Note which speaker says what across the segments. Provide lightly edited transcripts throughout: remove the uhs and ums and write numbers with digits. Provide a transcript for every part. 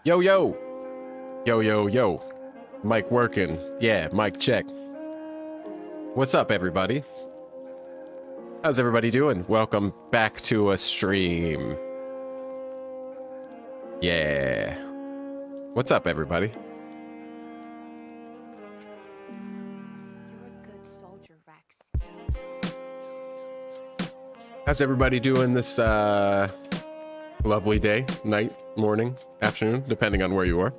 Speaker 1: Yo, yo. Yo, yo, yo. Mic working. Yeah, mic check. What's up, everybody? How's everybody doing? Welcome back to a stream. Yeah. What's up, everybody?
Speaker 2: You're a good soldier, Rex.
Speaker 1: How's everybody doing this lovely day, night, morning, afternoon, depending on where you are?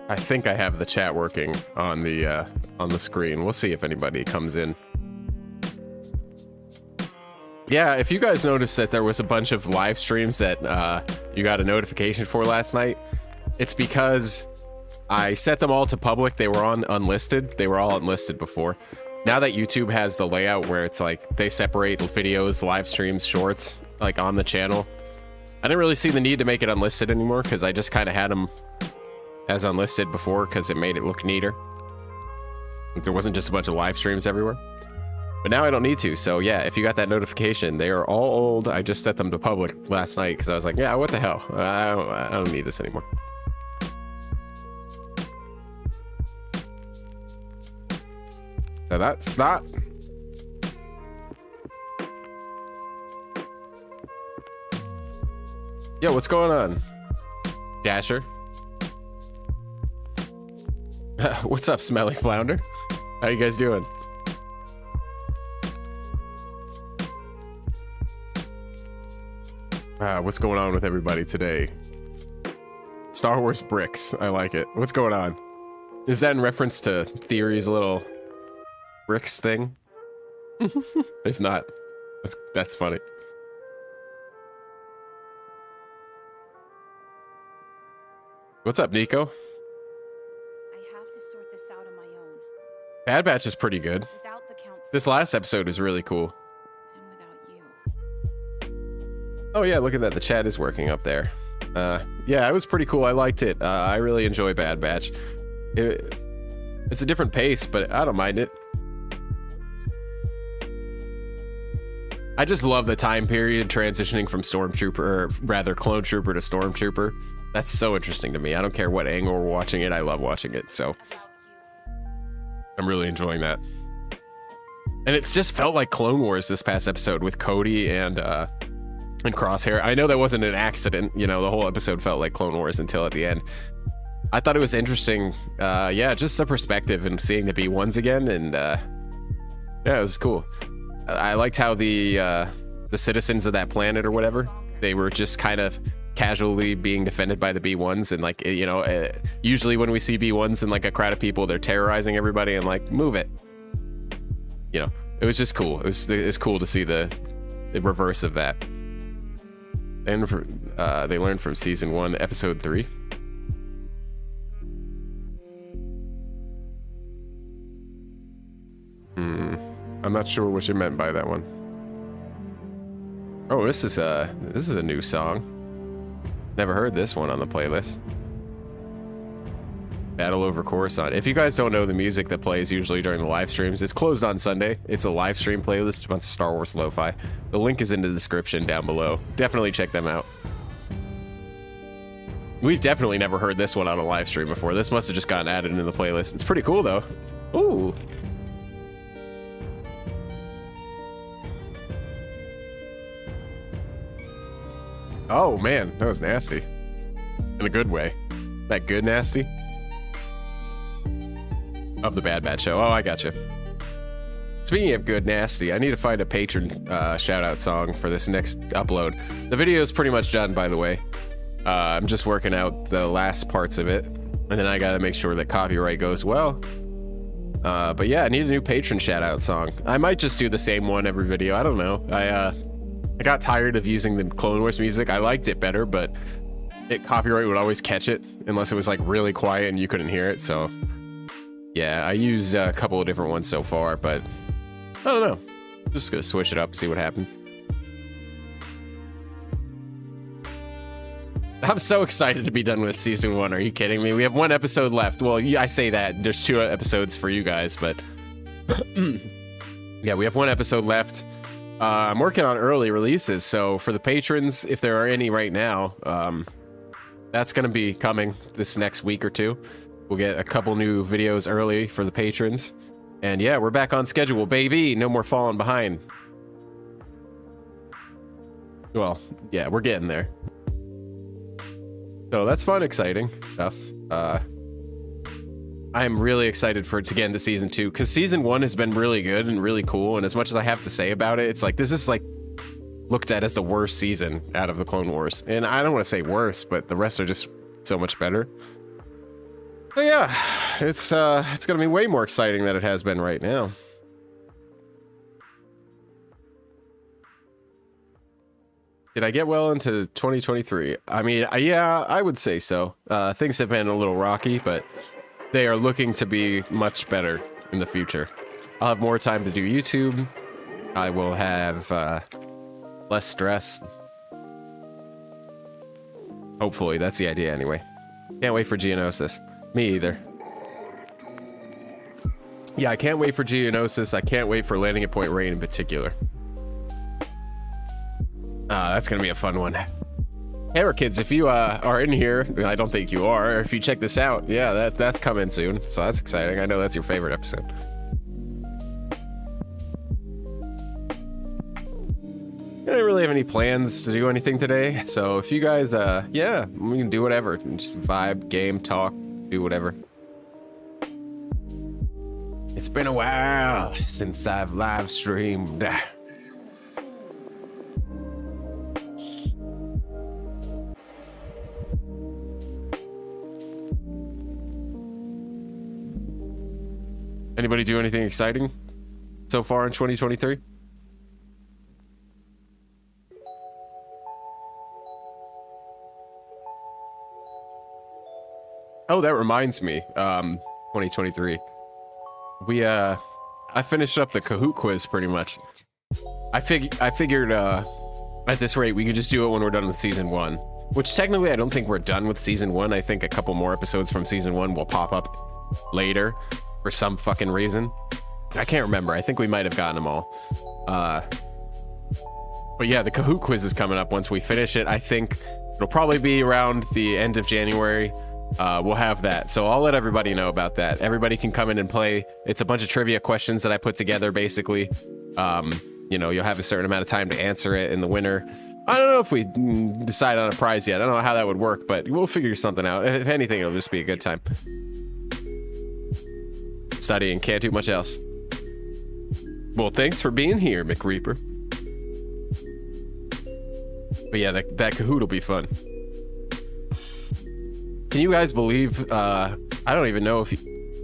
Speaker 1: I think I have the chat working on the screen. We'll see if anybody comes in. Yeah, if you guys noticed that there was a bunch of live streams that you got a notification for last night, it's because I set them all to public. They were on unlisted. They were all unlisted before. Now that YouTube has the layout where it's like they separate videos, live streams, shorts, like on the channel, I didn't really see the need to make it unlisted anymore because I just kind of had them as unlisted before because it made it look neater. There wasn't just a bunch of live streams everywhere. But now I don't need to. So yeah, if you got that notification, they are all old. I just set them to public last night because I was like, yeah, what the hell? I don't need this anymore. So that's that. Yo, what's going on? Dasher? What's up, Smelly Flounder? How you guys doing? What's going on with everybody today? Star Wars bricks. I like it. What's going on? Is that in reference to Theory's little bricks thing? If not, that's funny. What's up, Nico?
Speaker 2: I have to sort this out on my own.
Speaker 1: Bad Batch is pretty good.
Speaker 2: Without the council.
Speaker 1: This last episode was really cool.
Speaker 2: And without you.
Speaker 1: Oh yeah, look at that. The chat is working up there. Yeah, it was pretty cool. I liked it. I really enjoy Bad Batch. It's a different pace, but I don't mind it. I just love the time period transitioning from Stormtrooper, or rather Clone Trooper to Stormtrooper. That's so interesting to me. I don't care what angle we're watching it. I love watching it. So I'm really enjoying that. And it's just felt like Clone Wars this past episode with Cody and Crosshair. I know that wasn't an accident. You know, the whole episode felt like Clone Wars until at the end. I thought it was interesting. Yeah, just the perspective and seeing the B1s again. And yeah, it was cool. I liked how the citizens of that planet or whatever, they were just kind of casually being defended by the B1s. And like, you know, usually when we see B1s in like a crowd of people, they're terrorizing everybody and like, move it. You know, it was just cool. It's cool to see the reverse of that. And they learned from season 1, episode 3. I'm not sure what you meant by that one. Oh, this is a new song. Never heard this one on the playlist. Battle Over Coruscant. If you guys don't know the music that plays usually during the live streams, it's closed on Sunday. It's a live stream playlist, a bunch of Star Wars lo-fi. The link is in the description down below. Definitely check them out. We've definitely never heard this one on a live stream before. This must have just gotten added into the playlist. It's pretty cool though. Ooh. Oh man, that was nasty. In a good way. That good nasty? Of the Bad Batch show. Oh, I gotcha. Speaking of good nasty, I need to find a patron shout out song for this next upload. The video is pretty much done, by the way. I'm just working out the last parts of it. And then I gotta make sure that copyright goes well. But yeah, I need a new patron shout out song. I might just do the same one every video. I don't know. I got tired of using the Clone Wars music. I liked it better, but copyright would always catch it unless it was like really quiet and you couldn't hear it. So yeah, I use a couple of different ones so far, but I don't know. Just gonna switch it up, see what happens. I'm so excited to be done with season 1. Are you kidding me? We have 1 episode left. Well, yeah, I say that. There's 2 episodes for you guys, but yeah, we have 1 episode left. I'm working on early releases, so for the patrons, if there are any right now, that's going to be coming this next week or two. We'll get a couple new videos early for the patrons. And yeah, we're back on schedule, baby. No more falling behind. Well, yeah, we're getting there. So that's fun, exciting stuff. I'm really excited for it to get into season 2, because season 1 has been really good and really cool. And as much as I have to say about it, it's like, this is like looked at as the worst season out of the Clone Wars. And I don't want to say worse, but the rest are just so much better. But yeah, it's gonna be way more exciting than it has been right now. Did I get well into 2023? I mean, yeah, I would say so. Things have been a little rocky, but they are looking to be much better in the future. I'll have more time to do YouTube. I will have less stress. Hopefully, that's the idea anyway. Can't wait for Geonosis. Me either. Yeah, I can't wait for Geonosis. I can't wait for Landing at Point Rain in particular. That's gonna be a fun one. Hammer Kids, if you are in here, I don't think you are, if you check this out, yeah, that's coming soon, so that's exciting. I know that's your favorite episode. I don't really have any plans to do anything today, so if you guys, yeah, we can do whatever. Just vibe, game, talk, do whatever. It's been a while since I've live streamed. Anybody do anything exciting so far in 2023? Oh, that reminds me, 2023. I finished up the Kahoot quiz pretty much. I figured at this rate we could just do it when we're done with season 1, which technically I don't think we're done with season 1. I think a couple more episodes from season 1 will pop up later for some fucking reason. I can't remember. I think we might have gotten them all. But yeah, the Kahoot quiz is coming up once we finish it. I think it'll probably be around the end of January. We'll have that, so I'll let everybody know about that. Everybody can come in and play. It's a bunch of trivia questions that I put together, basically. You know, you'll have a certain amount of time to answer it, and the winner, I don't know if we decide on a prize yet. I don't know how that would work, but we'll figure something out. If anything, it'll just be a good time. Studying, can't do much else. Well, thanks for being here, McReaper. But yeah, that Kahoot will be fun. Can you guys believe, I don't even know if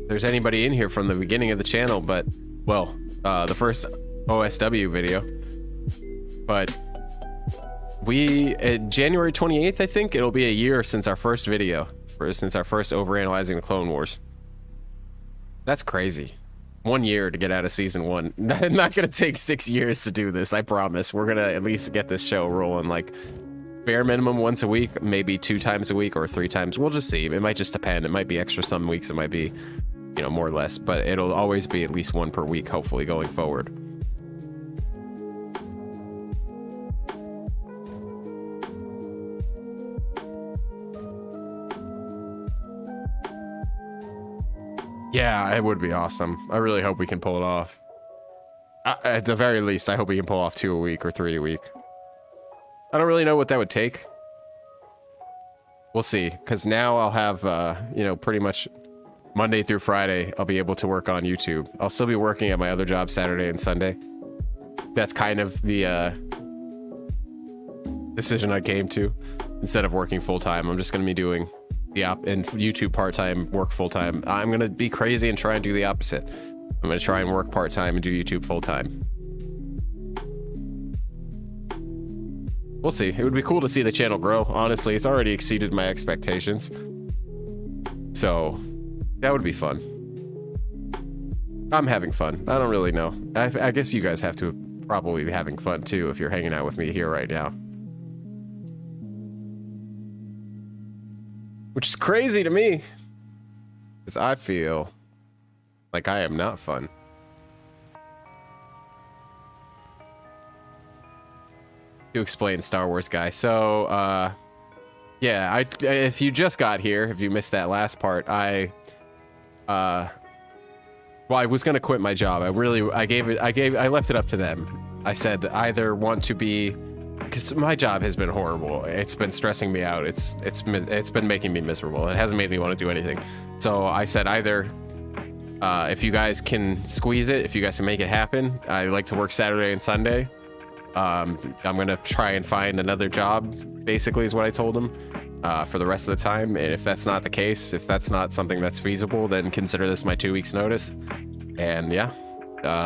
Speaker 1: there's anybody in here from the beginning of the channel, but, well, the first OSW video. But January 28th, I think, it'll be a year since our first video, since our first Overanalyzing the Clone Wars. That's crazy. 1 year to get out of season 1. I'm not gonna take 6 years to do this, I promise. We're gonna at least get this show rolling, like, bare minimum once a week, maybe 2 times a week or 3 times. We'll just see. It might just depend. It might be extra some weeks. It might be, you know, more or less, but it'll always be at least 1 per week, hopefully, going forward. Yeah, it would be awesome. I really hope we can pull it off. At the very least, I hope we can pull off 2 a week or 3 a week. I don't really know what that would take. We'll see, because now I'll have, you know, pretty much Monday through Friday, I'll be able to work on YouTube. I'll still be working at my other job Saturday and Sunday. That's kind of the decision I came to. Instead of working full-time, I'm just going to be doing the and YouTube part-time, work full-time. I'm going to be crazy and try and do the opposite. I'm going to try and work part-time and do YouTube full-time. We'll see. It would be cool to see the channel grow. Honestly, it's already exceeded my expectations. So, that would be fun. I'm having fun. I don't really know. I guess you guys have to probably be having fun too if you're hanging out with me here right now. Which is crazy to me. Because I feel like I am not fun. to explain Star Wars guy. So, yeah, if you just got here, if you missed that last part, I was gonna quit my job. I left it up to them. I said either want to be, because my job has been horrible. It's been stressing me out. It's been making me miserable. It hasn't made me want to do anything. So I said either, if you guys can squeeze it, if you guys can make it happen, I like to work Saturday and Sunday. I'm gonna try and find another job, basically is what I told them, for the rest of the time. And if that's not the case, if that's not something that's feasible, then consider this my 2 weeks notice. And yeah,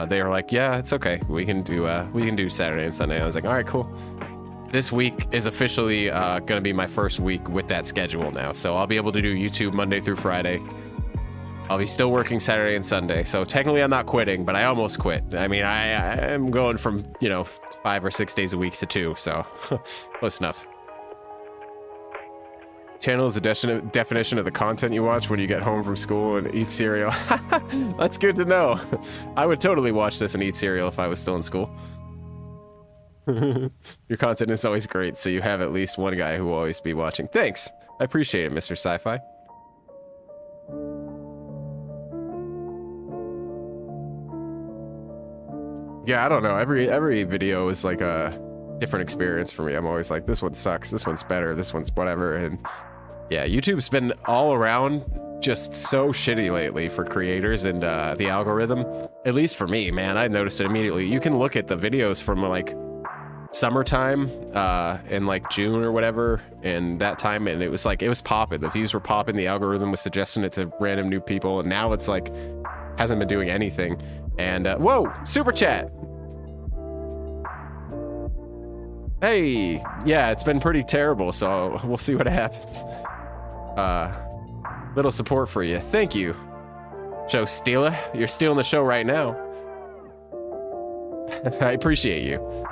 Speaker 1: they were like, yeah, it's okay. We can do Saturday and Sunday. I was like, all right, cool. This week is officially gonna be my first week with that schedule now. So I'll be able to do YouTube Monday through Friday. I'll be still working Saturday and Sunday. So technically I'm not quitting, but I almost quit. I mean, I'm going from, 5 or 6 days a week to 2. So close enough. Channel is the definition of the content you watch when you get home from school and eat cereal. That's good to know. I would totally watch this and eat cereal if I was still in school. Your content is always great, so you have at least one guy who will always be watching. Thanks. I appreciate it, Mr. Sci-Fi. Yeah, I don't know. Every video is like a different experience for me. I'm always like, this one sucks, this one's better, this one's whatever. And yeah, YouTube's been all around just so shitty lately for creators and the algorithm. At least for me, man, I noticed it immediately. You can look at the videos from like summertime in like June or whatever, and that time, and it was popping. The views were popping. The algorithm was suggesting it to random new people, and now it's like hasn't been doing anything. And whoa, super chat. Hey, yeah, it's been pretty terrible, so we'll see what happens. Little support for you. Thank you, show stealer. You're stealing the show right now. I appreciate you.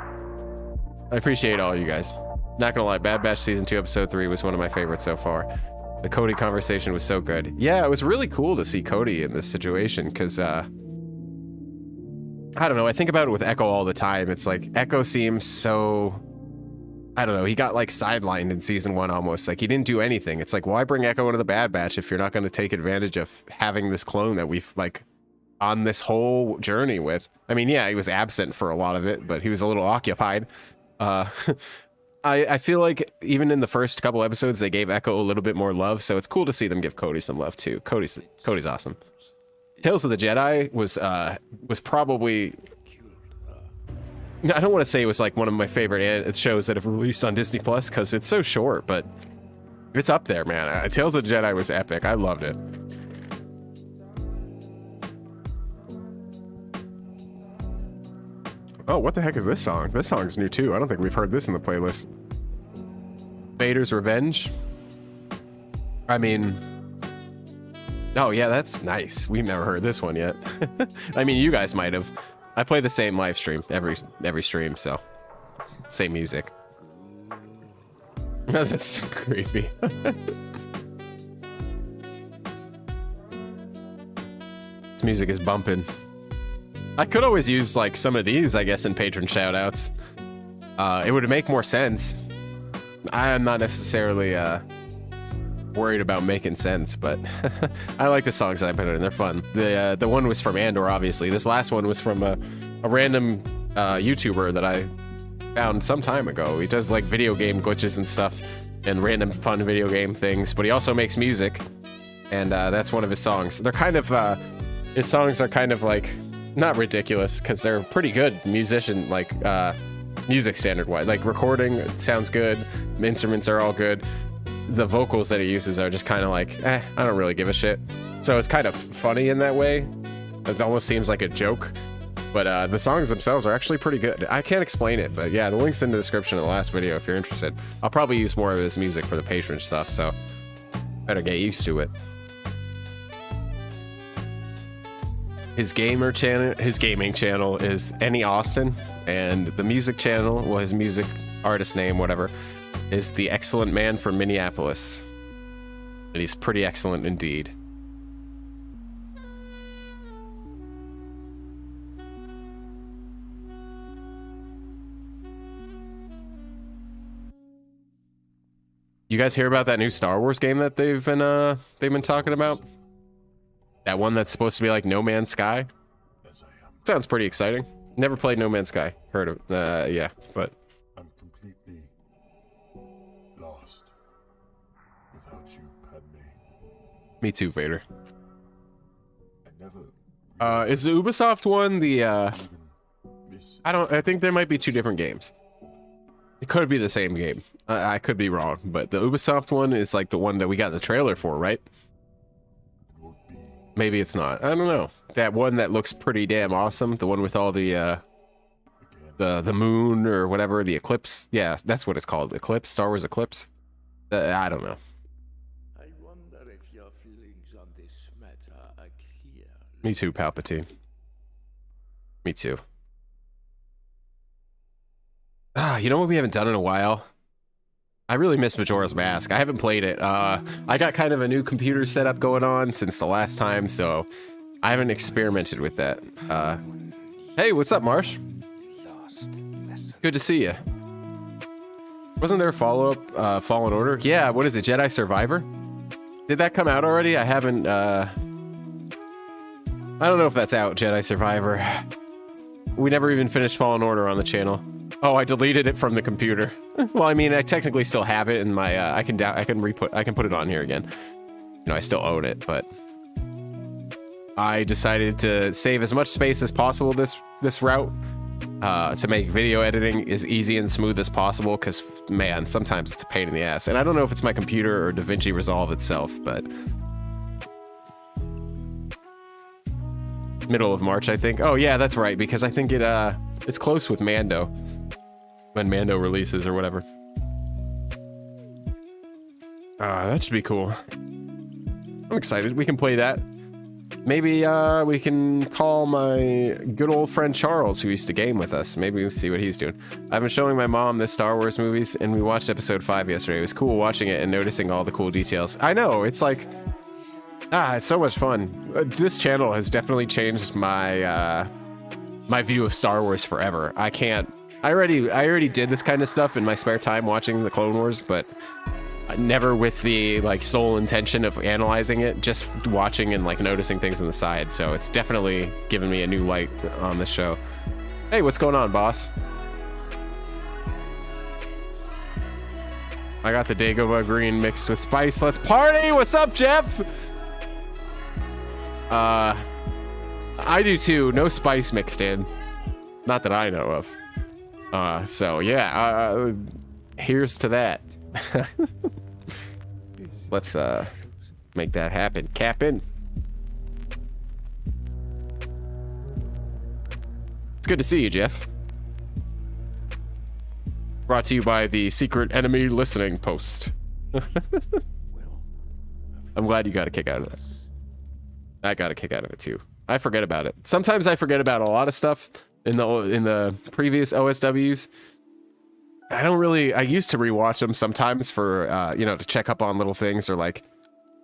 Speaker 1: I appreciate all you guys. Not gonna lie, Bad Batch Season 2 Episode 3 was one of my favorites so far. The Cody conversation was so good. Yeah, it was really cool to see Cody in this situation, because I don't know, I think about it with Echo all the time. It's like, Echo seems so, I don't know, he got like sidelined in Season 1 almost. Like, he didn't do anything. It's like, why bring Echo into the Bad Batch if you're not going to take advantage of having this clone that we've like on this whole journey with? I mean, yeah, he was absent for a lot of it, but he was a little occupied. I feel like even in the first couple episodes, they gave Echo a little bit more love, so it's cool to see them give Cody some love too. Cody's awesome. Tales of the Jedi was probably, I don't want to say it was like one of my favorite shows that have released on Disney Plus because it's so short, but it's up there, man. Tales of the Jedi was epic. I loved it. Oh, what the heck is this song? This song's new too. I don't think we've heard this in the playlist. Vader's Revenge. I mean, oh yeah, that's nice. We've never heard this one yet. I mean, you guys might have. I play the same live stream every stream, so same music. That's so creepy. This music is bumping. I could always use like some of these, I guess, in patron shoutouts. It would make more sense. I am not necessarily worried about making sense, but I like the songs that I put in. They're fun. The one was from Andor, obviously. This last one was from a random YouTuber that I found some time ago. He does like video game glitches and stuff and random fun video game things, but he also makes music, and that's one of his songs. They're kind of his songs are kind of like not ridiculous because they're pretty good musician, like music standard wise. Like recording, it sounds good. The instruments are all good. The vocals that he uses are just kind of like, I don't really give a shit. So it's kind of funny in that way. It almost seems like a joke. But the songs themselves are actually pretty good. I can't explain it, but yeah, the link's in the description of the last video if you're interested. I'll probably use more of his music for the patron stuff, so better get used to it. His gaming channel is Any Austin, and the music channel, well, his music artist name, whatever, is The Excellent Man from Minneapolis. And he's pretty excellent indeed. You guys hear about that new Star Wars game that they've been talking about? That one that's supposed to be like No Man's Sky? Sounds pretty exciting. Never played No Man's Sky. Heard of yeah, but
Speaker 3: I'm completely lost without you, Padme.
Speaker 1: me too, Vader.
Speaker 3: I never
Speaker 1: Is the Ubisoft one the
Speaker 3: even miss
Speaker 1: I think there might be two different games. It could be the same game. I could be wrong, but the Ubisoft one is like the one that we got the trailer for, right?
Speaker 3: would be
Speaker 1: Maybe it's not. I don't know. That one that looks pretty damn awesome, the one with all the moon or whatever, the eclipse. Yeah, that's what it's called. Eclipse, Star Wars Eclipse. I don't know.
Speaker 4: I wonder if your feelings on this matter are clear.
Speaker 1: Me too, Palpatine. Me too. You know what we haven't done in a while? I really miss Majora's Mask. I haven't played it. I got kind of a new computer setup going on since the last time, so I haven't experimented with that. Hey, what's up, Marsh? Good to see you. Wasn't there a follow-up, Fallen Order? Yeah, what is it, Jedi Survivor? Did that come out already? I haven't, I don't know if that's out, Jedi Survivor. We never even finished Fallen Order on the channel. Oh, I deleted it from the computer. Well, I mean, I technically still have it in my, I can put it on here again. You know, I still own it, but I decided to save as much space as possible this route, to make video editing as easy and smooth as possible, because, man, sometimes it's a pain in the ass. And I don't know if it's my computer or DaVinci Resolve itself, but middle of March, I think. Oh, yeah, that's right, because I think it's close with Mando. When Mando releases or whatever. That should be cool. I'm excited. We can play that. Maybe we can call my good old friend Charles, who used to game with us. Maybe we'll see what he's doing. I've been showing my mom the Star Wars movies, and we watched episode 5 yesterday. It was cool watching it and noticing all the cool details. I know, it's like... it's so much fun. This channel has definitely changed my my view of Star Wars forever. I already did this kind of stuff in my spare time watching the Clone Wars, but never with the like sole intention of analyzing it, just watching and like noticing things on the side. So it's definitely given me a new light on this show. Hey, what's going on, boss? I got the Dagobah green mixed with spice. Let's party! What's up, Jeff? I do too. No spice mixed in. Not that I know of. So yeah, here's to that. Let's make that happen. Cap in. It's good to see you, Jeff. Brought to you by the Secret Enemy Listening Post. I'm glad you got a kick out of that. I got a kick out of it too. I forget about it. Sometimes I forget about a lot of stuff in the previous OSWs. I used to rewatch them sometimes for you know, to check up on little things, or like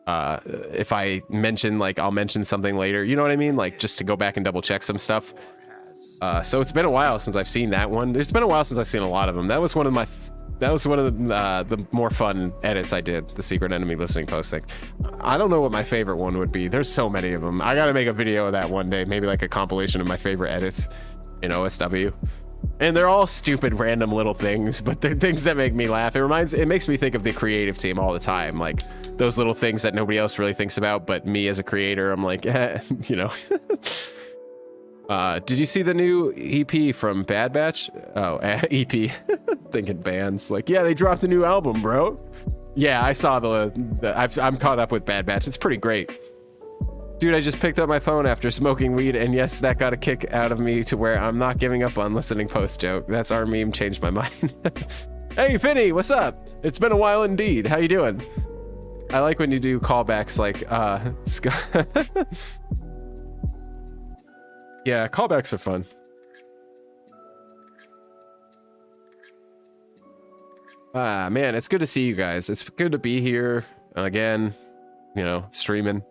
Speaker 1: if I mention, like, I'll mention something later, you know what I mean, like just to go back and double check some stuff. So it's been a while since I've seen that one. It's been a while since I've seen a lot of them. That was one of the more fun edits I did, the Secret Enemy Listening Post thing. I don't know what my favorite one would be. There's so many of them. I gotta make a video of that one day, maybe like a compilation of my favorite edits in OSW. And they're all stupid random little things, but they're things that make me laugh. It makes me think of the creative team all the time, like those little things that nobody else really thinks about, but me as a creator, I'm like, you know. Did you see the new EP from Bad Batch? Oh, EP. Thinking bands. Like, yeah, they dropped a new album, bro. Yeah, I saw I'm caught up with Bad Batch. It's pretty great. Dude, I just picked up my phone after smoking weed, and yes, that got a kick out of me to where I'm not giving up on listening post joke. That's our meme, changed my mind. Hey, Finny, what's up? It's been a while indeed. How you doing? I like when you do callbacks like, yeah, callbacks are fun. Man, it's good to see you guys. It's good to be here again, you know, streaming.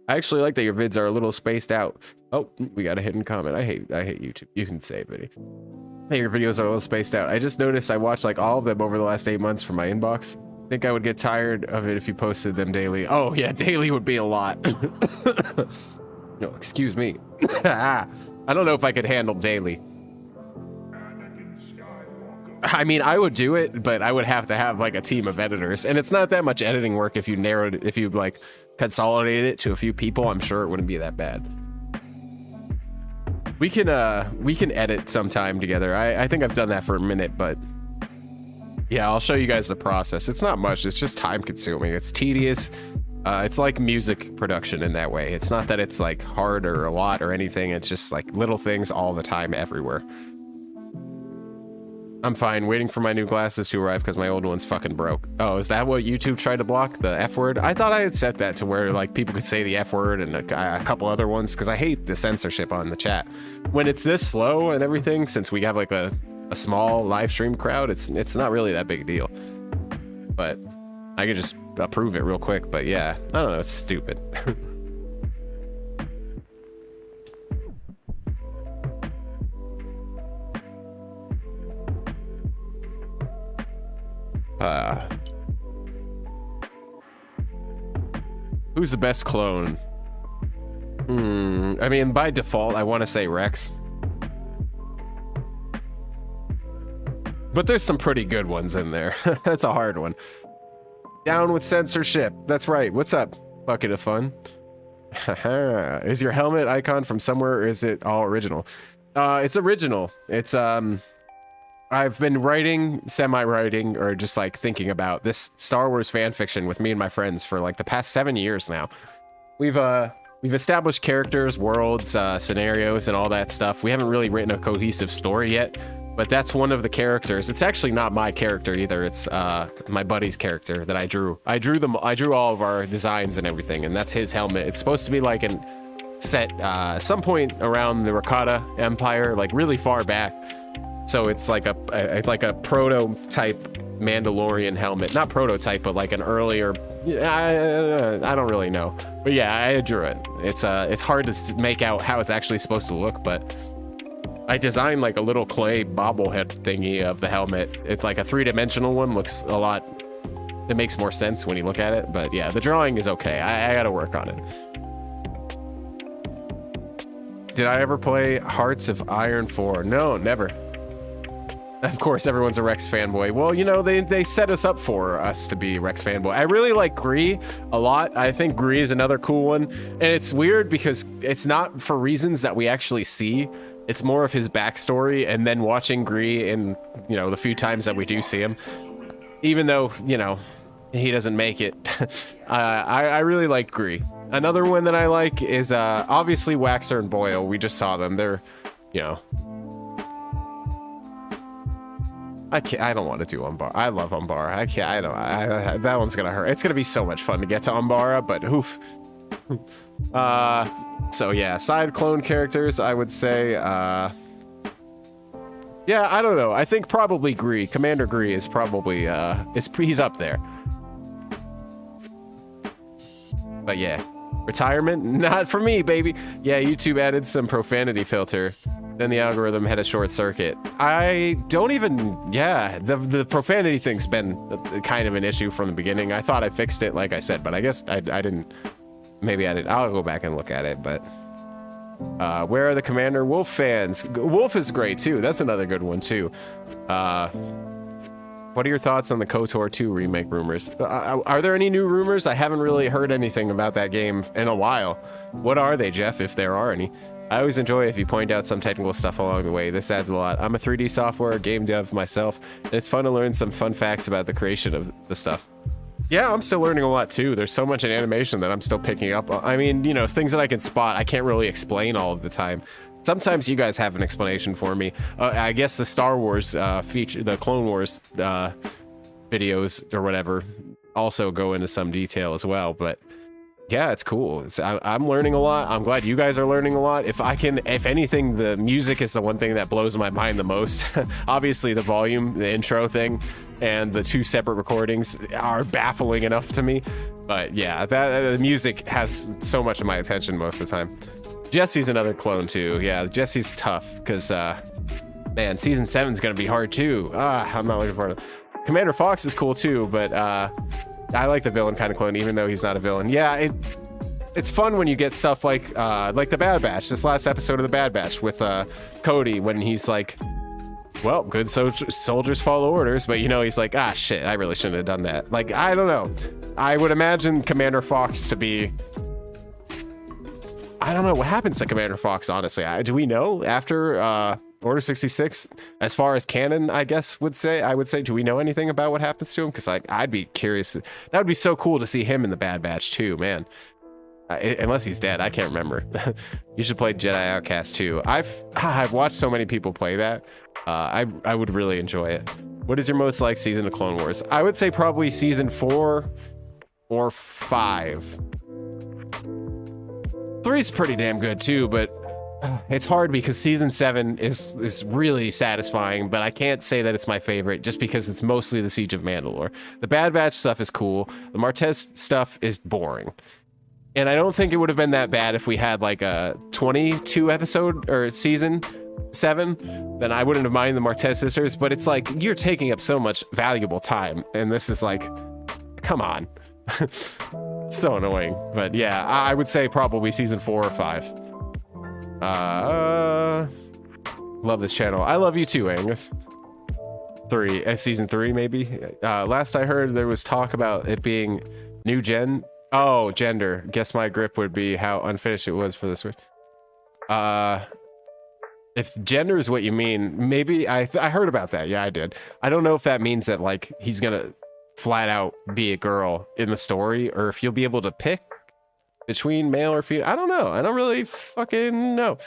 Speaker 1: I actually like that your vids are a little spaced out. Oh, we got a hidden comment. I hate YouTube. You can save it. Hey, your videos are a little spaced out. I just noticed I watched like all of them over the last 8 months from my inbox. I think I would get tired of it if you posted them daily. Oh yeah, daily would be a lot. No, excuse me. I don't know if I could handle daily. I mean, I would do it, but I would have to have like a team of editors, and it's not that much editing work if you narrowed it, if you like consolidated it to a few people. I'm sure it wouldn't be that bad. We can edit sometime together. I think I've done that for a minute, but yeah, I'll show you guys the process. It's not much. It's just time consuming. It's tedious. It's like music production in that way. It's not that it's like hard or a lot or anything. It's just like little things all the time everywhere. I'm fine, waiting for my new glasses to arrive because my old ones fucking broke. Oh, is that what YouTube tried to block? The F word? I thought I had set that to where like people could say the F word and a couple other ones, because I hate the censorship on the chat. When it's this slow and everything, since we have like a small live stream crowd, it's not really that big a deal. But I could just approve it real quick, but yeah, I don't know, it's stupid. Who's the best clone? I mean, by default, I want to say Rex. But there's some pretty good ones in there. That's a hard one. Down with censorship. That's right. What's up? Bucket of fun. Is your helmet icon from somewhere, or is it all original? It's original. It's I've been writing, semi-writing, or just like thinking about this Star Wars fan fiction with me and my friends for like the past 7 years now. We've established characters, worlds, scenarios, and all that stuff. We haven't really written a cohesive story yet, but that's one of the characters. It's actually not my character either. It's my buddy's character that I drew. I drew all of our designs and everything, and that's his helmet. It's supposed to be like an set some point around the Rakata Empire, like really far back. So it's like a prototype Mandalorian helmet. Not prototype, but like an earlier. I don't really know, but yeah, I drew it. It's hard to make out how it's actually supposed to look, but I designed like a little clay bobblehead thingy of the helmet. It's like a 3-dimensional one. Looks a lot. It makes more sense when you look at it, but yeah, the drawing is okay. I gotta work on it. Did I ever play Hearts of Iron 4? No, never. Of course, everyone's a Rex fanboy. Well, you know, they set us up for us to be Rex fanboy. I really like Gree a lot. I think Gree is another cool one. And it's weird because it's not for reasons that we actually see. It's more of his backstory, and then watching Gree in, you know, the few times that we do see him, even though, you know, he doesn't make it. I really like Gree. Another one that I like is obviously Waxer and Boyle. We just saw them. They're, you know, I don't want to do Umbara. I love Umbara. That one's gonna hurt. It's gonna be so much fun to get to Umbara, but oof. So yeah, side clone characters, I would say, yeah, I don't know. I think probably Gree. Commander Gree is probably, he's up there. But yeah, retirement? Not for me, baby. Yeah, YouTube added some profanity filter. Then the algorithm had a short circuit. I don't even, yeah, the profanity thing's been kind of an issue from the beginning. I thought I fixed it, like I said, but I guess I didn't. Maybe I didn't. I'll go back and look at it, but where are the Commander Wolf fans? Wolf is great too. That's another good one too. What are your thoughts on the KOTOR 2 remake rumors? Are there any new rumors? I haven't really heard anything about that game in a while. What are they, Jeff, if there are any? I always enjoy if you point out some technical stuff along the way. This adds a lot. I'm a 3D software game dev myself, and it's fun to learn some fun facts about the creation of the stuff. Yeah, I'm still learning a lot too. There's so much in animation that I'm still picking up. I mean, you know, things that I can spot, I can't really explain all of the time. Sometimes you guys have an explanation for me. I guess the Star Wars feature, the Clone Wars videos or whatever, also go into some detail as well, but yeah, it's cool. I'm learning a lot. I'm glad you guys are learning a lot. If anything, the music is the one thing that blows my mind the most. Obviously, the volume, the intro thing, and the 2 separate recordings are baffling enough to me. But yeah, the music has so much of my attention most of the time. Jesse's another clone too. Yeah, Jesse's tough because man, season 7 is gonna be hard too. I'm not looking forward to it. Commander Fox is cool too, but I like the villain kind of clone, even though he's not a villain. Yeah, it's fun when you get stuff like the Bad Batch. This last episode of the Bad Batch with Cody, when he's like, well, good soldiers follow orders, but you know, he's like, ah, shit, I really shouldn't have done that. Like, I don't know. I would imagine Commander Fox to be, I don't know what happens to Commander Fox, honestly. Do we know after Order 66, as far as canon, I guess I would say, do we know anything about what happens to him? Because I'd be curious. That would be so cool to see him in the Bad Batch too, man. Unless he's dead, I can't remember. You should play Jedi Outcast 2. I've watched so many people play that. I would really enjoy it. What is your most liked season of Clone Wars? I would say probably season 4 or 5. 3's pretty damn good too, but it's hard because season 7 is really satisfying, but I can't say that it's my favorite just because it's mostly the Siege of Mandalore. The Bad Batch stuff is cool. The Martez stuff is boring. And I don't think it would have been that bad if we had like a 22 episode or season 7, then I wouldn't have minded the Martez sisters, but it's like you're taking up so much valuable time, and this is like, come on. So annoying. But yeah, I would say probably season 4 or 5. Love this channel. I love you too, Angus. 3, season 3 maybe. Last I heard there was talk about it being new gen. Oh, gender. Guess my grip would be how unfinished it was for the Switch. If gender is what you mean, maybe I heard about that. Yeah, I did. I don't know if that means that like he's gonna flat out be a girl in the story, or if you'll be able to pick between male or female. I don't know. I don't really fucking know.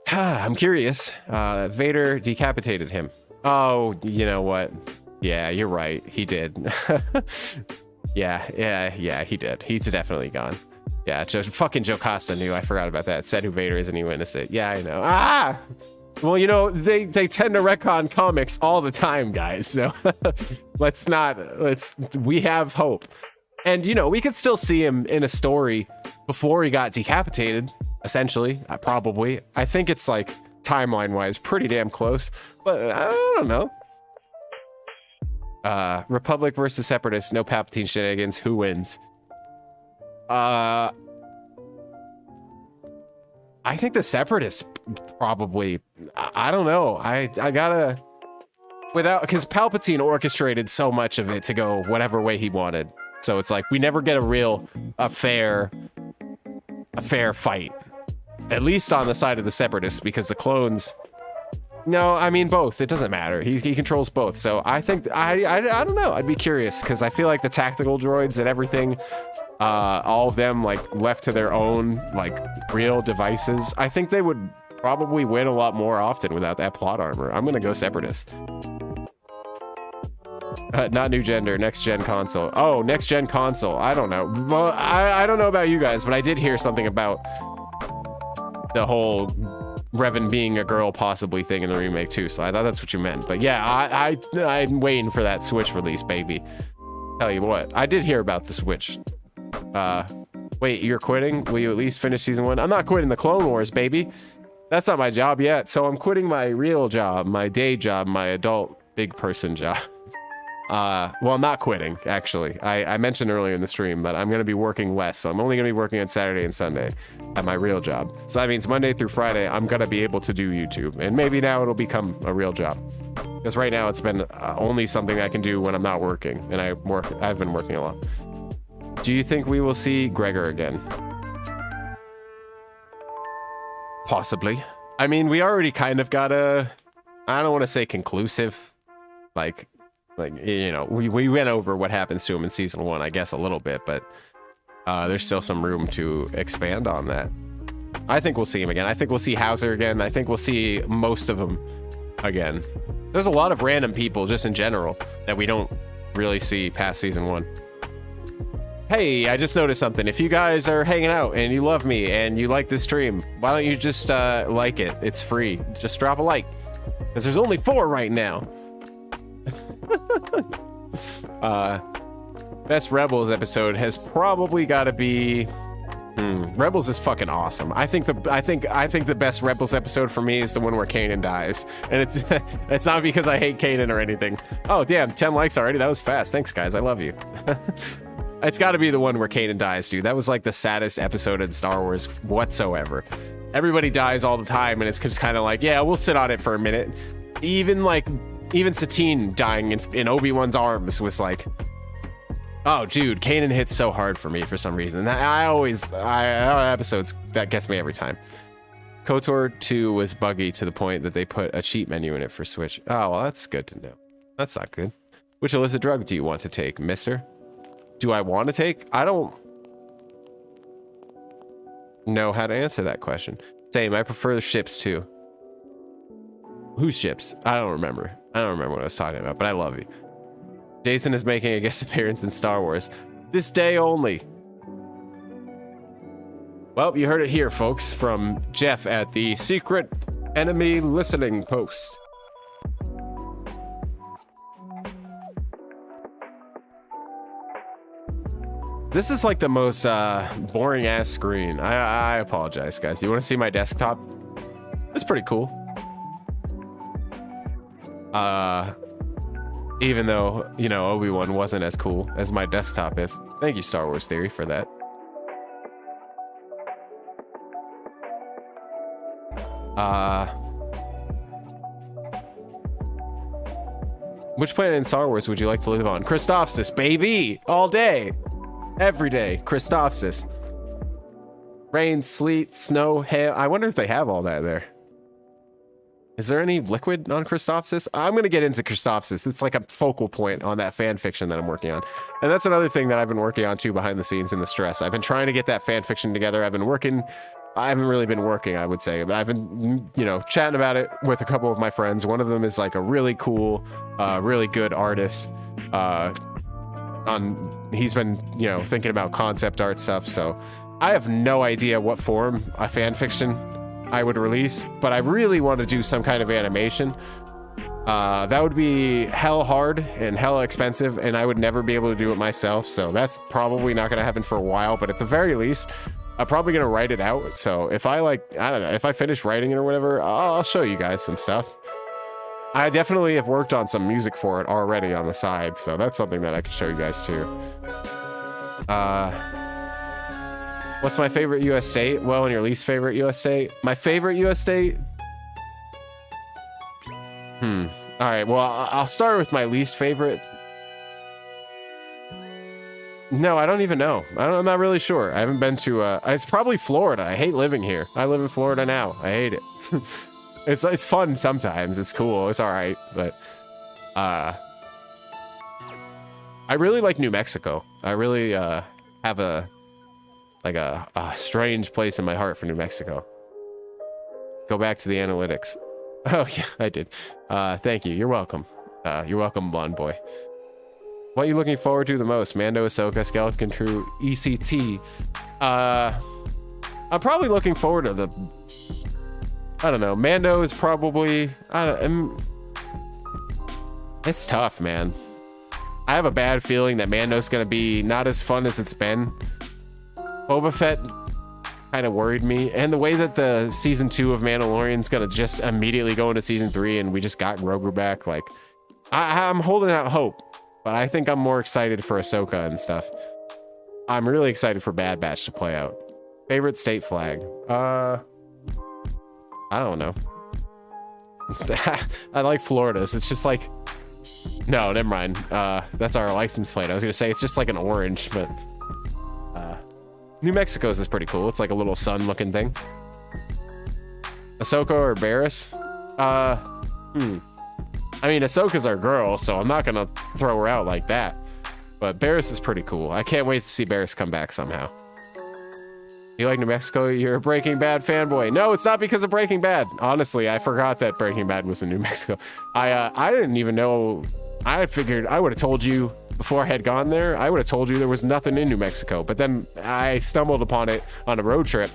Speaker 1: I'm curious. Vader decapitated him. Oh, you know what? Yeah, you're right. He did. Yeah, he did. He's definitely gone. Yeah, fucking Joe Costa knew. I forgot about that. Said who Vader is and he witnessed it. Yeah, I know. Well, you know, they tend to retcon comics all the time, guys. So we have hope. And, you know, we could still see him in a story before he got decapitated, essentially. Probably. I think it's like timeline-wise pretty damn close. But I don't know. Republic versus Separatists, no Palpatine shenanigans. Who wins? I think the Separatists probably. I don't know. I gotta because Palpatine orchestrated so much of it to go whatever way he wanted. So it's like we never get a fair fight, at least on the side of the Separatists, because the clones. No, I mean both. It doesn't matter. He controls both. So I think I don't know. I'd be curious because I feel like the tactical droids and everything, all of them like left to their own like real devices. I think they would probably win a lot more often without that plot armor. I'm gonna go Separatist. Not new gender, next gen console. Oh, next gen console. I don't know. Well, I don't know about you guys, but I did hear something about the whole Revan being a girl possibly thing in the remake too, so I thought that's what you meant. But yeah, I'm waiting for that Switch release, baby. Tell you what, I did hear about the Switch. Wait, you're quitting? Will you at least finish season 1? I'm not quitting the Clone Wars, baby. That's not my job yet, so I'm quitting my real job, my day job, my adult big person job. Well, not quitting, actually. I mentioned earlier in the stream that I'm going to be working less, so I'm only going to be working on Saturday and Sunday at my real job. So that means Monday through Friday, I'm going to be able to do YouTube, and maybe now it'll become a real job. Because right now it's been only something I can do when I'm not working, and I've been working a lot. Do you think we will see Gregor again? Possibly. I mean, we already kind of got I don't want to say conclusive, like, you know, we went over what happens to him in season 1, I guess a little bit, but there's still some room to expand on that. I think we'll see him again. I think we'll see Hauser again. I think we'll see most of them again. There's a lot of random people just in general that we don't really see past season 1. Hey, I just noticed something. If you guys are hanging out and you love me and you like this stream, why don't you just like it? It's free. Just drop a like. Because there's only 4 right now. Best Rebels episode has probably got to be. Rebels is fucking awesome. I think the best Rebels episode for me is the one where Kanan dies, and it's not because I hate Kanan or anything. Oh damn, 10 likes already. That was fast. Thanks guys, I love you. It's got to be the one where Kanan dies, dude. That was like the saddest episode in Star Wars whatsoever. Everybody dies all the time, and it's just kind of like, yeah, we'll sit on it for a minute. Even Satine dying in Obi-Wan's arms was like, oh, dude, Kanan hits so hard for me for some reason. Episodes that gets me every time. KOTOR 2 was buggy to the point that they put a cheat menu in it for Switch. Oh, well, that's good to know. That's not good. Which illicit drug do you want to take, mister? Do I want to take? I don't know how to answer that question. Same, I prefer the ships too. Whose ships? I don't remember. I don't remember what I was talking about, but I love you. Jason is making a guest appearance in Star Wars. This day only. Well, you heard it here, folks, from Jeff at the Secret Enemy Listening Post. This is like the most boring ass screen. I apologize, guys. You want to see my desktop? It's pretty cool. Even though, you know, Obi-Wan wasn't as cool as my desktop is. Thank you, Star Wars Theory, for that. Which planet in Star Wars would you like to live on? Christophsis, baby! All day! Every day, Christophsis. Rain, sleet, snow, hail. I wonder if they have all that there. Is there any liquid on Christophsis? I'm going to get into Christophsis. It's like a focal point on that fan fiction that I'm working on. And that's another thing that I've been working on too behind the scenes in the stress. I've been trying to get that fan fiction together. I haven't really been working, I would say, but I've been, you know, chatting about it with a couple of my friends. One of them is like a really cool, really good artist. He's been, you know, thinking about concept art stuff. So I have no idea what form a fan fiction I would release, but I really want to do some kind of animation. That would be hell hard and hella expensive, and I would never be able to do it myself. So that's probably not going to happen for a while, but at the very least, I'm probably going to write it out. So if I don't know, if I finish writing it or whatever, I'll show you guys some stuff. I definitely have worked on some music for it already on the side, so that's something that I can show you guys too. What's my favorite US state? Well, and your least favorite US state? My favorite US state? All right, well, I'll start with my least favorite. No, I don't even know. I'm not really sure. I haven't been to, it's probably Florida. I hate living here. I live in Florida now. I hate it. It's fun sometimes. It's cool. It's all right. But, I really like New Mexico. I really, have a strange place in my heart for New Mexico. Go back to the analytics. Oh yeah, I did. Thank you. You're welcome. You're welcome, blonde boy. What are you looking forward to the most? Mando, Ahsoka, Skeleton Crew, ECT. I'm probably looking forward to I don't know. Mando is probably, it's tough, man. I have a bad feeling that Mando's gonna be not as fun as it's been. Boba Fett kind of worried me, and the way that the season 2 of Mandalorian's gonna just immediately go into season 3 and we just got Grogu back, like I'm holding out hope, but I think I'm more excited for Ahsoka and stuff. I'm really excited for Bad Batch to play out. Favorite state flag? I don't know. I like Florida's. It's just like, no, never mind. That's our license plate. I was gonna say it's just like an orange, but New Mexico's is pretty cool. It's like a little sun looking thing. Ahsoka or Barriss? I mean, Ahsoka's our girl, so I'm not gonna throw her out like that. But Barriss is pretty cool. I can't wait to see Barriss come back somehow. You like New Mexico? You're a Breaking Bad fanboy. No, it's not because of Breaking Bad. Honestly, I forgot that Breaking Bad was in New Mexico. I didn't even know. I figured I would have told you before I had gone there. I would have told you there was nothing in New Mexico. But then I stumbled upon it on a road trip,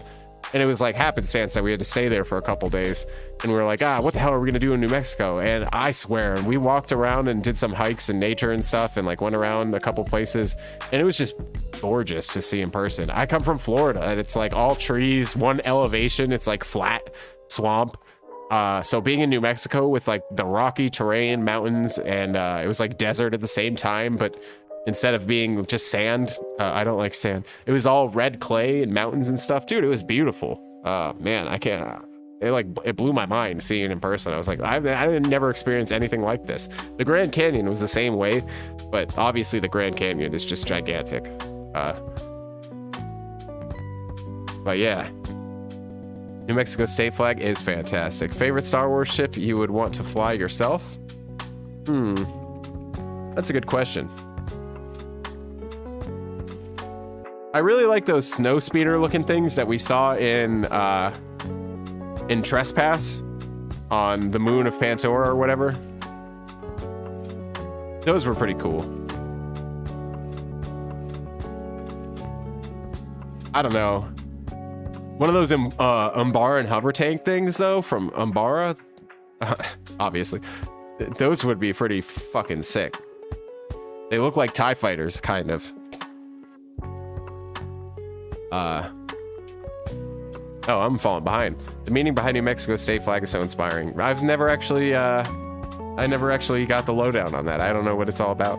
Speaker 1: And it was like happenstance that we had to stay there for a couple days. And we were like, what the hell are we gonna do in New Mexico? And I swear, we walked around and did some hikes in nature and stuff, and like went around a couple places, and it was just gorgeous to see in person. I come from Florida, and it's like all trees, one elevation, it's like flat swamp. So being in New Mexico with like the rocky terrain, mountains, and it was like desert at the same time, but instead of being just sand, I don't like sand. It was all red clay and mountains and stuff. Dude, it was beautiful. Man, I can't, it blew my mind seeing it in person. I was like, I didn't never experience anything like this. The Grand Canyon was the same way, but obviously the Grand Canyon is just gigantic. But yeah, New Mexico state flag is fantastic. Favorite Star Wars ship you would want to fly yourself? That's a good question. I really like those snow speeder looking things that we saw in Trespass on the moon of Pantora or whatever. Those were pretty cool. I don't know. One of those Umbara and hover tank things though from Umbara, obviously, those would be pretty fucking sick. They look like TIE fighters, kind of. Oh, I'm falling behind. The meaning behind New Mexico state flag is so inspiring. I never actually got the lowdown on that. I don't know what it's all about.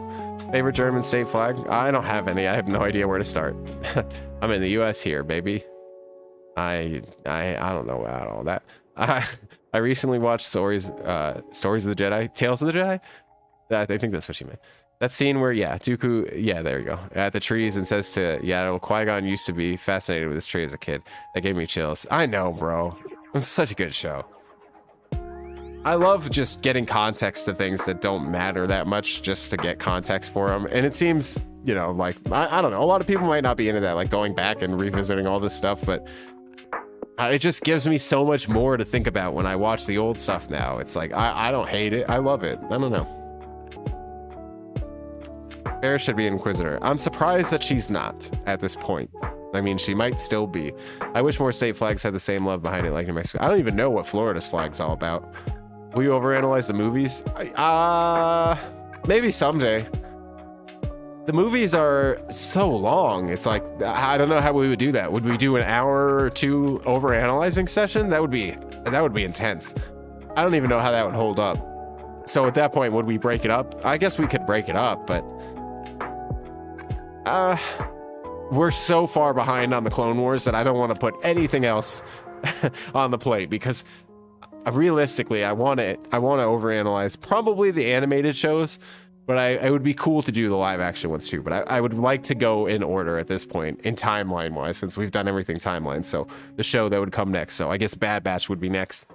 Speaker 1: Favorite German state flag? I don't have any. I have no idea where to start. I'm in the US here, baby. I don't know about all that. I recently watched Stories of the Jedi, Tales of the Jedi. I think that's what she meant. That scene where, Dooku, there you go, at the trees and says to Yaddle, Qui-Gon used to be fascinated with this tree as a kid. That gave me chills. I know, bro. It's such a good show. I love just getting context to things that don't matter that much, just to get context for them. And it seems, like, I don't know, a lot of people might not be into that, like going back and revisiting all this stuff, but it just gives me so much more to think about when I watch the old stuff now. It's like, I don't hate it. I love it. I don't know. Bear should be Inquisitor. I'm surprised that she's not at this point. I mean, she might still be. I wish more state flags had the same love behind it like New Mexico. I don't even know what Florida's flag's all about. Will you overanalyze the movies? Maybe someday. The movies are so long. It's like, I don't know how we would do that. Would we do an hour or two overanalyzing session? That would be intense. I don't even know how that would hold up. So at that point, would we break it up? I guess we could break it up, but we're so far behind on the Clone Wars that I don't want to put anything else on the plate, because realistically, I want to overanalyze probably the animated shows, but it would be cool to do the live action ones too. But I would like to go in order at this point, in timeline wise, since we've done everything timeline. So the show that would come next. So I guess Bad Batch would be next.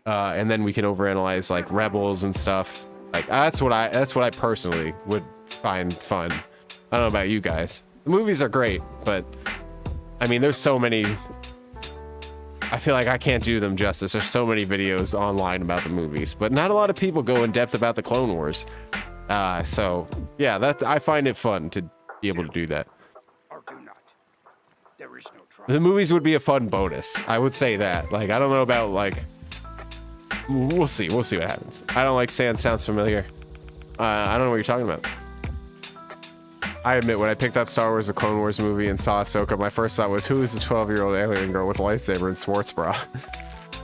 Speaker 1: And then we can overanalyze like Rebels and stuff. Like that's what I personally would find fun. I don't know about you guys. The movies are great, but I mean, there's so many. I feel like I can't do them justice. There's so many videos online about the movies, but not a lot of people go in depth about the Clone Wars. So yeah, I find it fun to be able to do that.
Speaker 5: Or do not. There is no try.
Speaker 1: The movies would be a fun bonus. I would say that. Like, I don't know about like. We'll see what happens. I don't like sand. Sounds familiar. I don't know what you're talking about. I admit, when I picked up Star Wars: The Clone Wars movie and saw Ahsoka, my first thought was, who is the 12-year-old alien girl with a lightsaber and sports bra?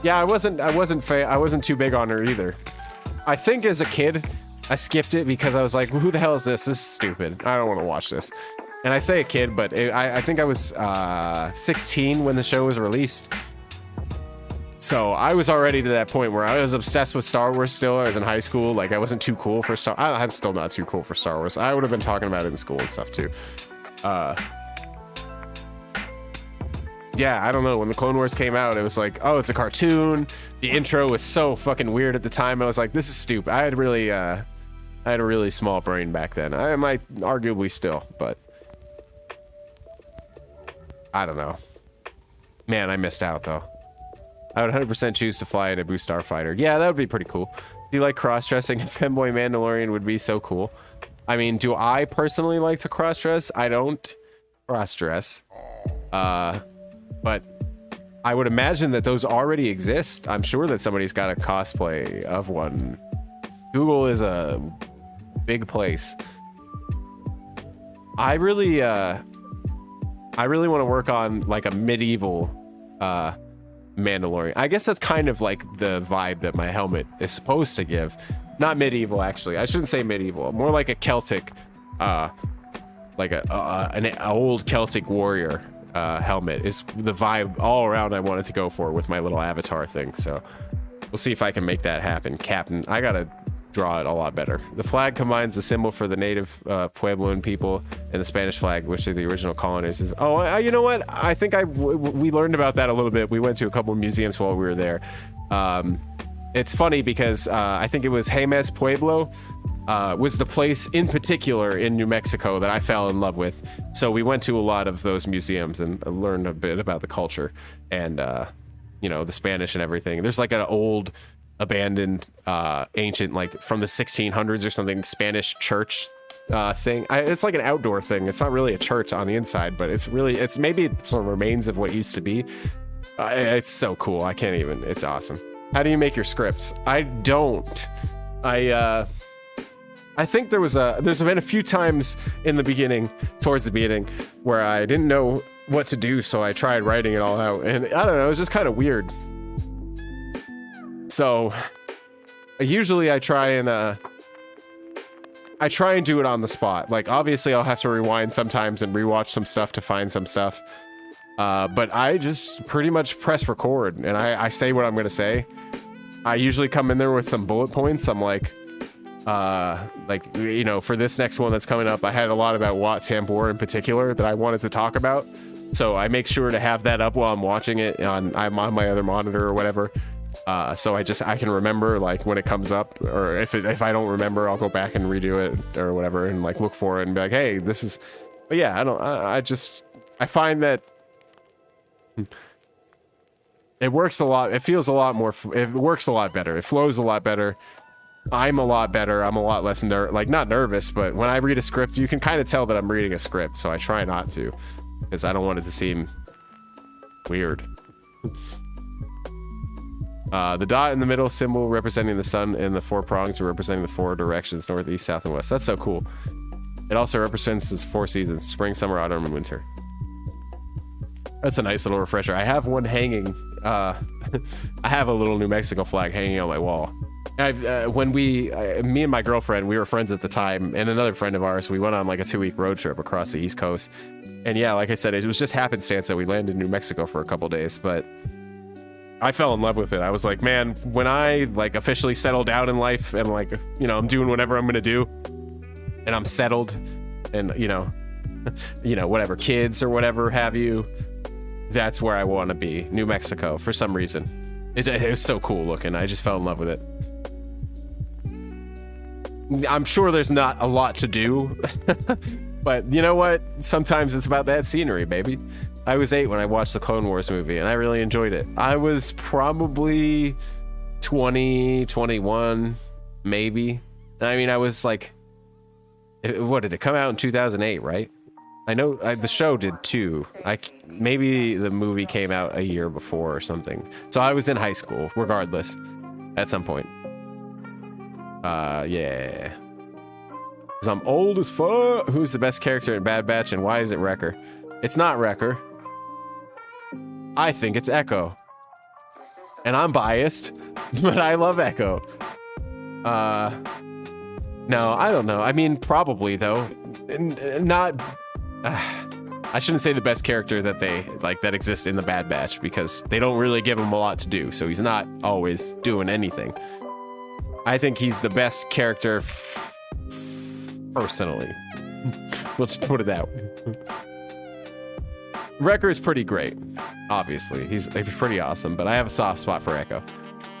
Speaker 1: Yeah, I wasn't too big on her either. I think as a kid, I skipped it because I was like, who the hell is this? This is stupid. I don't want to watch this. And I say a kid, but I think I was 16 when the show was released. So I was already to that point where I was obsessed with Star Wars still. I was in high school. Like, I wasn't too cool for I'm still not too cool for Star Wars. I would have been talking about it in school and stuff too. Yeah, I don't know. When the Clone Wars came out, it was like, oh, it's a cartoon. The intro was so fucking weird at the time. I was like, this is stupid. I had a really small brain back then. I might arguably still, but I don't know. Man, I missed out though. I would 100% choose to fly in a Boo Starfighter. Yeah, that would be pretty cool. Do you like cross-dressing? A femboy Mandalorian would be so cool. I mean, do I personally like to cross-dress? I don't cross-dress. But I would imagine that those already exist. I'm sure that somebody's got a cosplay of one. Google is a big place. I really want to work on like a medieval Mandalorian. I guess that's kind of like the vibe that my helmet is supposed to give. Not medieval, actually. I shouldn't say medieval. More like a Celtic, like an old Celtic warrior helmet is the vibe all around I wanted to go for with my little avatar thing. So we'll see if I can make that happen. Captain, I gotta draw it a lot better. The flag combines the symbol for the native Puebloan people and the Spanish flag, which are the original colonizers. Oh, you know what? I think we learned about that a little bit. We went to a couple of museums while we were there. It's funny because I think it was Jemez Pueblo was the place in particular in New Mexico that I fell in love with. So we went to a lot of those museums and learned a bit about the culture and, you know, the Spanish and everything. There's like an old abandoned ancient, like from the 1600s or something, Spanish church thing. It's like an outdoor thing. It's not really a church on the inside, but it's maybe some remains of what used to be. It's so cool. I can't even. It's awesome. How do you make your scripts? I don't. I think there's been a few times towards the beginning, where I didn't know what to do, so I tried writing it all out, and I don't know, it was just kind of weird. So usually I try and do it on the spot. Like, obviously I'll have to rewind sometimes and rewatch some stuff to find some stuff. But I just pretty much press record and I say what I'm going to say. I usually come in there with some bullet points. I'm like, you know, for this next one that's coming up, I had a lot about Wat Tambor in particular that I wanted to talk about. So I make sure to have that up while I'm watching it I'm on my other monitor or whatever. So I can remember, like, when it comes up, or if I don't remember, I'll go back and redo it or whatever and like look for it and be like, hey, this is, but yeah, I find that it works a lot. It feels a lot more, it works a lot better. It flows a lot better. I'm a lot better. I'm a lot less not nervous, but when I read a script, you can kind of tell that I'm reading a script. So I try not to, because I don't want it to seem weird. The dot in the middle symbol representing the sun, and the four prongs are representing the four directions, north, east, south, and west. That's so cool. It also represents its four seasons: spring, summer, autumn, and winter. That's a nice little refresher. I have one hanging. I have a little New Mexico flag hanging on my wall. Me and my girlfriend, we were friends at the time, and another friend of ours, we went on like a 2-week road trip across the East Coast. And yeah, like I said, it was just happenstance that we landed in New Mexico for a couple days, but I fell in love with it. I was like, man, when I like officially settle down in life and like, you know, I'm doing whatever I'm going to do and I'm settled and, you know, whatever, kids or whatever have you, that's where I want to be. New Mexico, for some reason. It was so cool looking. I just fell in love with it. I'm sure there's not a lot to do, but you know what? Sometimes it's about that scenery, baby. I was 8 when I watched the Clone Wars movie, and I really enjoyed it. I was probably 20, 21, maybe. I mean, I was like, what did it come out in 2008, right? I know the show did too. Maybe the movie came out a year before or something. So I was in high school, regardless, at some point. Yeah. Because I'm old as fuck. Who's the best character in Bad Batch, and why is it Wrecker? It's not Wrecker. I think it's Echo. And I'm biased, but I love Echo. No, I don't know. I mean, probably, though. Not... I shouldn't say the best character that that exists in the Bad Batch, because they don't really give him a lot to do, so he's not always doing anything. I think he's the best character personally. Let's put it that way. Wrecker is pretty great, obviously. He's pretty awesome, but I have a soft spot for Echo.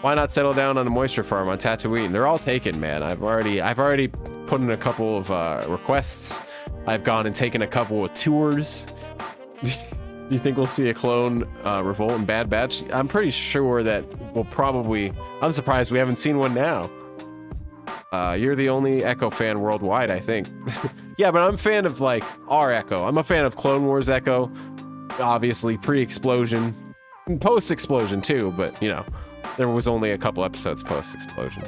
Speaker 1: Why not settle down on a moisture farm on Tatooine? They're all taken, man. I've already put in a couple of requests. I've gone and taken a couple of tours. Do you think we'll see a clone revolt in Bad Batch? I'm pretty sure that we'll probably... I'm surprised we haven't seen one now. You're the only Echo fan worldwide, I think. Yeah, but I'm a fan of, like, our Echo. I'm a fan of Clone Wars Echo. Obviously, pre-explosion. Post explosion too, but you know, there was only a couple episodes post explosion.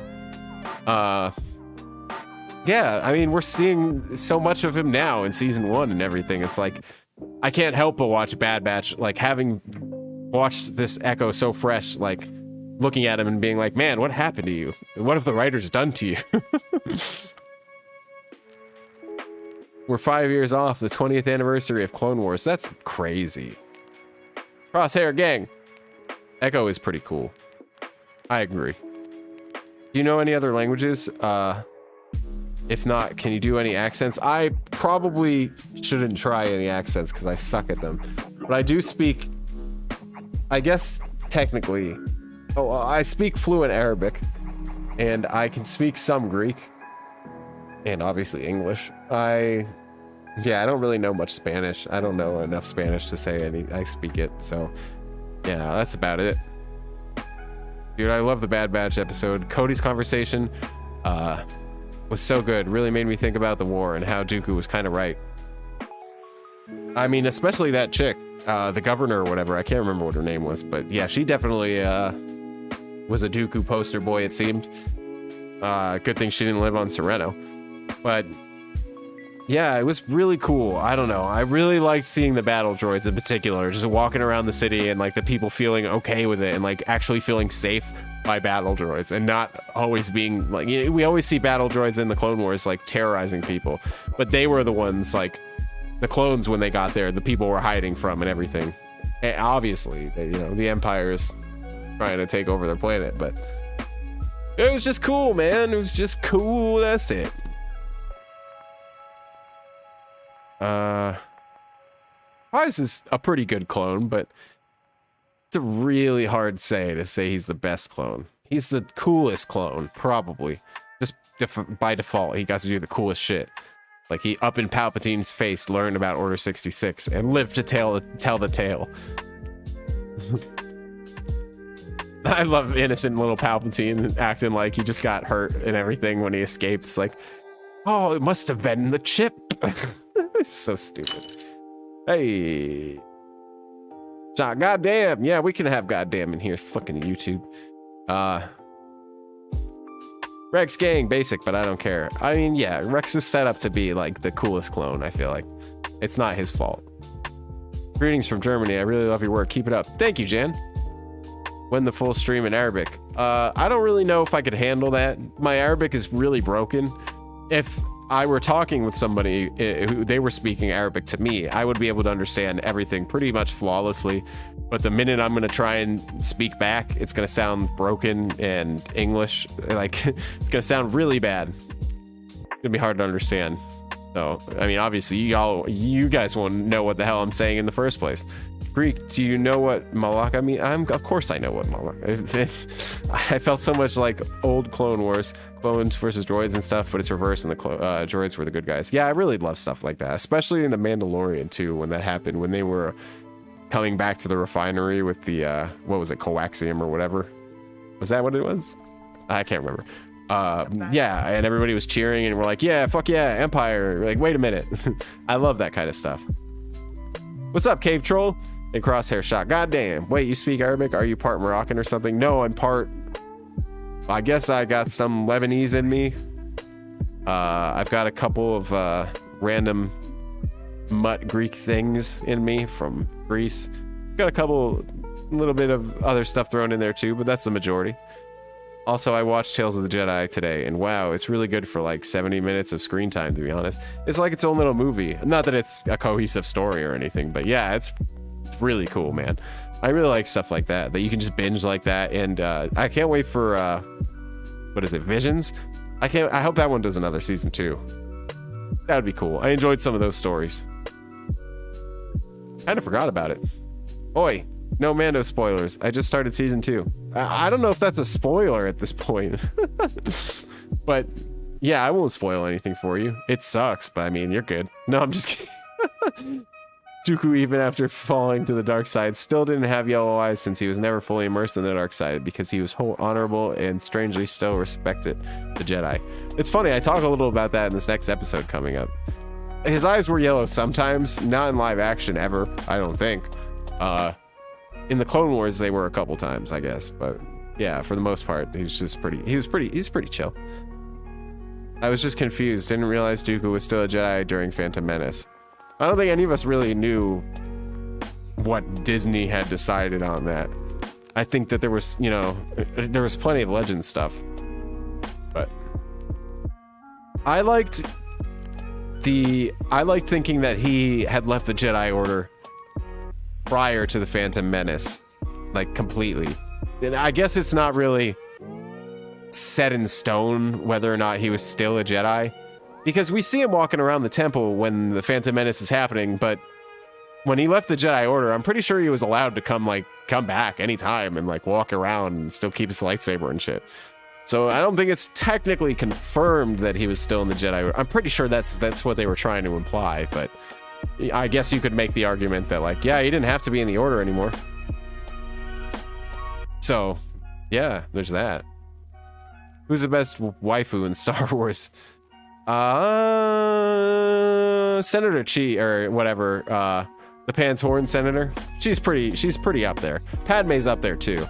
Speaker 1: Yeah, I mean, we're seeing so much of him now in season 1 and everything. It's like, I can't help but watch Bad Batch, like having watched this Echo so fresh, like looking at him and being like, man, what happened to you? What have the writers done to you? We're 5 years off the 20th anniversary of Clone Wars. That's crazy. Crosshair gang. Echo is pretty cool. I agree. Do you know any other languages? If not, can you do any accents? I probably shouldn't try any accents because I suck at them. But I do speak, I guess, technically. Oh, I speak fluent Arabic. And I can speak some Greek. And obviously English. I don't really know much Spanish. I don't know enough Spanish to say I speak it. So, yeah, that's about it. Dude, I love the Bad Batch episode. Cody's conversation was so good. Really made me think about the war and how Dooku was kind of right. I mean, especially that chick, the governor or whatever. I can't remember what her name was, but yeah, she definitely was a Dooku poster boy, it seemed. Good thing she didn't live on Sereno. But yeah, it was really cool. I don't know. I really liked seeing the battle droids in particular, just walking around the city and like the people feeling okay with it and like actually feeling safe by battle droids and not always being like, you know, we always see battle droids in the Clone Wars like terrorizing people, but they were the ones, like the clones, when they got there, the people were hiding from and everything. And obviously, you know, the Empire's trying to take over their planet, but it was just cool, man. It was just cool. That's it. Prize is a pretty good clone, but it's a really hard to say he's the best clone. He's the coolest clone, probably. Just by default, he got to do the coolest shit. Like, he up in Palpatine's face, learned about Order 66, and lived to tell the tale. I love innocent little Palpatine acting like he just got hurt and everything when he escapes. Like, oh, it must have been the chip. It's so stupid. Hey. Goddamn. Yeah, we can have goddamn in here. Fucking YouTube. Rex gang, basic, but I don't care. I mean, yeah, Rex is set up to be like the coolest clone, I feel like. It's not his fault. Greetings from Germany. I really love your work. Keep it up. Thank you, Jan. When the full stream in Arabic. I don't really know if I could handle that. My Arabic is really broken. If I were talking with somebody who they were speaking Arabic to me, I would be able to understand everything pretty much flawlessly. But the minute I'm going to try and speak back, it's going to sound broken and English. Like, it's going to sound really bad. It's going to be hard to understand. So, I mean, obviously, you guys won't know what the hell I'm saying in the first place. Greek, do you know what Malaka means? Of course I know what Malaka. I felt so much like old Clone Wars, clones versus droids and stuff, but it's reversed and the droids were the good guys. Yeah, I really love stuff like that, especially in The Mandalorian too, when that happened, when they were coming back to the refinery with the, what was it, coaxium or whatever? Was that what it was? I can't remember. Yeah, and everybody was cheering and we're like, yeah, fuck yeah, Empire. We're like, wait a minute. I love that kind of stuff. What's up, Cave Troll? And Crosshair Shot. Goddamn. Wait, you speak Arabic? Are you part Moroccan or something? No, I'm part... I guess I got some Lebanese in me. I've got a couple of random mutt Greek things in me from Greece. Got a little bit of other stuff thrown in there too, but that's the majority. Also, I watched Tales of the Jedi today, and wow, it's really good for like 70 minutes of screen time, to be honest. It's like its own little movie. Not that it's a cohesive story or anything, but yeah, it's really cool, man. I really like stuff like that you can just binge like that, and I can't wait for what is it, Visions? I hope that one does another season too. That would be cool. I enjoyed some of those stories. Kind of forgot about it. Oi, no Mando spoilers. I just started season 2. I don't know if that's a spoiler at this point. But yeah, I won't spoil anything for you. It sucks, but I mean, you're good. No, I'm just kidding. Dooku, even after falling to the dark side, still didn't have yellow eyes since he was never fully immersed in the dark side because he was honorable and strangely still respected the Jedi. It's funny, I talk a little about that in this next episode coming up. His eyes were yellow sometimes, not in live action ever, I don't think. In the Clone Wars, they were a couple times, I guess, but yeah, for the most part, he's pretty chill. I was just confused. Didn't realize Dooku was still a Jedi during Phantom Menace. I don't think any of us really knew what Disney had decided on that. I think that there was, you know, there was plenty of Legends stuff, but I liked thinking that he had left the Jedi Order prior to the Phantom Menace, like completely. And I guess it's not really set in stone whether or not he was still a Jedi, because we see him walking around the temple when the Phantom Menace is happening, but when he left the Jedi Order, I'm pretty sure he was allowed to come back anytime and like walk around and still keep his lightsaber and shit. So I don't think it's technically confirmed that he was still in the Jedi Order. I'm pretty sure that's what they were trying to imply, but I guess you could make the argument that like, yeah, he didn't have to be in the Order anymore. So yeah, there's that. Who's the best waifu in Star Wars? Senator Chi or whatever, the Pans Horn Senator. She's pretty up there. Padme's up there too.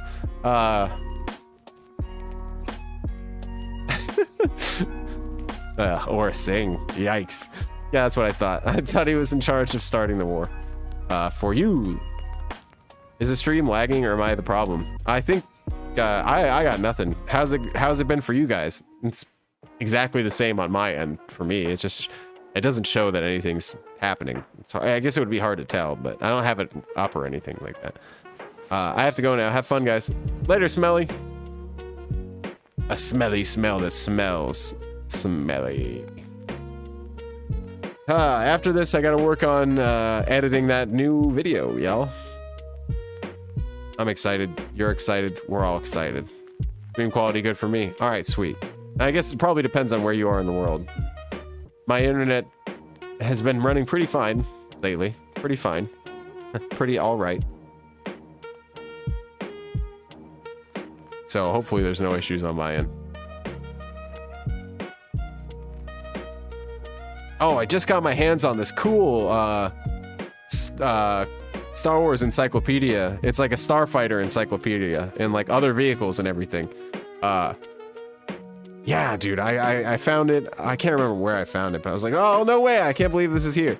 Speaker 1: Or Singh. Yikes. Yeah, that's what I thought. I thought he was in charge of starting the war. For you. Is the stream lagging or am I the problem? I think I got nothing. How's it been for you guys? It's exactly the same on my end for me. It doesn't show that anything's happening. So I guess it would be hard to tell, but I don't have it up or anything like that. I have to go now. Have fun, guys. Later, Smelly. A smelly smell that smells smelly. After this, I gotta work on editing that new video, y'all. I'm excited. You're excited. We're all excited. Stream quality good for me. All right, sweet. I guess it probably depends on where you are in the world. My internet has been running pretty fine lately. Pretty fine. Pretty all right. So hopefully there's no issues on my end. Oh, I just got my hands on this cool Star Wars encyclopedia. It's like a starfighter encyclopedia and like other vehicles and everything. Yeah, dude, I found it. I can't remember where I found it, but I was like, oh, no way. I can't believe this is here.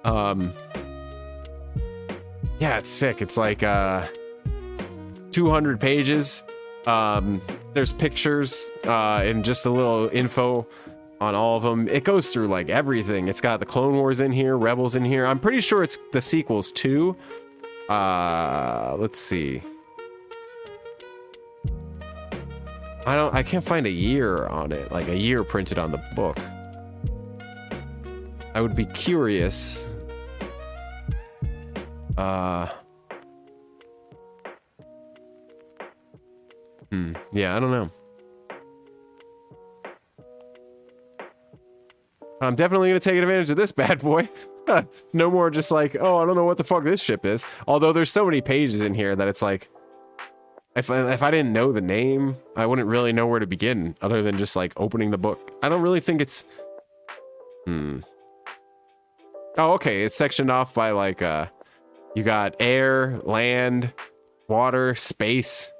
Speaker 1: Yeah, it's sick. It's like 200 pages. There's pictures and just a little info on all of them. It goes through like everything. It's got the Clone Wars in here, Rebels in here. I'm pretty sure it's the sequels too. Let's see. I can't find a year on it, like a year printed on the book. I would be curious. Yeah, I don't know. I'm definitely going to take advantage of this bad boy. No more just like, oh, I don't know what the fuck this ship is. Although there's so many pages in here that it's like, if I didn't know the name, I wouldn't really know where to begin other than just like opening the book. I don't really think it's... Oh, okay. It's sectioned off by like, you got air, land, water, space.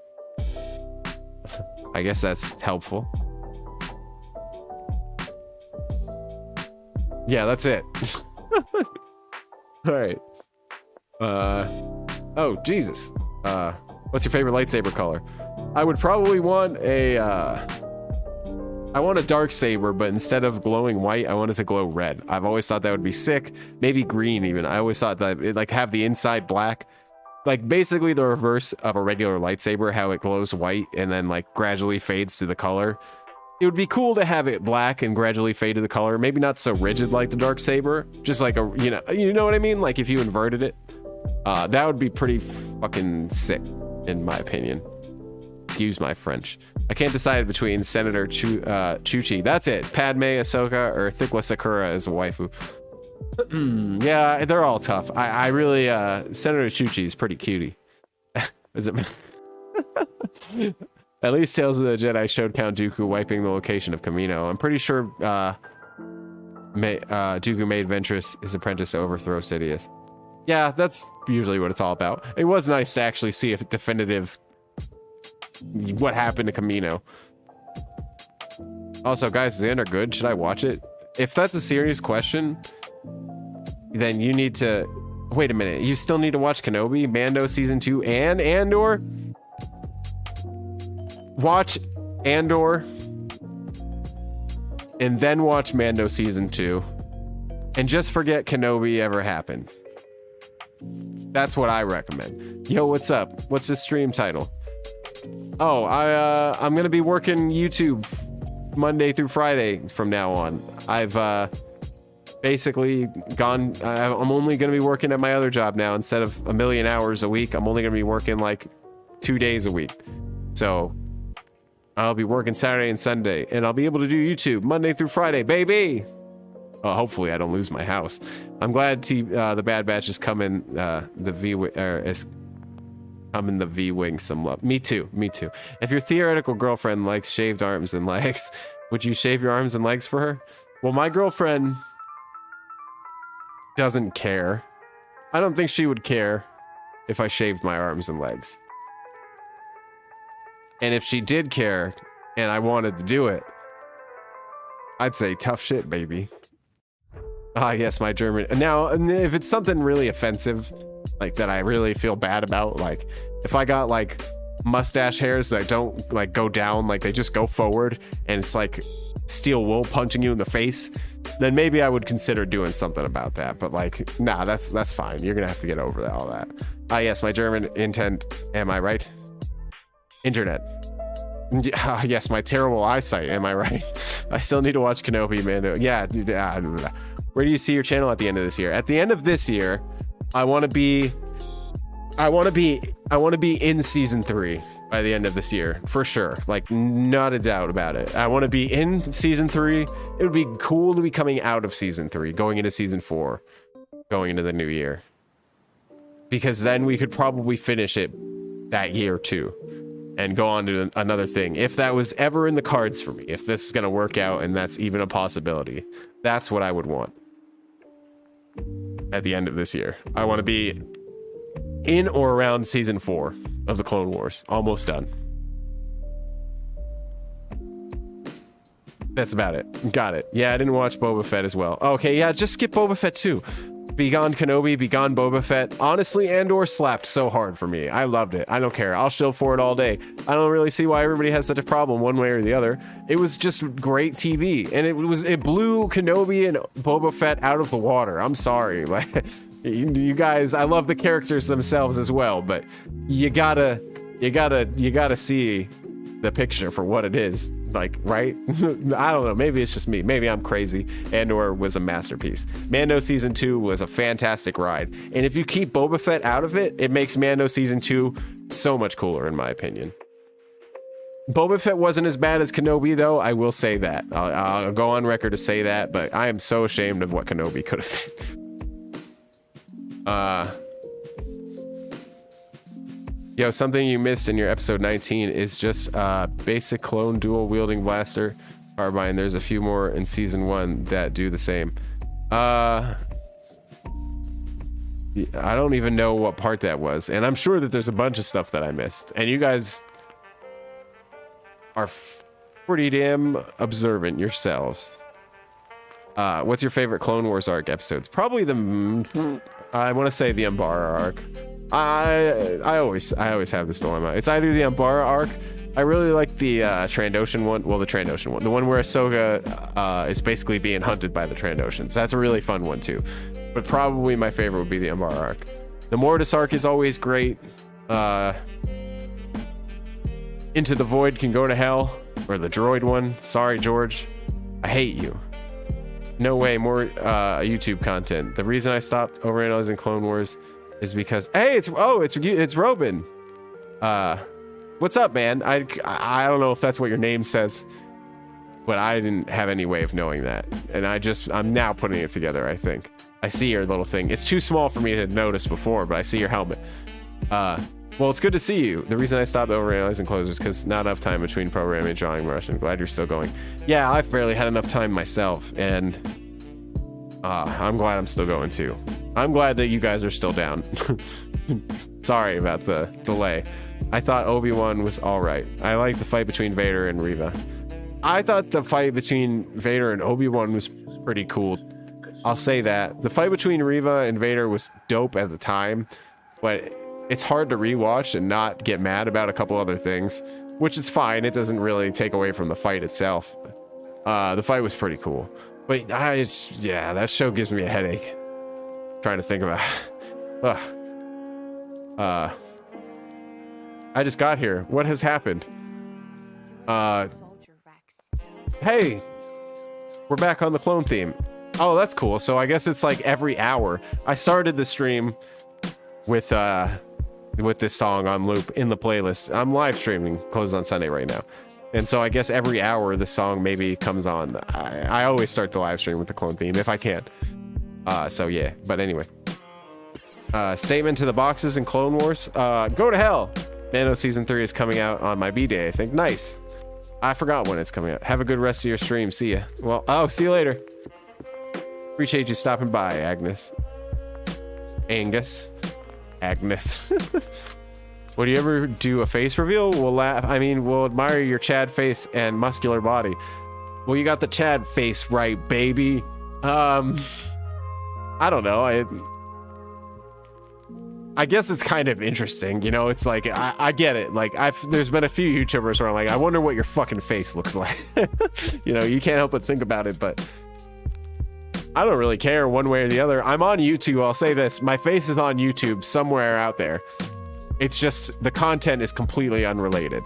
Speaker 1: I guess that's helpful. Yeah, that's it. All right. Oh, Jesus. What's your favorite lightsaber color? I would probably want a, I want a dark saber, but instead of glowing white, I want it to glow red. I've always thought that would be sick. Maybe green even. I always thought that it like have the inside black. Like basically the reverse of a regular lightsaber, how it glows white and then like gradually fades to the color. It would be cool to have it black and gradually fade to the color. Maybe not so rigid like the dark saber, just like a, you know what I mean? Like if you inverted it, that would be pretty fucking sick in my opinion. Excuse my French. I can't decide between Senator Chuchi. That's it. Padme, Ahsoka, or Thikla Sakura as a waifu. Yeah, they're all tough. I really, Senator Chuchi is pretty cutie. Is it? At least Tales of the Jedi showed Count Dooku wiping the location of Kamino. I'm pretty sure Dooku made Ventress his apprentice to overthrow Sidious. Yeah, that's usually what it's all about. It was nice to actually see a definitive what happened to Camino. Also, guys, is the Ender good? Should I watch it? If that's a serious question, then you need to... Wait a minute. You still need to watch Kenobi, Mando Season 2, and Andor? Watch Andor, and then watch Mando Season 2, and just forget Kenobi ever happened. That's what I recommend. Yo, what's up? What's the stream title? Oh, I'm gonna be working YouTube Monday through Friday from now on. I've basically gone. I'm only gonna be working at my other job now. Instead of a million hours a week, I'm only gonna be working like 2 days a week. So I'll be working Saturday and Sunday, and I'll be able to do YouTube Monday through Friday, baby. Hopefully I don't lose my house. I'm glad the Bad Batch is coming. Is coming the V-Wing some love. Me too. If your theoretical girlfriend likes shaved arms and legs, would you shave your arms and legs for her? Well, my girlfriend doesn't care. I don't think she would care if I shaved my arms and legs. And if she did care and I wanted to do it, I'd say tough shit, baby. Ah, yes, my German. Now, if it's something really offensive, like that I really feel bad about, like if I got like mustache hairs that don't like go down, like they just go forward, and it's like steel wool punching you in the face, then maybe I would consider doing something about that. But like, nah, that's fine. You're gonna have to get over all that. Ah, yes, my German intent. Am I right? Internet. Yes, my terrible eyesight. Am I right? I still need to watch Kenobi, Mando. Yeah. Where do you see your channel at the end of this year? At the end of this year, I want to be in season 3 by the end of this year, for sure. Like, not a doubt about it. I want to be in season 3. It would be cool to be coming out of season 3, going into season 4, going into the new year, because then we could probably finish it that year too, and go on to another thing. If that was ever in the cards for me, if this is going to work out and that's even a possibility, that's what I would want at the end of this year. I want to be in or around season 4 of the Clone Wars. Almost done. That's about it. Got it. Yeah, I didn't watch Boba Fett as well. Okay, yeah, just skip Boba Fett too. Be gone Kenobi, be gone Boba Fett. Honestly, Andor slapped so hard for me. I loved it. I don't care. I'll shill for it all day. I don't really see why everybody has such a problem one way or the other. It was just great TV, and it blew Kenobi and Boba Fett out of the water. I'm sorry. Like, you guys, I love the characters themselves as well, but you gotta see the picture for what it is. Like, right? I don't know. Maybe it's just me. Maybe I'm crazy. Andor was a masterpiece. Mando Season 2 was a fantastic ride. And if you keep Boba Fett out of it, it makes Mando Season 2 so much cooler, in my opinion. Boba Fett wasn't as bad as Kenobi, though. I will say that. I'll go on record to say that, but I am so ashamed of what Kenobi could have been. Yo, something you missed in your episode 19 is just basic clone dual wielding blaster carbine. There's a few more in season 1 that do the same. I don't even know what part that was, and I'm sure that there's a bunch of stuff that I missed, and you guys are pretty damn observant yourselves. What's your favorite Clone Wars arc episodes? Probably I want to say the Umbara arc. I always have this dilemma. It's either the Umbara arc. I really like the Trandoshan one. Well, the Trandoshan one. The one where Ahsoka is basically being hunted by the Trandoshans. That's a really fun one too. But probably my favorite would be the Umbara arc. The Mortis arc is always great. Into the Void can go to hell. Or the droid one. Sorry, George. I hate you. No way, more YouTube content. The reason I stopped overanalyzing Clone Wars is because, hey, it's Robin. What's up, man? I don't know if that's what your name says, but I didn't have any way of knowing that, and I'm now putting it together. I think I see your little thing. It's too small for me to notice before, but I see your helmet. Well, it's good to see you. The reason I stopped overanalyzing clothes is because not enough time between programming and drawing Russian. Glad you're still going. Yeah, I've barely had enough time myself, and I'm glad I'm still going too. I'm glad that you guys are still down. Sorry about the delay. I thought Obi-Wan was all right. I like the fight between Vader and Reva. I thought the fight between Vader and Obi-Wan was pretty cool. I'll say that. The fight between Reva and Vader was dope at the time, but it's hard to rewatch and not get mad about a couple other things, which is fine. It doesn't really take away from the fight itself. The fight was pretty cool. But yeah, that show gives me a headache. Trying to think about it. I just got here. What has happened?
Speaker 2: Soldier Rex.
Speaker 1: Hey, we're back on the clone theme. Oh, that's cool. So I guess it's like every hour. I started the stream with this song on loop in the playlist. I'm live streaming, closed on Sunday right now. And so I guess every hour the song maybe comes on. I always start the live stream with the clone theme if I can. So yeah, but anyway. Statement to the boxes in Clone Wars. Go to hell. Mando Season 3 is coming out on my B-Day, I think. Nice. I forgot when it's coming out. Have a good rest of your stream. See ya. Well, see you later. Appreciate you stopping by, Agnes. Agnes. Would you ever do a face reveal? We'll laugh. I mean, we'll admire your Chad face and muscular body. Well, you got the Chad face right, baby. I don't know. I guess it's kind of interesting, you know. It's like I get it. Like there's been a few YouTubers where I'm like, I wonder what your fucking face looks like. You know, you can't help but think about it, but I don't really care one way or the other. I'm on YouTube. I'll say this: my face is on YouTube somewhere out there. It's just the content is completely unrelated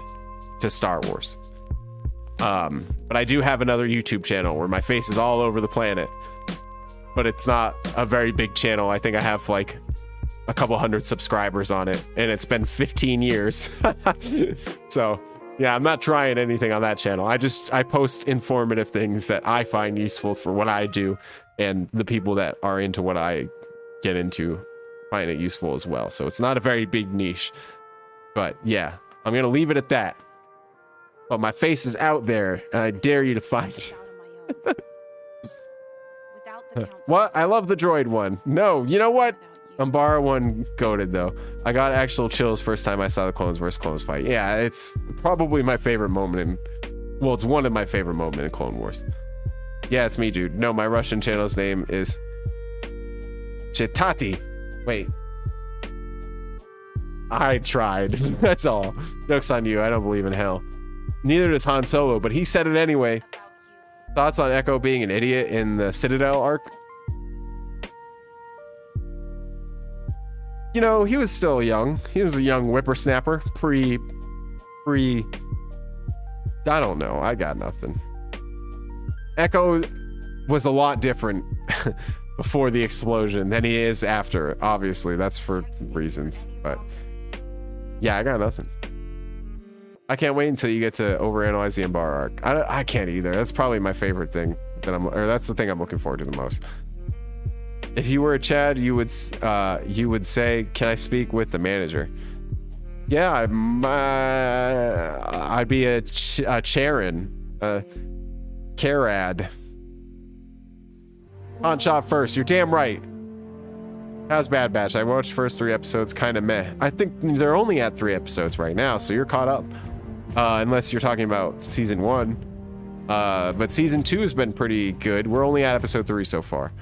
Speaker 1: to Star Wars. But I do have another YouTube channel where my face is all over the planet, but it's not a very big channel. I think I have like a couple hundred subscribers on it, and it's been 15 years. So yeah, I'm not trying anything on that channel. I post informative things that I find useful for what I do, and the people that are into what I get into find it useful as well. So it's not a very big niche, but yeah, I'm gonna leave it at that. But my face is out there, and I dare you to find it.
Speaker 2: Without the council.
Speaker 1: What? I love the droid one. No, you know what? Umbara one goated though. I got actual chills first time I saw the Clones vs. Clones fight. Yeah, it's probably my favorite moment well, it's one of my favorite moments in Clone Wars. Yeah, it's me, dude. No, my Russian channel's name is Chitati. Wait. I tried. That's all. Joke's on you. I don't believe in hell. Neither does Han Solo, but he said it anyway. Thoughts on Echo being an idiot in the Citadel arc? You know, he was still young. He was a young whippersnapper. I don't know. I got nothing. Echo was a lot different before the explosion than he is after. Obviously, that's for reasons. But yeah, I got nothing. I can't wait until you get to overanalyze the Embar arc. I can't either. That's probably my favorite thing that's the thing I'm looking forward to the most. If you were a Chad, you would say, "Can I speak with the manager?" Yeah, I'd be a Charon, Karad. On shot first. You're damn right. How's Bad Batch? I watched first 3 episodes, kind of meh. I think they're only at 3 episodes right now, so you're caught up. Unless you're talking about season 1. But season 2 has been pretty good. We're only at episode 3 so far.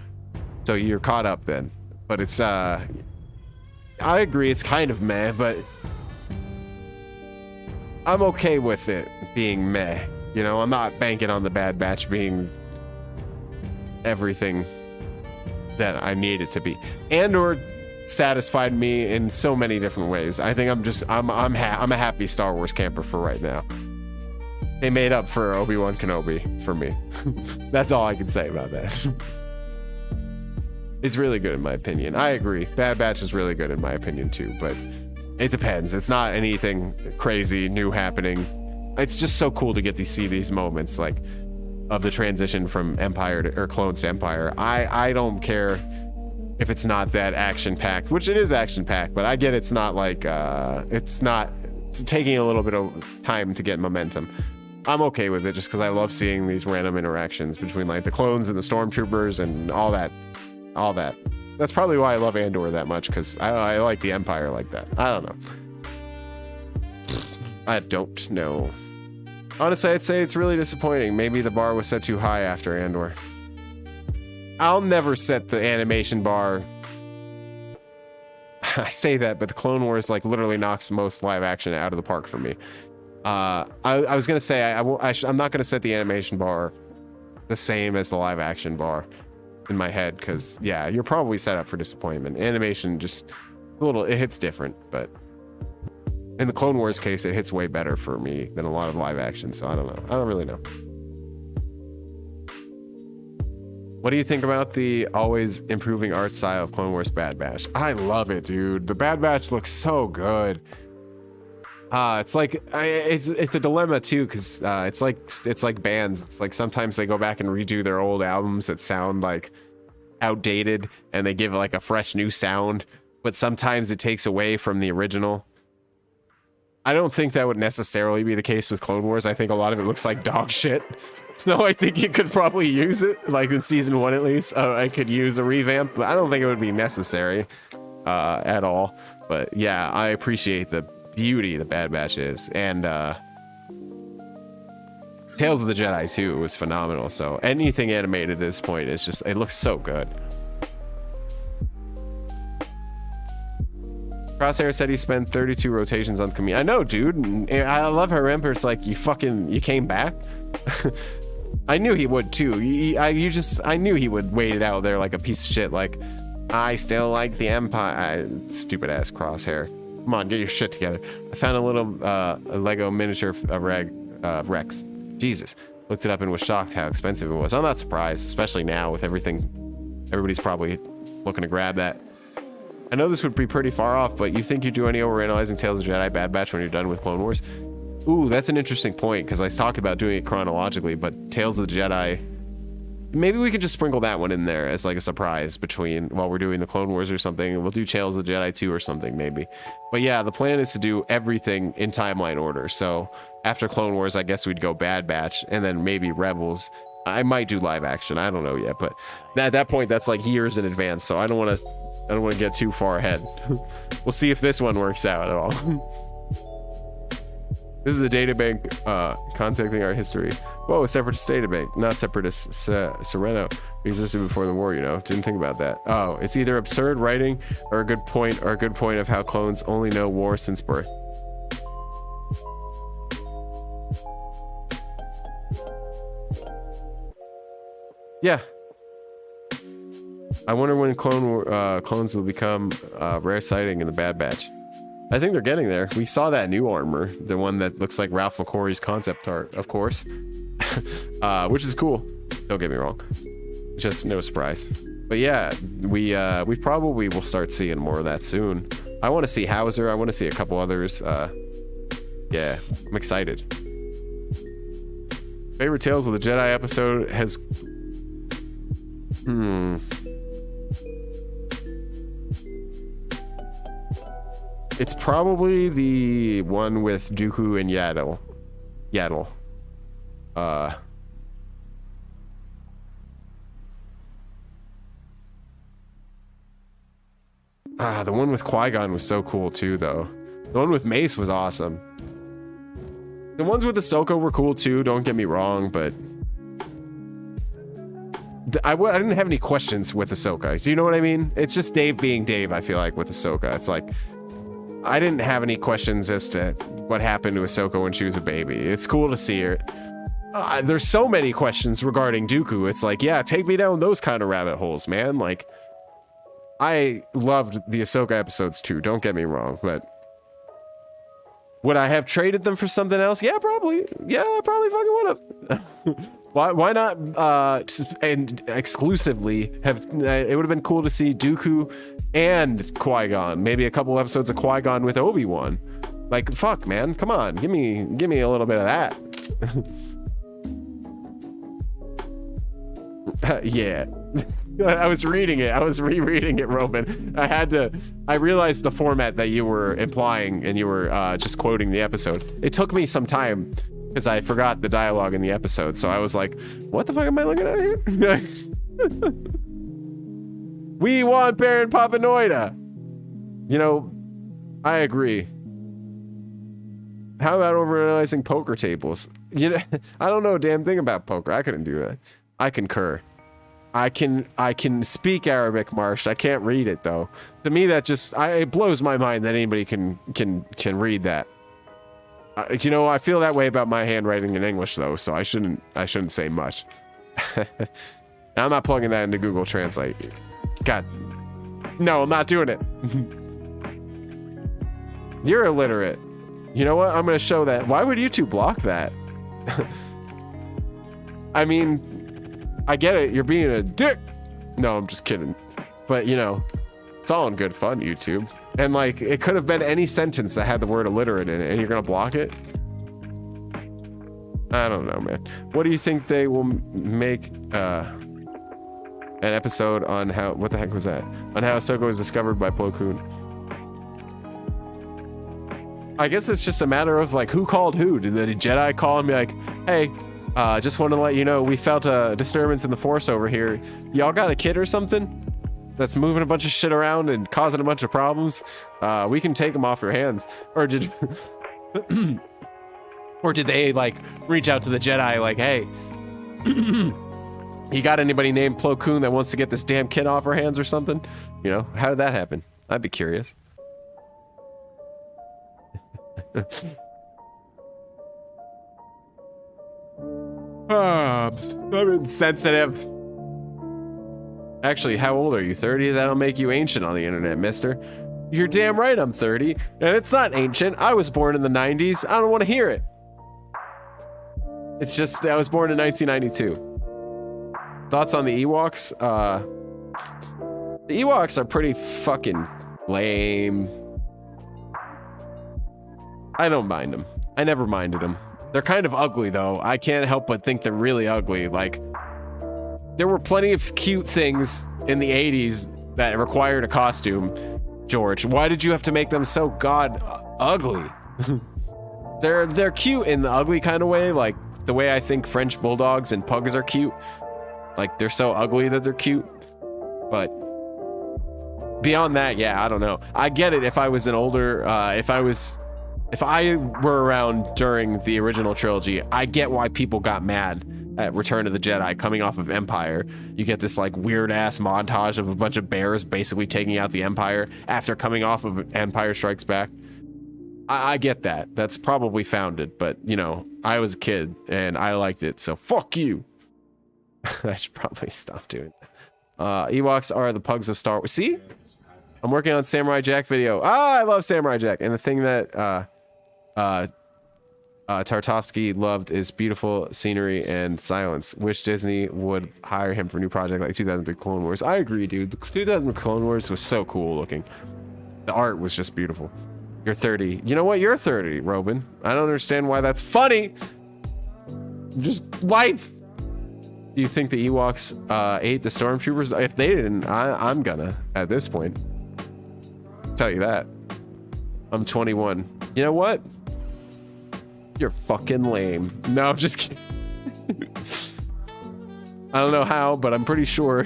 Speaker 1: So you're caught up then. But it's, I agree, it's kind of meh, but I'm okay with it being meh. You know, I'm not banking on the Bad Batch being everything that I need it to be. And or satisfied me in so many different ways. I think I'm a happy Star Wars camper for right now. They made up for Obi-Wan Kenobi for me. That's all I can say about that. It's really good in my opinion. I agree. Bad Batch is really good in my opinion too, but it depends. It's not anything crazy new happening. It's just so cool to see these moments like of the transition from Empire to Clones to Empire. I don't care if it's not that action packed, which it is action packed, but I get it's not like it's taking a little bit of time to get momentum. I'm okay with it just because I love seeing these random interactions between like the clones and the stormtroopers and all that. That's probably why I love Andor that much, because I like the Empire like that. I don't know. I don't know. Honestly, I'd say it's really disappointing. Maybe the bar was set too high after Andor. I'll never set the animation bar. I say that, but the Clone Wars like literally knocks most live action out of the park for me. I was gonna say I'm not gonna set the animation bar the same as the live action bar in my head, because yeah, you're probably set up for disappointment. Animation just it hits different, but in the Clone Wars case, it hits way better for me than a lot of live action. So I don't know. I don't really know. What do you think about the always improving art style of Clone Wars Bad Batch? I love it, dude. The Bad Batch looks so good. It's like it's a dilemma too, because it's like bands. It's like sometimes they go back and redo their old albums that sound like outdated, and they give like a fresh new sound. But sometimes it takes away from the original. I don't think that would necessarily be the case with Clone Wars. I think a lot of it looks like dog shit. So I think you could probably use it, like in season 1 at least. I could use a revamp, but I don't think it would be necessary at all. But yeah, I appreciate the beauty the Bad Batch is, and Tales of the Jedi too was phenomenal. So anything animated at this point is just, it looks so good. Crosshair said he spent 32 rotations on Camino. I know, dude. I love her. Remember, it's like you came back. I knew he would too. I knew he would wait it out there like a piece of shit. Like, I still like the Empire. Stupid ass Crosshair. Come on, get your shit together. I found a little a Lego miniature of Rex. Jesus. Looked it up and was shocked how expensive it was. I'm not surprised, especially now with everything. Everybody's probably looking to grab that. I know this would be pretty far off, but you think you do any overanalyzing Tales of the Jedi Bad Batch when you're done with Clone Wars? Ooh, that's an interesting point, because I talked about doing it chronologically, but Tales of the Jedi, maybe we could just sprinkle that one in there as like a surprise while we're doing the Clone Wars or something. We'll do Tales of the Jedi 2 or something maybe. But yeah, the plan is to do everything in timeline order. So after Clone Wars, I guess we'd go Bad Batch and then maybe Rebels. I might do live action. I don't know yet, but at that point, that's like years in advance. So I don't want to get too far ahead. We'll see if this one works out at all. This is a databank contacting our history. Whoa, a separatist databank, not separatist Sereno. Existed before the war, you know. Didn't think about that. Oh, it's either absurd writing or a good point of how clones only know war since birth. Yeah. I wonder when clones will become rare sighting in the Bad Batch. I think they're getting there. We saw that new armor, the one that looks like Ralph McQuarrie's concept art, of course, which is cool. Don't get me wrong, just no surprise. But yeah, we probably will start seeing more of that soon. I want to see Hauser. I want to see a couple others. Yeah, I'm excited. Favorite Tales of the Jedi episode has. It's probably the one with Dooku and Yaddle. The one with Qui-Gon was so cool too, though. The one with Mace was awesome. The ones with Ahsoka were cool too, don't get me wrong, but I didn't have any questions with Ahsoka. Do you know what I mean? It's just Dave being Dave, I feel like, with Ahsoka. It's like, I didn't have any questions as to what happened to Ahsoka when she was a baby. It's cool to see her. There's so many questions regarding Dooku. It's like, yeah, take me down those kind of rabbit holes, man. Like, I loved the Ahsoka episodes too, don't get me wrong, but would I have traded them for something else? Yeah, probably. Yeah, I probably fucking would have. Why not and exclusively have it would have been cool to see Dooku and Qui-Gon, maybe a couple episodes of Qui-Gon with Obi-Wan. Like, fuck, man, come on, give me a little bit of that. Yeah. I was reading it. I was rereading it, Roman. I realized the format that you were implying, and you were just quoting the episode. It took me some time because I forgot the dialogue in the episode. So I was like, what the fuck am I looking at here? We want Baron Papanoida. You know, I agree. How about overanalyzing poker tables? You know, I don't know a damn thing about poker. I couldn't do that. I concur. I can speak Arabic, Marsh. I can't read it though. To me, that just it blows my mind that anybody can read that. You know, I feel that way about my handwriting in English though, so I shouldn't say much. I'm not plugging that into Google Translate. God, no, I'm not doing it. You're illiterate. You know what? I'm gonna show that. Why would YouTube block that? I mean, I get it. You're being a dick. No, I'm just kidding. But you know, it's all in good fun, YouTube. And like, it could have been any sentence that had the word illiterate in it, and you're gonna block it? I don't know, man. What do you think they will make an episode on how? What the heck was that? On how Ahsoka was discovered by Plo Koon. I guess it's just a matter of like who called who. Did the Jedi call and be like, hey, just want to let you know we felt a disturbance in the Force over here. Y'all got a kid or something that's moving a bunch of shit around and causing a bunch of problems? We can take him off your hands. Or did or did they like reach out to the Jedi like, hey, you got anybody named Plo Koon that wants to get this damn kid off our hands or something? You know, how did that happen? I'd be curious. I'm insensitive. Actually, how old are you? 30? That'll make you ancient on the internet, mister. You're damn right I'm 30, and it's not ancient. I was born in the 90s. I don't want to hear it. It's just, I was born in 1992. Thoughts on the Ewoks? The Ewoks are pretty fucking lame. I don't mind them. I never minded them. They're kind of ugly though. I can't help but think they're really ugly. Like, there were plenty of cute things in the 80s that required a costume. George, why did you have to make them so god ugly? They're cute in the ugly kind of way, like the way I think French bulldogs and pugs are cute. Like, they're so ugly that they're cute. But beyond that, yeah, I don't know. I get it if I was an older, if I were around during the original trilogy, I get why people got mad at Return of the Jedi coming off of Empire. You get this like weird ass montage of a bunch of bears basically taking out the Empire after coming off of Empire Strikes Back. I get that. That's probably founded, but you know, I was a kid and I liked it, so fuck you. I should probably stop doing that. Ewoks are the pugs of Star Wars. See? I'm working on Samurai Jack video. I love Samurai Jack. And the thing that Tartovsky loved is beautiful scenery and silence. Wish Disney would hire him for a new project like 2000 Big Clone Wars. I agree, dude. The 2000 Clone Wars was so cool looking. The art was just beautiful. You're 30. You know what? You're 30, Robin. I don't understand why that's funny. Just life. Do you think the Ewoks ate the stormtroopers? If they didn't, I'm gonna at this point. Tell you that. I'm 21. You know what? You're fucking lame. No, I'm just kidding. I don't know how, but I'm pretty sure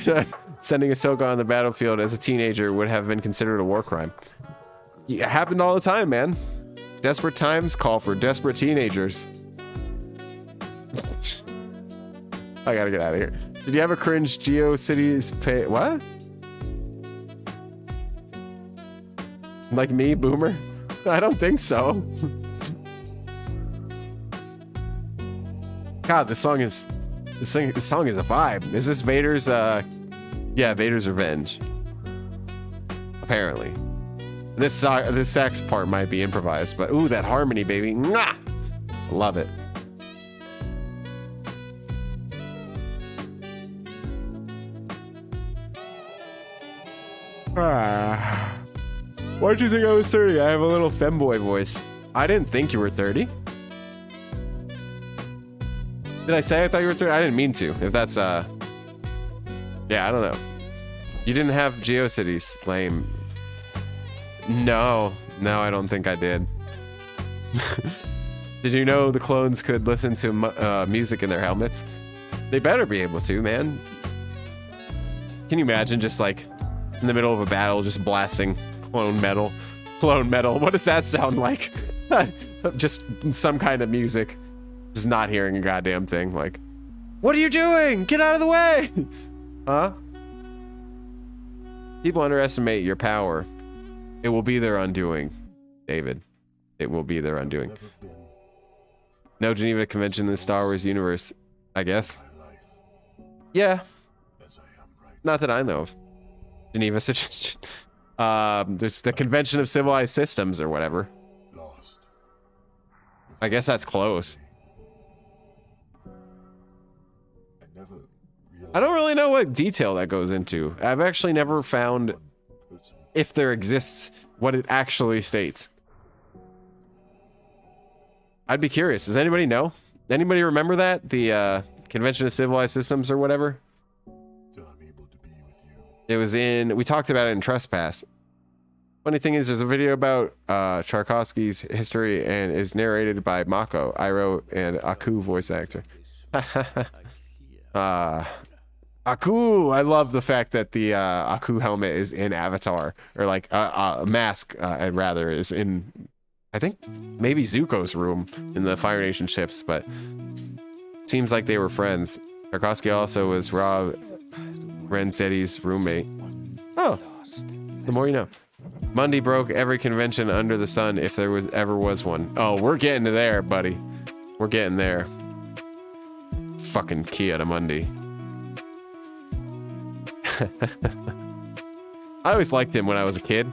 Speaker 1: sending Ahsoka on the battlefield as a teenager would have been considered a war crime. It happened all the time, man. Desperate times call for desperate teenagers. I gotta get out of here. Did you have a cringe GeoCities pay? What? Like me, boomer? I don't think so. God, this song is a vibe. Is this Vader's? Yeah, Vader's Revenge. Apparently, this sax part might be improvised, but ooh, that harmony, baby, mwah! Love it. Why'd you think I was 30? I have a little femboy voice. I didn't think you were 30. Did I say I thought you were 30? I didn't mean to. If that's, yeah, I don't know. You didn't have GeoCities, lame. No, I don't think I did. Did you know the clones could listen to music in their helmets? They better be able to, man. Can you imagine just like in the middle of a battle, just blasting clone metal? Clone metal. What does that sound like? Just some kind of music. Just not hearing a goddamn thing. Like, what are you doing? Get out of the way! Huh? People underestimate your power. It will be their undoing, David. It will be their undoing.
Speaker 3: Never been
Speaker 1: No Geneva Convention in the Star Wars universe, I guess.
Speaker 3: my life
Speaker 1: Yeah,
Speaker 3: as I am right
Speaker 1: not that I know of. Geneva suggestion. There's the Convention of Civilized Systems or whatever.
Speaker 3: lost.
Speaker 1: I guess that's close.
Speaker 3: I never realized
Speaker 1: I don't really know what detail that goes into. I've actually never found
Speaker 3: person
Speaker 1: if there exists what it actually states. I'd be curious. Does anybody know? Anybody remember that? The Convention of Civilized Systems or whatever?
Speaker 3: till I'm able to be with you.
Speaker 1: It was in, we talked about it in Trespass. Funny thing is, there's a video about Tchaikovsky's history and is narrated by Mako, Iroh, and Aku voice actor. Aku, I love the fact that the Aku helmet is in Avatar, or like a mask, rather, is in, I think, maybe Zuko's room in the Fire Nation ships, but seems like they were friends. Tchaikovsky also was Rob Renzetti's roommate. Oh, the more you know. Mundy broke every convention under the sun if there was ever was one. Oh, we're getting to there, buddy. We're getting there. Fucking Kia to Mundy. I always liked him when I was a kid,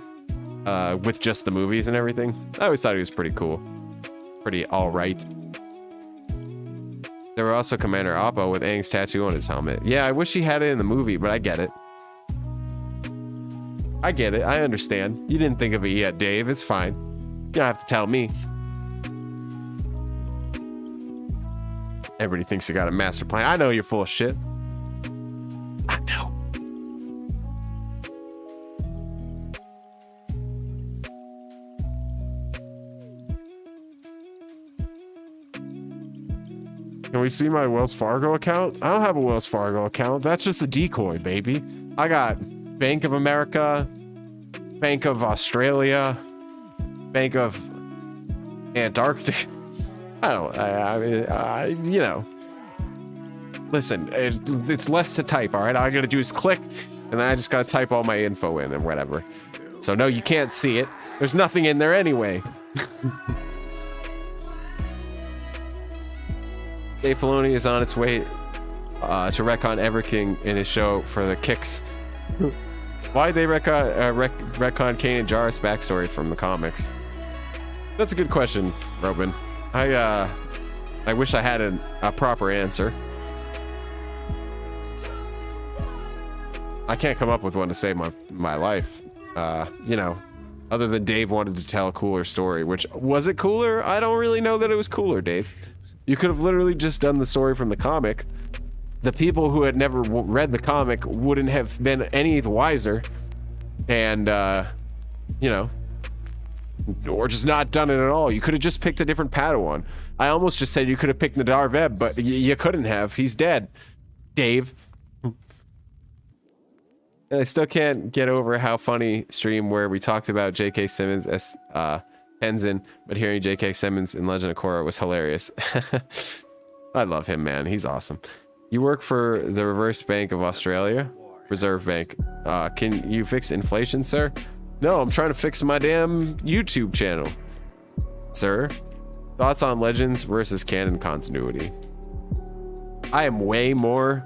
Speaker 1: with just the movies and everything. I always thought he was pretty cool. Pretty alright. There were also Commander Appa with Aang's tattoo on his helmet. Yeah, I wish he had it in the movie, but I get it. I get it. I understand. You didn't think of it yet, Dave. It's fine. You don't have to tell me. Everybody thinks you got a master plan. I know you're full of shit. I know. Can we see my Wells Fargo account? I don't have a Wells Fargo account. That's just a decoy, baby. I got Bank of America, Bank of Australia, Bank of Antarctica. I mean, you know. Listen, it's less to type, all right? All I gotta do is click, and I just gotta type all my info in and whatever. So no, you can't see it. There's nothing in there anyway. Dave Filoni is on its way to retcon Everking in his show for the kicks. Why'd they retcon Kanan Jarrus' backstory from the comics? That's a good question, Robin. I wish I had a proper answer. I can't come up with one to save my life. You know, other than Dave wanted to tell a cooler story, which, was it cooler? I don't really know that it was cooler, Dave. You could have literally just done the story from the comic. The people who had never read the comic wouldn't have been any the wiser. And, you know, or just not done it at all. You could have just picked a different Padawan. I almost just said you could have picked Nadar Veb, but you couldn't have. He's dead, Dave. And I still can't get over how funny stream where we talked about J.K. Simmons as Tenzin, but hearing J.K. Simmons in Legend of Korra was hilarious. I love him, man. He's awesome. You work for the Reserve Bank of Australia? Reserve Bank. Can you fix inflation, sir? No, I'm trying to fix my damn YouTube channel. Sir? Thoughts on Legends versus canon continuity? I am way more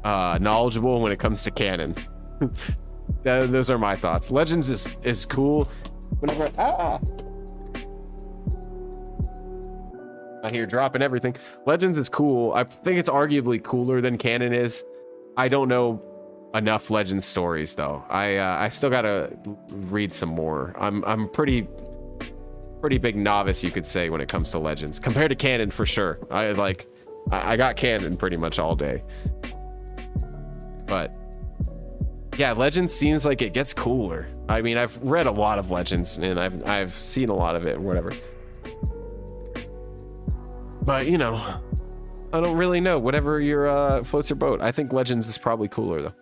Speaker 1: knowledgeable when it comes to canon. Those are my thoughts. Legends is cool. Whenever I hear dropping everything. Legends is cool. I think it's arguably cooler than canon is. I don't know enough Legends stories though. I still gotta read some more. I'm pretty big novice, you could say, when it comes to Legends compared to canon for sure. I got canon pretty much all day. But yeah, Legends seems like it gets cooler. I mean, I've read a lot of Legends and I've seen a lot of it, whatever. But you know, I don't really know. Whatever your floats your boat. I think Legends is probably cooler though.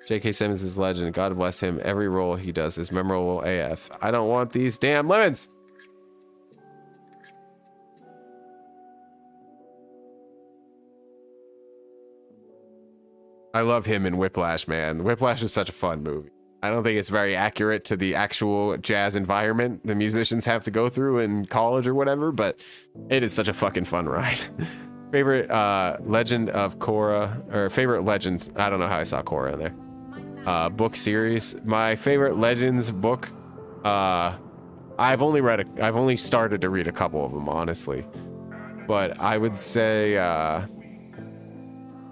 Speaker 1: J.K. Simmons is legend. God bless him. Every role he does is memorable AF. I don't want these damn lemons. I love him in Whiplash, man. Whiplash is such a fun movie. I don't think it's very accurate to the actual jazz environment the musicians have to go through in college or whatever, but it is such a fucking fun ride. Favorite Legend of Korra, or favorite Legend, I don't know how I saw Korra in there. Book series. My favorite Legends book, I've only started to read a couple of them, honestly. But I would say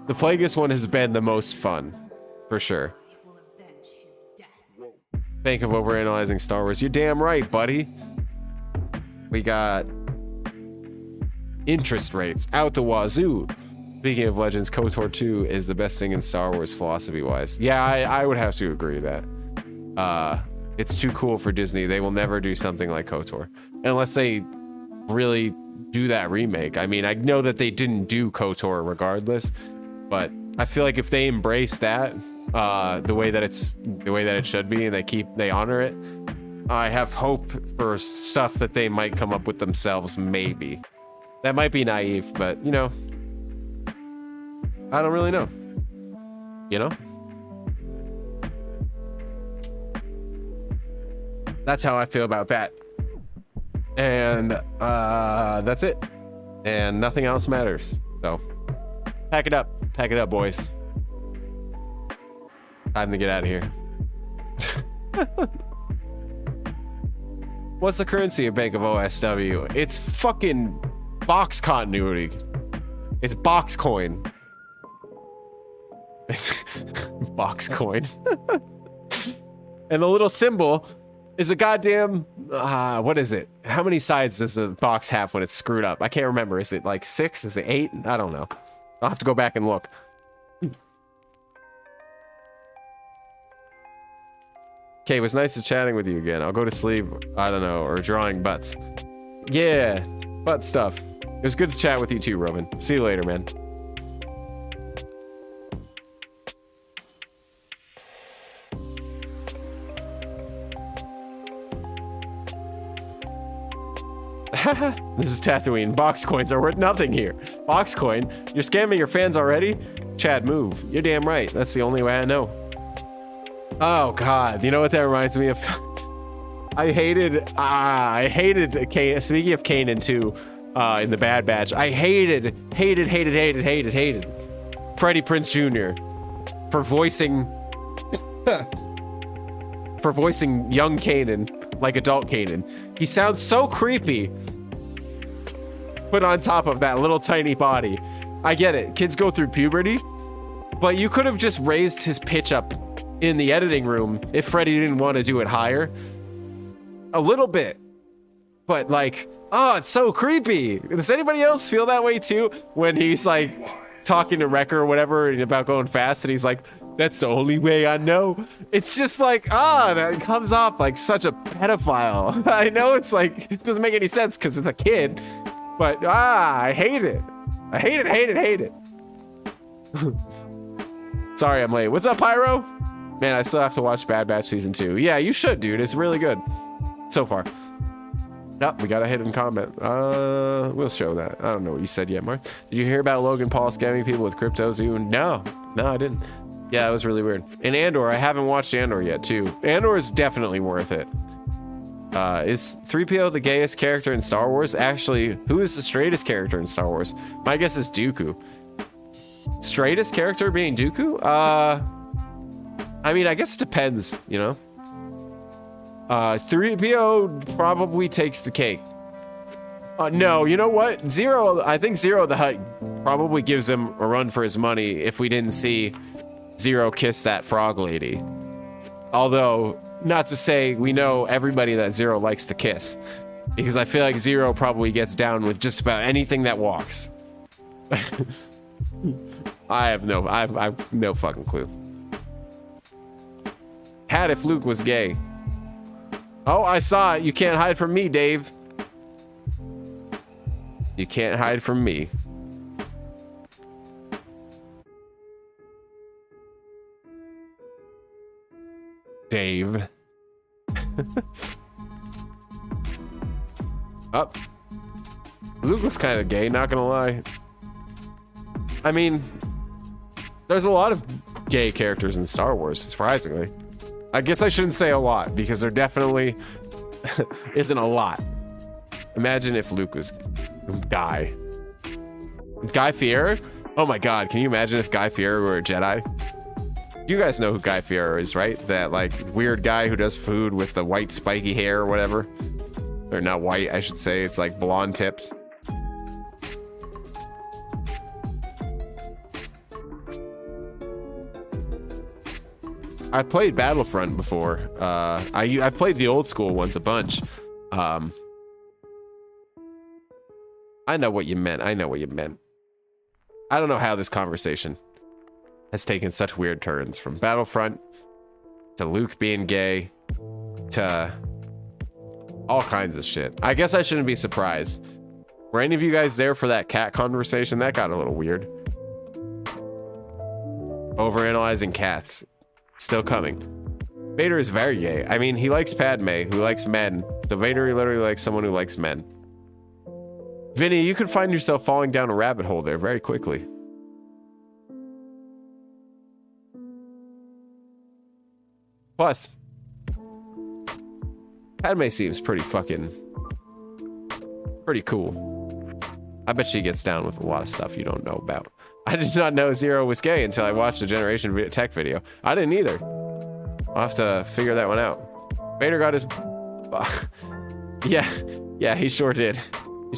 Speaker 1: the Plagueis one has been the most fun, for sure. Bank of Overanalyzing Star Wars. You're damn right, buddy. We got interest rates out the wazoo. Speaking of Legends, KOTOR 2 is the best thing in Star Wars philosophy-wise. Yeah, I would have to agree that. It's too cool for Disney. They will never do something like KOTOR. Unless they really do that remake. I mean, I know that they didn't do KOTOR regardless, but I feel like if they embrace that, the way that it should be, and they honor it, I have hope for stuff that they might come up with themselves, maybe. That might be naive, but you know, I don't really know. You know? That's how I feel about that. And that's it. And nothing else matters. So pack it up. Pack it up, boys. Time to get out of here. What's the currency of Bank of OSW? It's fucking box continuity. It's box coin. It's box coin. And the little symbol is a goddamn, what is it? How many sides does a box have when it's screwed up? I can't remember. Is it like 6? Is it 8? I don't know. I'll have to go back and look. Okay, it was nice to chatting with you again. I'll go to sleep, I don't know, or drawing butts. Yeah, butt stuff. It was good to chat with you too, Roman. See you later, man. This is Tatooine. Box coins are worth nothing here. Box coin? You're scamming your fans already? Chad, move. You're damn right. That's the only way I know. Oh God, you know what that reminds me of? I hated Kanan. Speaking of Kanan too, in the Bad Batch, I hated Freddie Prinze Jr. for voicing young Kanan like adult Kanan. He sounds so creepy. Put on top of that little tiny body. I get it. Kids go through puberty, but you could have just raised his pitch up in the editing room if Freddie didn't want to do it higher. A little bit. But like, oh, it's so creepy. Does anybody else feel that way too? When he's like talking to Wrecker or whatever about going fast and he's like, that's the only way I know. It's just like, that comes off like such a pedophile. I know it's like, it doesn't make any sense because it's a kid. But I hate it. I hate it. Sorry I'm late. What's up, Pyro? Man, I still have to watch Bad Batch Season 2. Yeah, you should, dude. It's really good. So far. Oh, we got a hidden comment. We'll show that. I don't know what you said yet, Mark. Did you hear about Logan Paul scamming people with Crypto Zoo? No, I didn't. Yeah, it was really weird. And Andor, I haven't watched Andor yet, too. Andor is definitely worth it. Is 3PO the gayest character in Star Wars? Actually, who is the straightest character in Star Wars? My guess is Dooku. Straightest character being Dooku? I mean, I guess it depends, you know? 3PO probably takes the cake. No, you know what? I think Zero the Hutt probably gives him a run for his money if we didn't see Zero kiss that frog lady. Although, not to say we know everybody that Zero likes to kiss. Because I feel like Zero probably gets down with just about anything that walks. I have no fucking clue. Had if Luke was gay. Oh, I saw it. You can't hide from me, Dave. You can't hide from me. Dave. Up. Luke was kind of gay, not gonna lie. I mean, there's a lot of gay characters in Star Wars, surprisingly. I guess I shouldn't say a lot, because there definitely isn't a lot. Imagine if Luke was Guy. Guy Fieri? Oh my god, can you imagine if Guy Fieri were a Jedi? You guys know who Guy Fieri is, right? That like weird guy who does food with the white spiky hair or whatever. Or not white, I should say. It's like blonde tips. I played Battlefront before. I've played the old school ones a bunch. I know what you meant. I know what you meant. I don't know how this conversation has taken such weird turns from Battlefront to Luke being gay to all kinds of shit. I guess I shouldn't be surprised. Were any of you guys there for that cat conversation? That got a little weird. Overanalyzing cats. Still coming. Vader is very gay. I mean, he likes Padme, who likes men. So Vader literally likes someone who likes men. Vinny, you could find yourself falling down a rabbit hole there very quickly. Plus, Padme seems pretty cool. I bet she gets down with a lot of stuff you don't know about. I did not know Zero was gay until I watched a Generation Tech video. I didn't either. I'll have to figure that one out. Vader got his... yeah, he sure did. He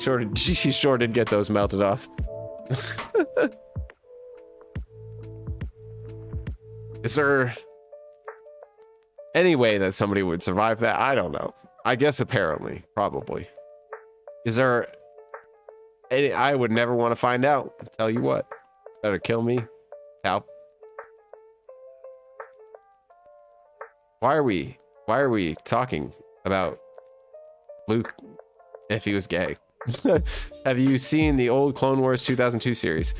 Speaker 1: sure did get those melted off. Is there any way that somebody would survive that? I don't know. I guess apparently, probably. Is there any... I would never want to find out. I'll tell you what. Better kill me. Help. Why are we talking about Luke if he was gay? Have you seen the old Clone Wars 2002 series?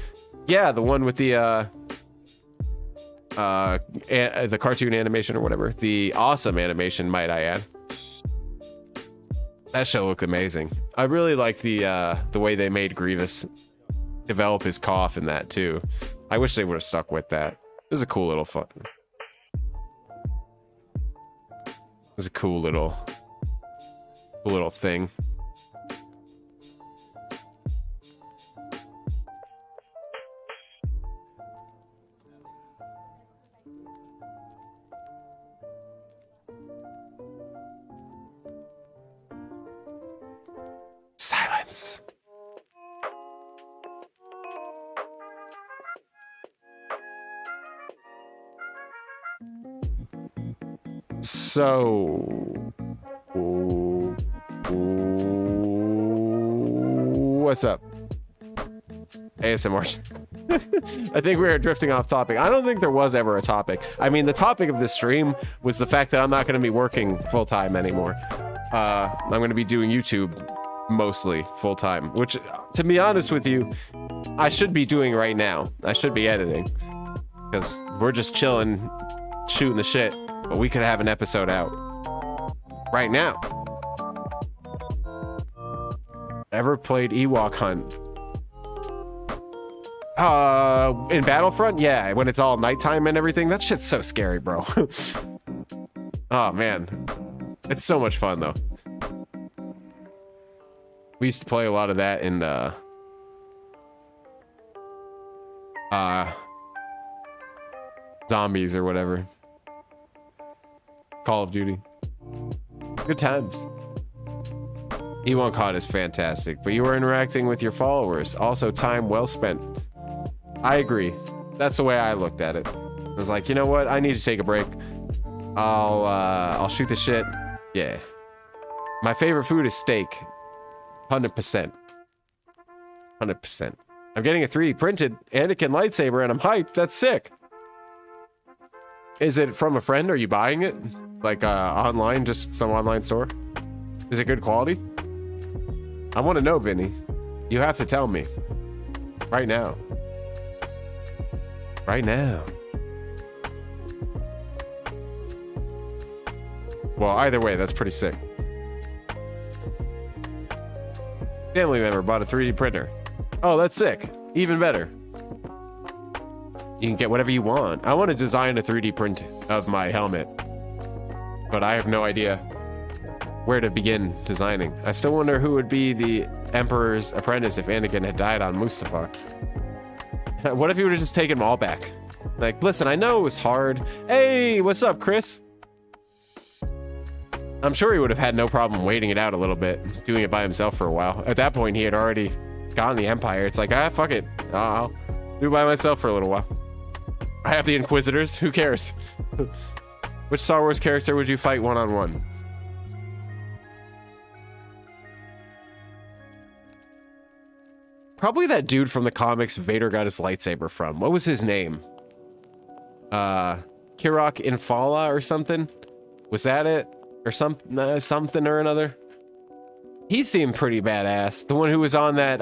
Speaker 1: Yeah, the one with the cartoon animation or whatever. The awesome animation, might I add. That show looked amazing. I really like the way they made Grievous develop his cough in that too. I wish they would have stuck with that. It was a cool little fun. It was a cool little thing. Silence. So, what's up? ASMR. I think we were drifting off topic. I don't think there was ever a topic. I mean, the topic of this stream was the fact that I'm not going to be working full-time anymore. I'm going to be doing YouTube mostly full-time, which, to be honest with you, I should be doing right now. I should be editing, because we're just chilling, shooting the shit, but we could have an episode out right now. Ever played Ewok Hunt? In Battlefront? Yeah, when it's all nighttime and everything. That shit's so scary, bro. Oh, man. It's so much fun, though. We used to play a lot of that in, Zombies or whatever. Call of Duty. Good times. Ewok Hunt is fantastic, but you were interacting with your followers. Also, time well spent. I agree. That's the way I looked at it. I was like, you know what? I need to take a break. I'll shoot the shit. Yeah. My favorite food is steak. 100%. 100%. I'm getting a 3D printed Anakin lightsaber and I'm hyped. That's sick. Is it from a friend? Are you buying it? Like online, just some online store? Is it good quality? I want to know, Vinny. You have to tell me. Right now. Right now. Well, either way, that's pretty sick. Family member bought a 3D printer. Oh, that's sick. Even better. You can get whatever you want. I want to design a 3D print of my helmet, but I have no idea where to begin designing. I still wonder who would be the Emperor's apprentice if Anakin had died on Mustafar. What if he would have just taken them all back? Like, listen, I know it was hard. Hey, what's up, Chris? I'm sure he would have had no problem waiting it out a little bit, doing it by himself for a while. At that point, he had already gotten the Empire. It's like, fuck it. I'll do it by myself for a little while. I have the Inquisitors. Who cares? Which Star Wars character would you fight one-on-one? Probably that dude from the comics Vader got his lightsaber from. What was his name? Kirok Infala or something? Was that it? Or something or another? He seemed pretty badass. The one who was on that,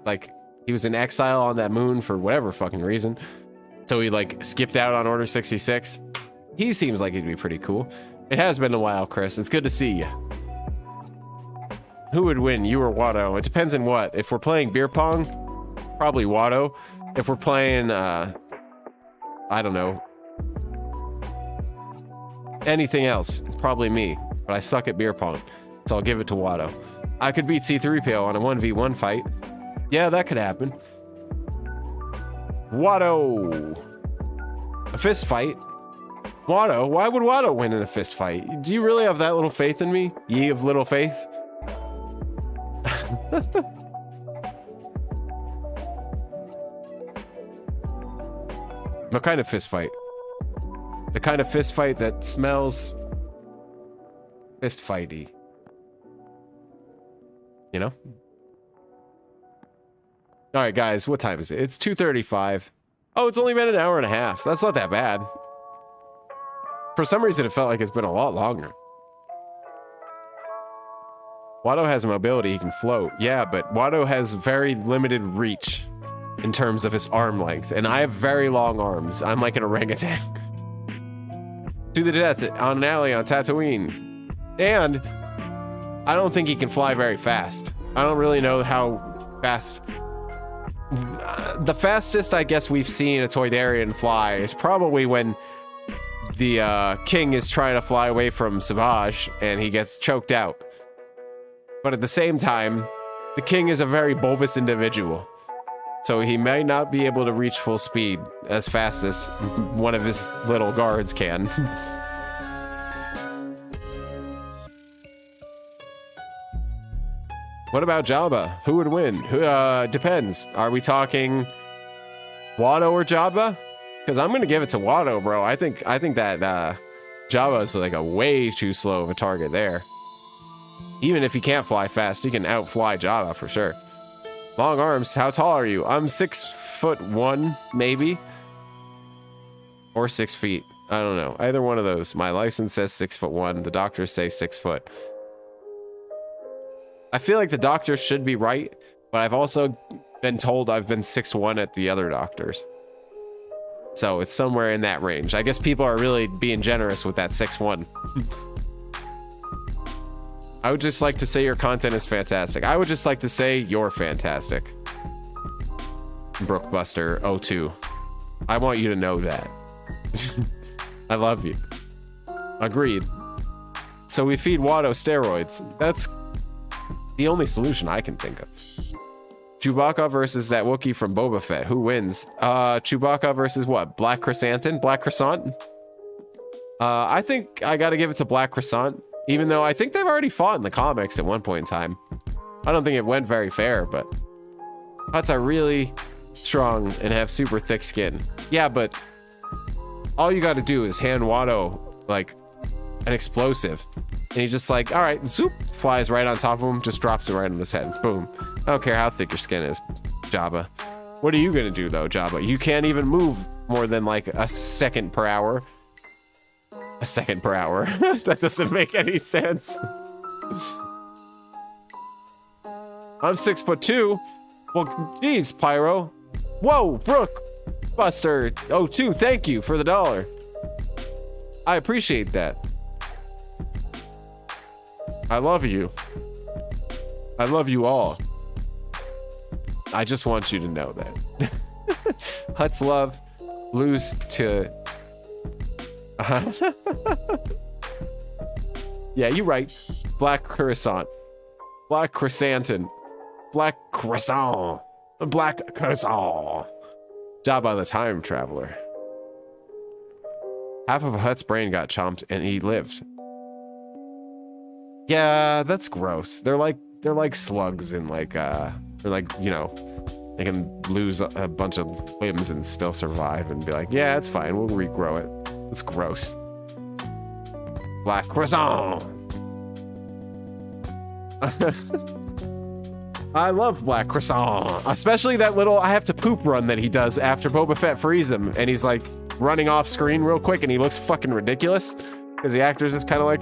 Speaker 1: like, he was in exile on that moon for whatever fucking reason. So he, like, skipped out on Order 66. He seems like he'd be pretty cool. It has been a while, Chris. It's good to see you. Who would win, you or Watto? It depends on what. If we're playing beer pong, probably Watto. If we're playing, I don't know, anything else, probably me. But I suck at beer pong, so I'll give it to Watto. I could beat C-3PO on a 1v1 fight. Yeah, that could happen. Watto. A fist fight? Watto? Why would Watto win in a fist fight? Do you really have that little faith in me? Ye of little faith? What kind of fist fight? The kind of fist fight that smells fist fighty. You know? All right, guys, what time is it? It's 2:35. Oh, it's only been an hour and a half. That's not that bad. For some reason, it felt like it's been a lot longer. Watto has mobility, he can float. Yeah, but Watto has very limited reach in terms of his arm length, and I have very long arms. I'm like an orangutan. To the death on an alley on Tatooine. And I don't think he can fly very fast. I don't really know how fast. The fastest I guess we've seen a Toydarian fly is probably when the king is trying to fly away from Savage and he gets choked out. But at the same time, the king is a very bulbous individual. So he may not be able to reach full speed as fast as one of his little guards can. What about Jabba? Who would win? Depends. Are we talking Watto or Jabba? Because I'm gonna give it to Watto, bro. I think that Jabba is like a way too slow of a target there. Even if he can't fly fast, he can outfly Jabba for sure. Long arms. How tall are you? I'm 6'1", maybe, or 6 feet. I don't know. Either one of those. My license says 6'1". The doctors say 6 foot. I feel like the doctors should be right, but I've also been told I've been 6'1" at the other doctors. So it's somewhere in that range. I guess people are really being generous with that 6'1". I would just like to say your content is fantastic. I would just like to say you're fantastic. Brookbuster02. I want you to know that. I love you. Agreed. So we feed Watto steroids. That's the only solution I can think of. Chewbacca versus that Wookiee from Boba Fett. Who wins? Chewbacca versus what? Black Chrysanthemum? Black Croissant? I think I gotta give it to Black Croissant. Even though I think they've already fought in the comics at one point in time. I don't think it went very fair, but Huts are really strong and have super thick skin. Yeah, but all you got to do is hand Watto like an explosive, and he's just like, all right, zoop, flies right on top of him, just drops it right on his head. Boom. I don't care how thick your skin is, Jabba. What are you gonna do though, Jabba? You can't even move more than like a second per hour. A second per hour. That doesn't make any sense. I'm 6'2". Well, geez, Pyro. Whoa, Brooke Buster. Oh, 2. Thank you for the $1. I appreciate that. I love you. I love you all. I just want you to know that. Huts love. Lose to... Yeah, you're right. Black croissant. Black chrysanthemum. Black croissant. Black croissant. Job on the time traveler. Half of a Hut's brain got chomped and he lived. Yeah, that's gross. They're like slugs and like they're like, you know, they can lose a bunch of limbs and still survive and be like, yeah, it's fine, we'll regrow it. It's gross. Black croissant. I love Black Croissant, especially that little I have to poop run that he does after Boba Fett frees him, and he's like running off screen real quick, and he looks fucking ridiculous because the actor's just kind of like,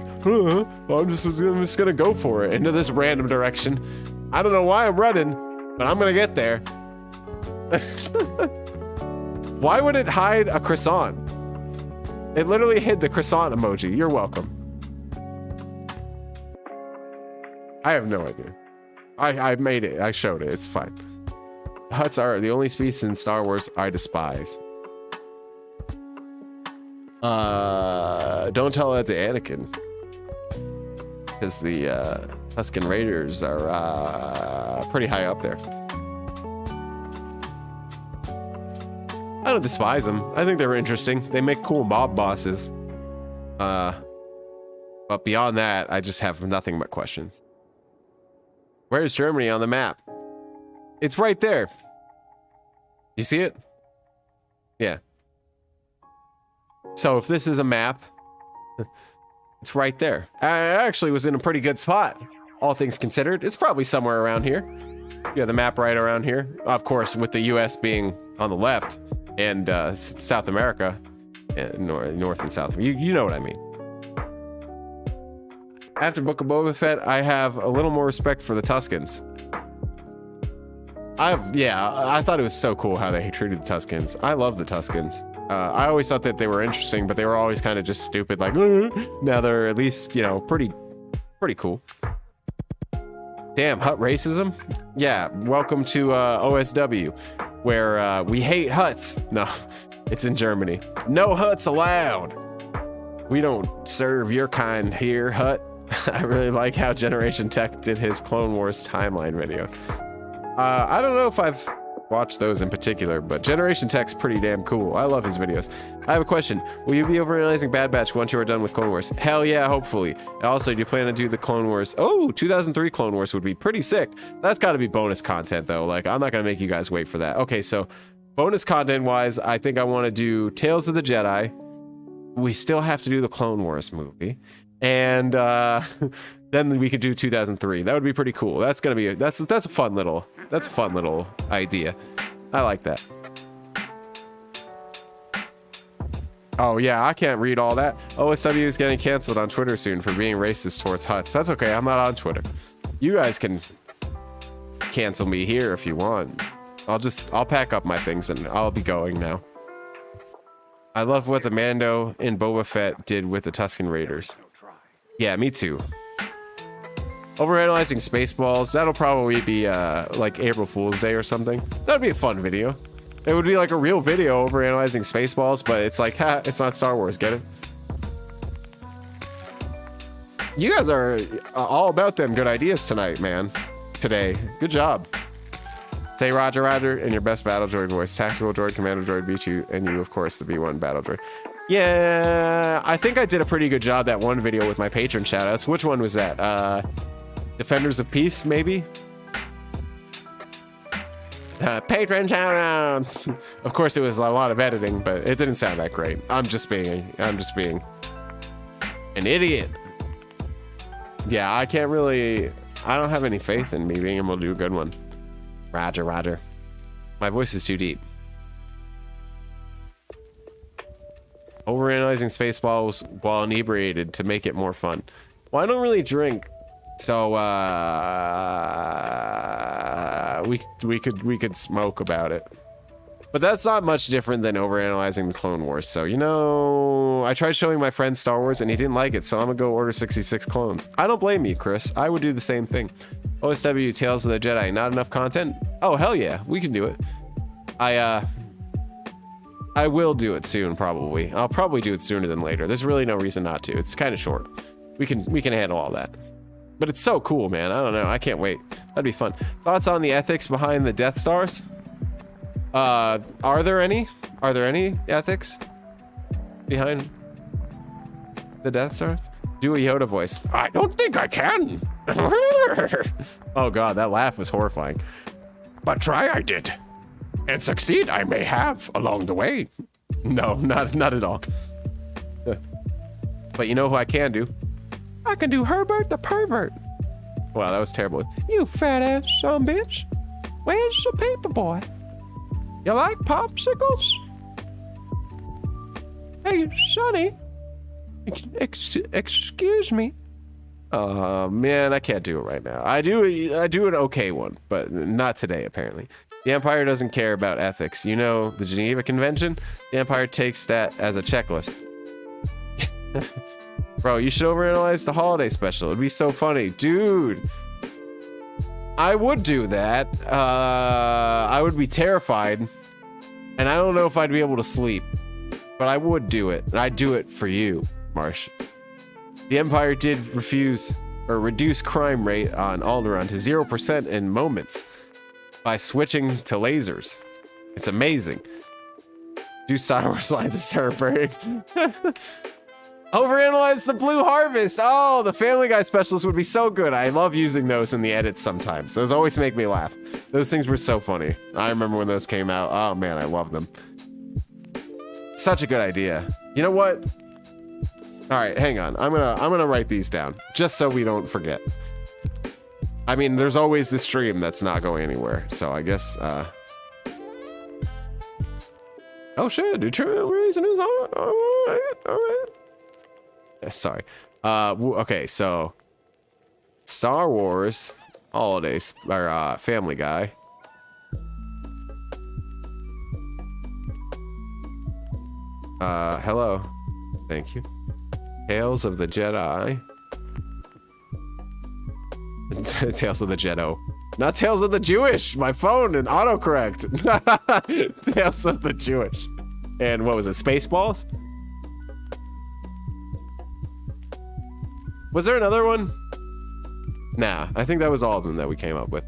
Speaker 1: I'm just gonna go for it into this random direction. I don't know why I'm running, but I'm gonna get there. Why would it hide a croissant? It literally hid the croissant emoji. You're welcome. I have no idea. I made it. I showed it. It's fine. Huts are the only species in Star Wars I despise. Don't tell that to Anakin. Because the Tusken Raiders are pretty high up there. I don't despise them. I think they're interesting. They make cool mob bosses. But beyond that, I just have nothing but questions. Where's Germany on the map? It's right there. You see it? Yeah. So if this is a map, it's right there. I actually was in a pretty good spot, all things considered. It's probably somewhere around here. You have the map right around here. Of course, with the US being on the left and South America, and North and South. You know what I mean. After Book of Boba Fett, I have a little more respect for the Tuskens. I thought it was so cool how they treated the Tuskens. I love the Tuskens. I always thought that they were interesting, but they were always kind of just stupid, like, now they're at least, you know, pretty cool. Damn, Hut racism? Yeah, welcome to OSW, where we hate Huts. No, it's in Germany. No Huts allowed. We don't serve your kind here, Hut. I really like how Generation Tech did his Clone Wars timeline videos. I don't know if I've watched those in particular, but Generation Tech's pretty damn cool. I love his videos. I have a question. Will you be overanalyzing Bad Batch once you are done with Clone Wars? Hell yeah, hopefully. And also, do you plan to do the Clone Wars? Oh, 2003 Clone Wars would be pretty sick. That's got to be bonus content, though. Like, I'm not going to make you guys wait for that. Okay, so bonus content-wise, I think I want to do Tales of the Jedi. We still have to do the Clone Wars movie. And then we could do 2003. That would be pretty cool. That's gonna be that's a fun little idea. I like that. Oh yeah, I can't read all that. OSW is getting canceled on Twitter soon for being racist towards Huts. That's okay. I'm not on Twitter. You guys can cancel me here if you want. I'll pack up my things and I'll be going now. I love what the Mando in Boba Fett did with the Tusken Raiders. Yeah, me too. Overanalyzing Spaceballs, that'll probably be like April Fool's Day or something. That'd be a fun video. It would be like a real video overanalyzing Spaceballs, but it's like, it's not Star Wars, get it? You guys are all about them good ideas tonight, man. Today. Good job. Say Roger Roger in your best battle droid voice. Tactical droid, commander droid beat you, and you, of course, the B1 battle droid. Yeah, I think I did a pretty good job that one video with my patron shoutouts. Which one was that? Defenders of Peace, maybe? Patron shoutouts! Of course, it was a lot of editing, but it didn't sound that great. I'm just being an idiot. Yeah, I don't have any faith in me being able to do a good one. Roger, Roger. My voice is too deep. Overanalyzing Spaceballs while inebriated to make it more fun. Well, I don't really drink, so we could smoke about it. But that's not much different than overanalyzing the Clone Wars. So, you know, I tried showing my friend Star Wars and he didn't like it, so I'm gonna go order 66 clones. I don't blame you, Chris. I would do the same thing. OSW, Tales of the Jedi, not enough content? Oh, hell yeah, we can do it. I will do it soon, probably. I'll probably do it sooner than later. There's really no reason not to. It's kind of short. We can handle all that. But it's so cool, man. I don't know. I can't wait. That'd be fun. Thoughts on the ethics behind the Death Stars? Are there any? Are there any ethics behind the Death Stars? Do a Yoda voice. I don't think I can. Oh god, that laugh was horrifying. But try I did. And succeed I may have along the way. No, not at all. But you know who I can do? I can do Herbert the pervert. Wow, that was terrible. You fat ass son bitch. Where's the paper boy? You like popsicles? Hey, Sonny. Excuse me. Oh man, I can't do it right now. I do an okay one, but not today apparently. The Empire doesn't care about ethics. You know, the Geneva Convention? The Empire takes that as a checklist. Bro, you should overanalyze the holiday special. It'd be so funny. Dude. I would do that. I would be terrified. And I don't know if I'd be able to sleep. But I would do it. And I'd do it for you, Marsh. The Empire did reduce crime rate on Alderaan to 0% in moments by switching to lasers. It's amazing. Do Star Wars lines of Sarah Berg. Overanalyze the Blue Harvest. Oh, the Family Guy specials would be so good. I love using those in the edits sometimes. Those always make me laugh. Those things were so funny. I remember when those came out. Oh man, I love them. Such a good idea. You know what? All right, hang on. I'm gonna write these down just so we don't forget. I mean, there's always the stream that's not going anywhere. So I guess. Oh shit! Dude, reason is all right. Sorry. Okay, so Star Wars holidays or Family Guy. Hello. Thank you. Tales of the Jedi. Tales of the Jedi. Not Tales of the Jewish. My phone and autocorrect. Tales of the Jewish. And what was it? Spaceballs? Was there another one? Nah, I think that was all of them that we came up with.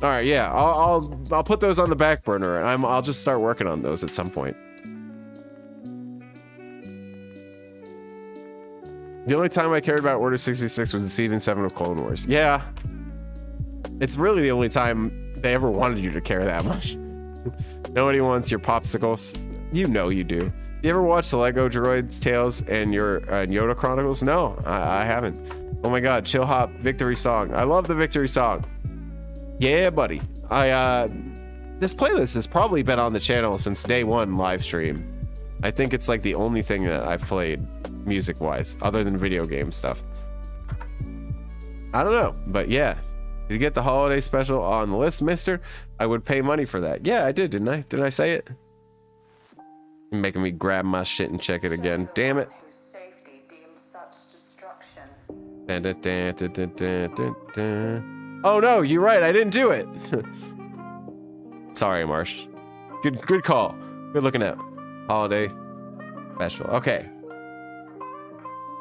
Speaker 1: All right, yeah, I'll put those on the back burner, and I'll just start working on those at some point. The only time I cared about Order 66 was the Season 7 of Clone Wars. Yeah, it's really the only time they ever wanted you to care that much. Nobody wants your popsicles. You know you do. You ever watch the Lego Droids Tales and your Yoda Chronicles? No, I haven't. Oh my god, Chill Hop Victory Song. I love the Victory Song. Yeah, buddy. This playlist has probably been on the channel since day one live stream. I think it's like the only thing that I've played music wise, other than video game stuff. I don't know, but yeah. Did you get the holiday special on the list, mister? I would pay money for that. Yeah, I did, didn't I? Didn't I say it? You're making me grab my shit and check it again. Damn it. Oh no, you're right. I didn't do it. Sorry, Marsh. Good call. Good looking at holiday special. Okay.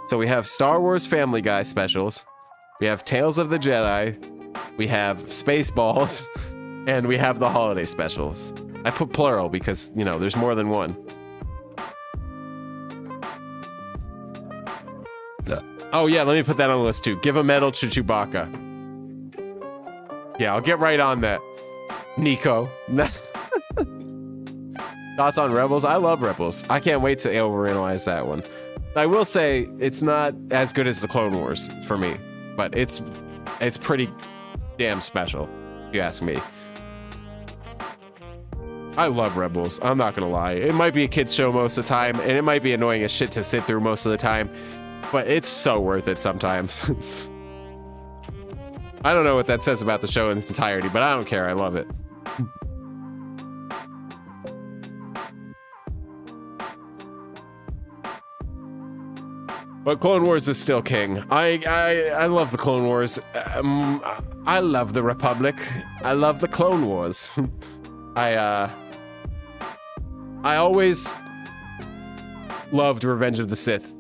Speaker 1: So we have Star Wars Family Guy specials. We have Tales of the Jedi. We have Spaceballs. And we have the holiday specials. I put plural because, you know, there's more than one. Oh yeah, let me put that on the list too. Give a medal to Chewbacca. Yeah, I'll get right on that. Nico. Thoughts on Rebels? I love Rebels. I can't wait to overanalyze that one. I will say it's not as good as the Clone Wars for me, but it's pretty damn special, if you ask me. I love Rebels. I'm not gonna lie. It might be a kid's show most of the time, and it might be annoying as shit to sit through most of the time, but it's so worth it sometimes. I don't know what that says about the show in its entirety, but I don't care. I love it. But Clone Wars is still king. I love the Clone Wars. I love the Republic. I love the Clone Wars. I always loved Revenge of the Sith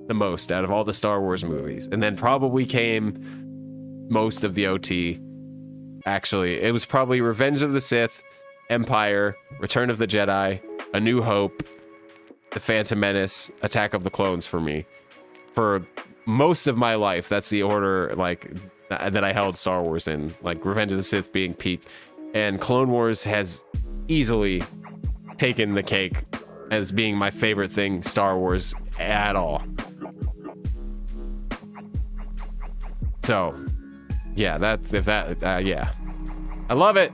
Speaker 1: the most out of all the Star Wars movies. And then probably came most of the OT. Actually, it was probably Revenge of the Sith, Empire, Return of the Jedi, A New Hope, The Phantom Menace, Attack of the Clones for me. For most of my life, that's the order like that I held Star Wars in, like Revenge of the Sith being peak, and Clone Wars has easily taken the cake as being my favorite thing Star Wars at all. So yeah, yeah, I love it.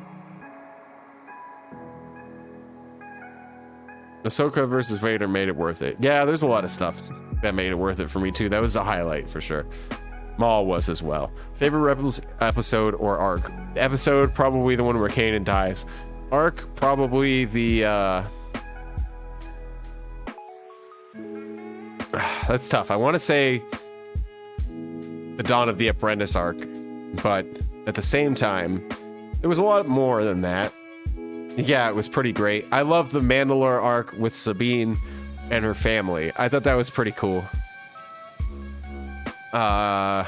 Speaker 1: Ahsoka versus Vader made it worth it. Yeah, there's a lot of stuff that made it worth it for me too. That was a highlight for sure. Maul was as well. Favorite Rebels episode or arc? Episode, probably the one where Kanan dies. Arc, probably the that's tough. I want to say the Dawn of the Apprentice arc, but at the same time, there was a lot more than that. Yeah, it was pretty great. I love the Mandalore arc with Sabine and her family. I thought that was pretty cool. There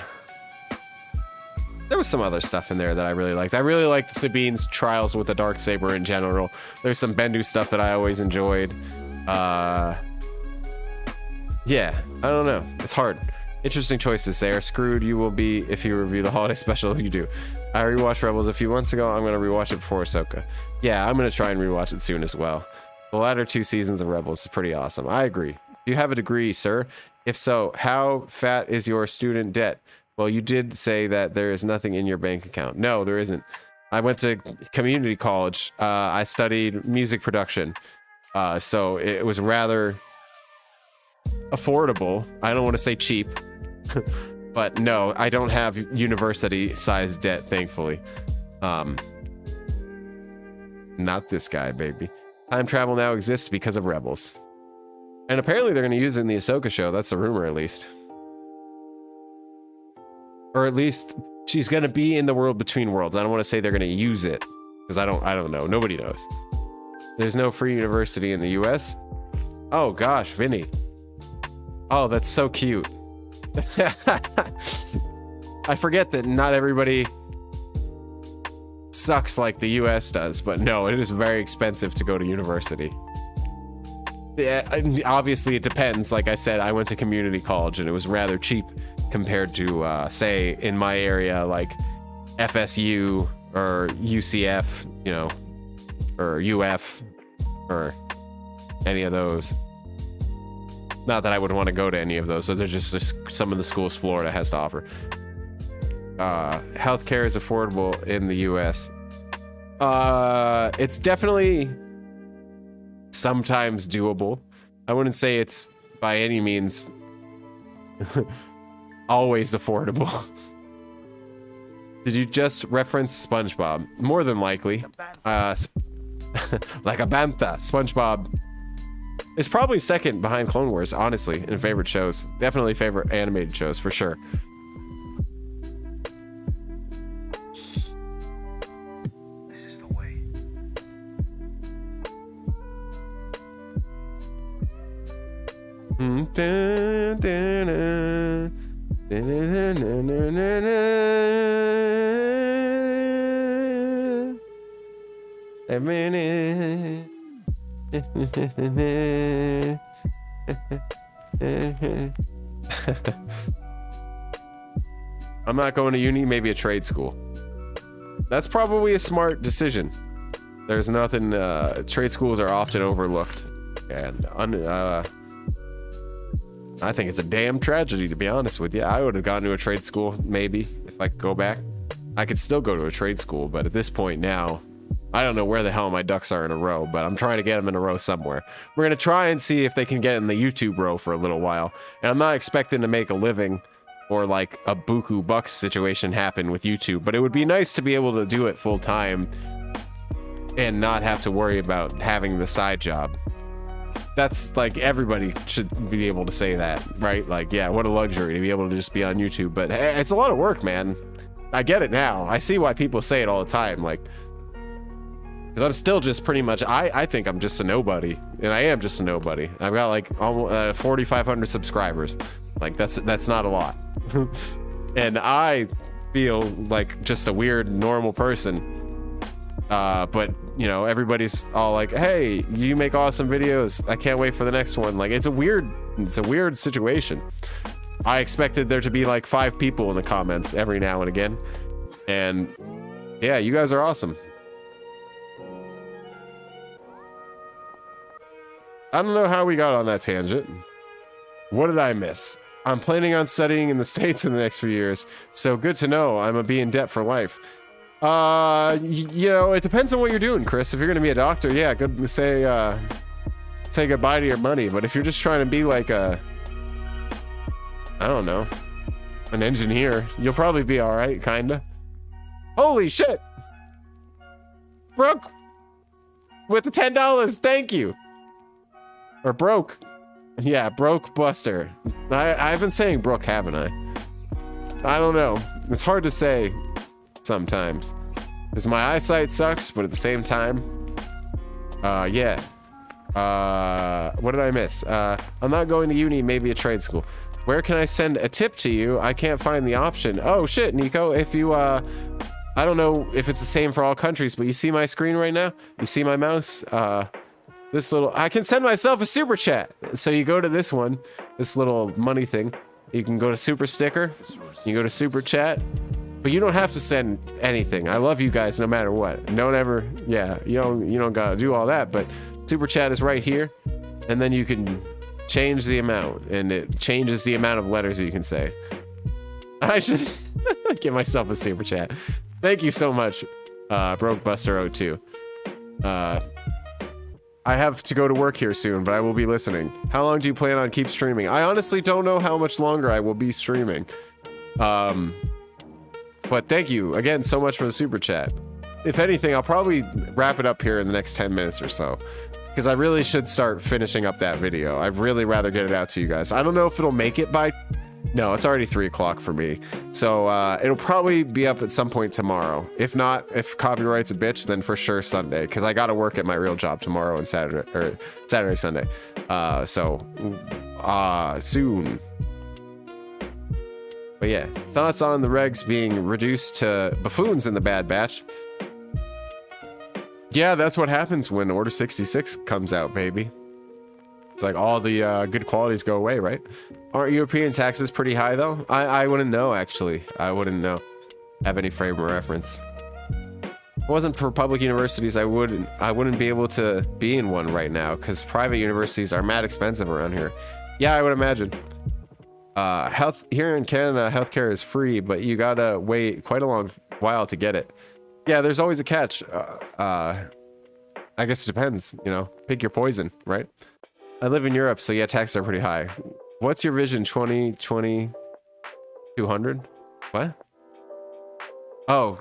Speaker 1: was some other stuff in there that I really liked. I really liked Sabine's trials with the Darksaber in general. There's some Bendu stuff that I always enjoyed. Yeah, I don't know. It's hard. Interesting choices there. Screwed you will be if you review the holiday special. You do. I rewatched Rebels a few months ago. I'm going to rewatch it before Ahsoka. Yeah, I'm going to try and rewatch it soon as well. The latter 2 seasons of Rebels is pretty awesome. I agree. Do you have a degree, sir? If so, how fat is your student debt? Well, you did say that there is nothing in your bank account. No, there isn't. I went to community college. I studied music production. So it was rather affordable. I don't want to say cheap. But no, I don't have university-sized debt, thankfully. Not this guy, baby. Time travel now exists because of Rebels. And apparently they're going to use it in the Ahsoka show. That's the rumor, at least. Or at least she's going to be in the world between worlds. I don't want to say they're going to use it, because I don't know. Nobody knows. There's no free university in the US? Oh, gosh, Vinny. Oh, that's so cute. I forget that not everybody sucks like the US does, but no, it is very expensive to go to university. Yeah, obviously it depends. Like I said, I went to community college and it was rather cheap compared to say in my area like FSU or UCF, you know, or UF or any of those. Not that I would want to go to any of those. So there's just some of the schools Florida has to offer. Healthcare is affordable in the US. It's definitely sometimes doable. I wouldn't say it's by any means always affordable. Did you just reference SpongeBob? More than likely. Like a bantha. SpongeBob is probably second behind Clone Wars, honestly, in favorite shows. Definitely favorite animated shows, for sure.
Speaker 5: This is the way.
Speaker 1: A minute. I'm not going to uni, maybe a trade school. That's probably a smart decision. There's nothing, trade schools are often overlooked. And I think it's a damn tragedy, to be honest with you. I would have gone to a trade school, maybe, if I could go back. I could still go to a trade school, but at this point now, I don't know where the hell my ducks are in a row, but I'm trying to get them in a row somewhere. We're going to try and see if they can get in the YouTube row for a little while. And I'm not expecting to make a living or like a buku bucks situation happen with YouTube, but it would be nice to be able to do it full time and not have to worry about having the side job. That's like, everybody should be able to say that, right? Like, yeah, what a luxury to be able to just be on YouTube, but it's a lot of work, man. I get it now. I see why people say it all the time, like, because I'm still just pretty much, I think I'm just a nobody, and I am just a nobody. I've got like almost 4,500 subscribers. Like, that's not a lot. And I feel like just a weird normal person, but you know, everybody's all like, hey, you make awesome videos, I can't wait for the next one. Like, it's a weird situation. I expected there to be like 5 people in the comments every now and again, and yeah, you guys are awesome. I don't know how we got on that tangent. What did I miss? I'm planning on studying in the States in the next few years, so good to know I'm gonna be in debt for life. You know, it depends on what you're doing, Chris. If you're gonna be a doctor, yeah, good to say goodbye to your money. But if you're just trying to be like I don't know, an engineer, you'll probably be all right, kinda. Holy shit! Brooke with the $10, thank you. Or broke. Yeah, broke Buster. I've been saying Brooke, haven't I? I don't know. It's hard to say sometimes, because my eyesight sucks, but at the same time, yeah. What did I miss? I'm not going to uni, maybe a trade school. Where can I send a tip to you? I can't find the option. Oh shit, Nico, if you, I don't know if it's the same for all countries, but you see my screen right now? You see my mouse? This little, I can send myself a super chat. So you go to this one, this little money thing. You can go to super sticker. You go to super chat, but you don't have to send anything. I love you guys no matter what. Don't ever, yeah, you don't gotta do all that. But super chat is right here, and then you can change the amount, and it changes the amount of letters that you can say. I should give myself a super chat. Thank you so much, Brokebuster02. I have to go to work here soon, but I will be listening. How long do you plan on keep streaming? I honestly don't know how much longer I will be streaming. But thank you again so much for the super chat. If anything, I'll probably wrap it up here in the next 10 minutes or so, because I really should start finishing up that video. I'd really rather get it out to you guys. I don't know if it'll make it by... No, it's already 3 o'clock for me. So it'll probably be up at some point tomorrow. If not, if copyright's a bitch, then for sure Sunday, because I got to work at my real job tomorrow and Saturday, Sunday. Soon. But yeah, thoughts on the regs being reduced to buffoons in the Bad Batch? Yeah, that's what happens when Order 66 comes out, baby. It's like all the good qualities go away, right? Aren't European taxes pretty high though? I wouldn't know, actually. I wouldn't know. Have any frame of reference. If it wasn't for public universities, I wouldn't be able to be in one right now, because private universities are mad expensive around here. Yeah, I would imagine. Health here in Canada, healthcare is free, but you gotta wait quite a long while to get it. Yeah, there's always a catch. I guess it depends, you know. Pick your poison, right? I live in Europe, so yeah, taxes are pretty high. What's your vision? 2020 200? What? Oh.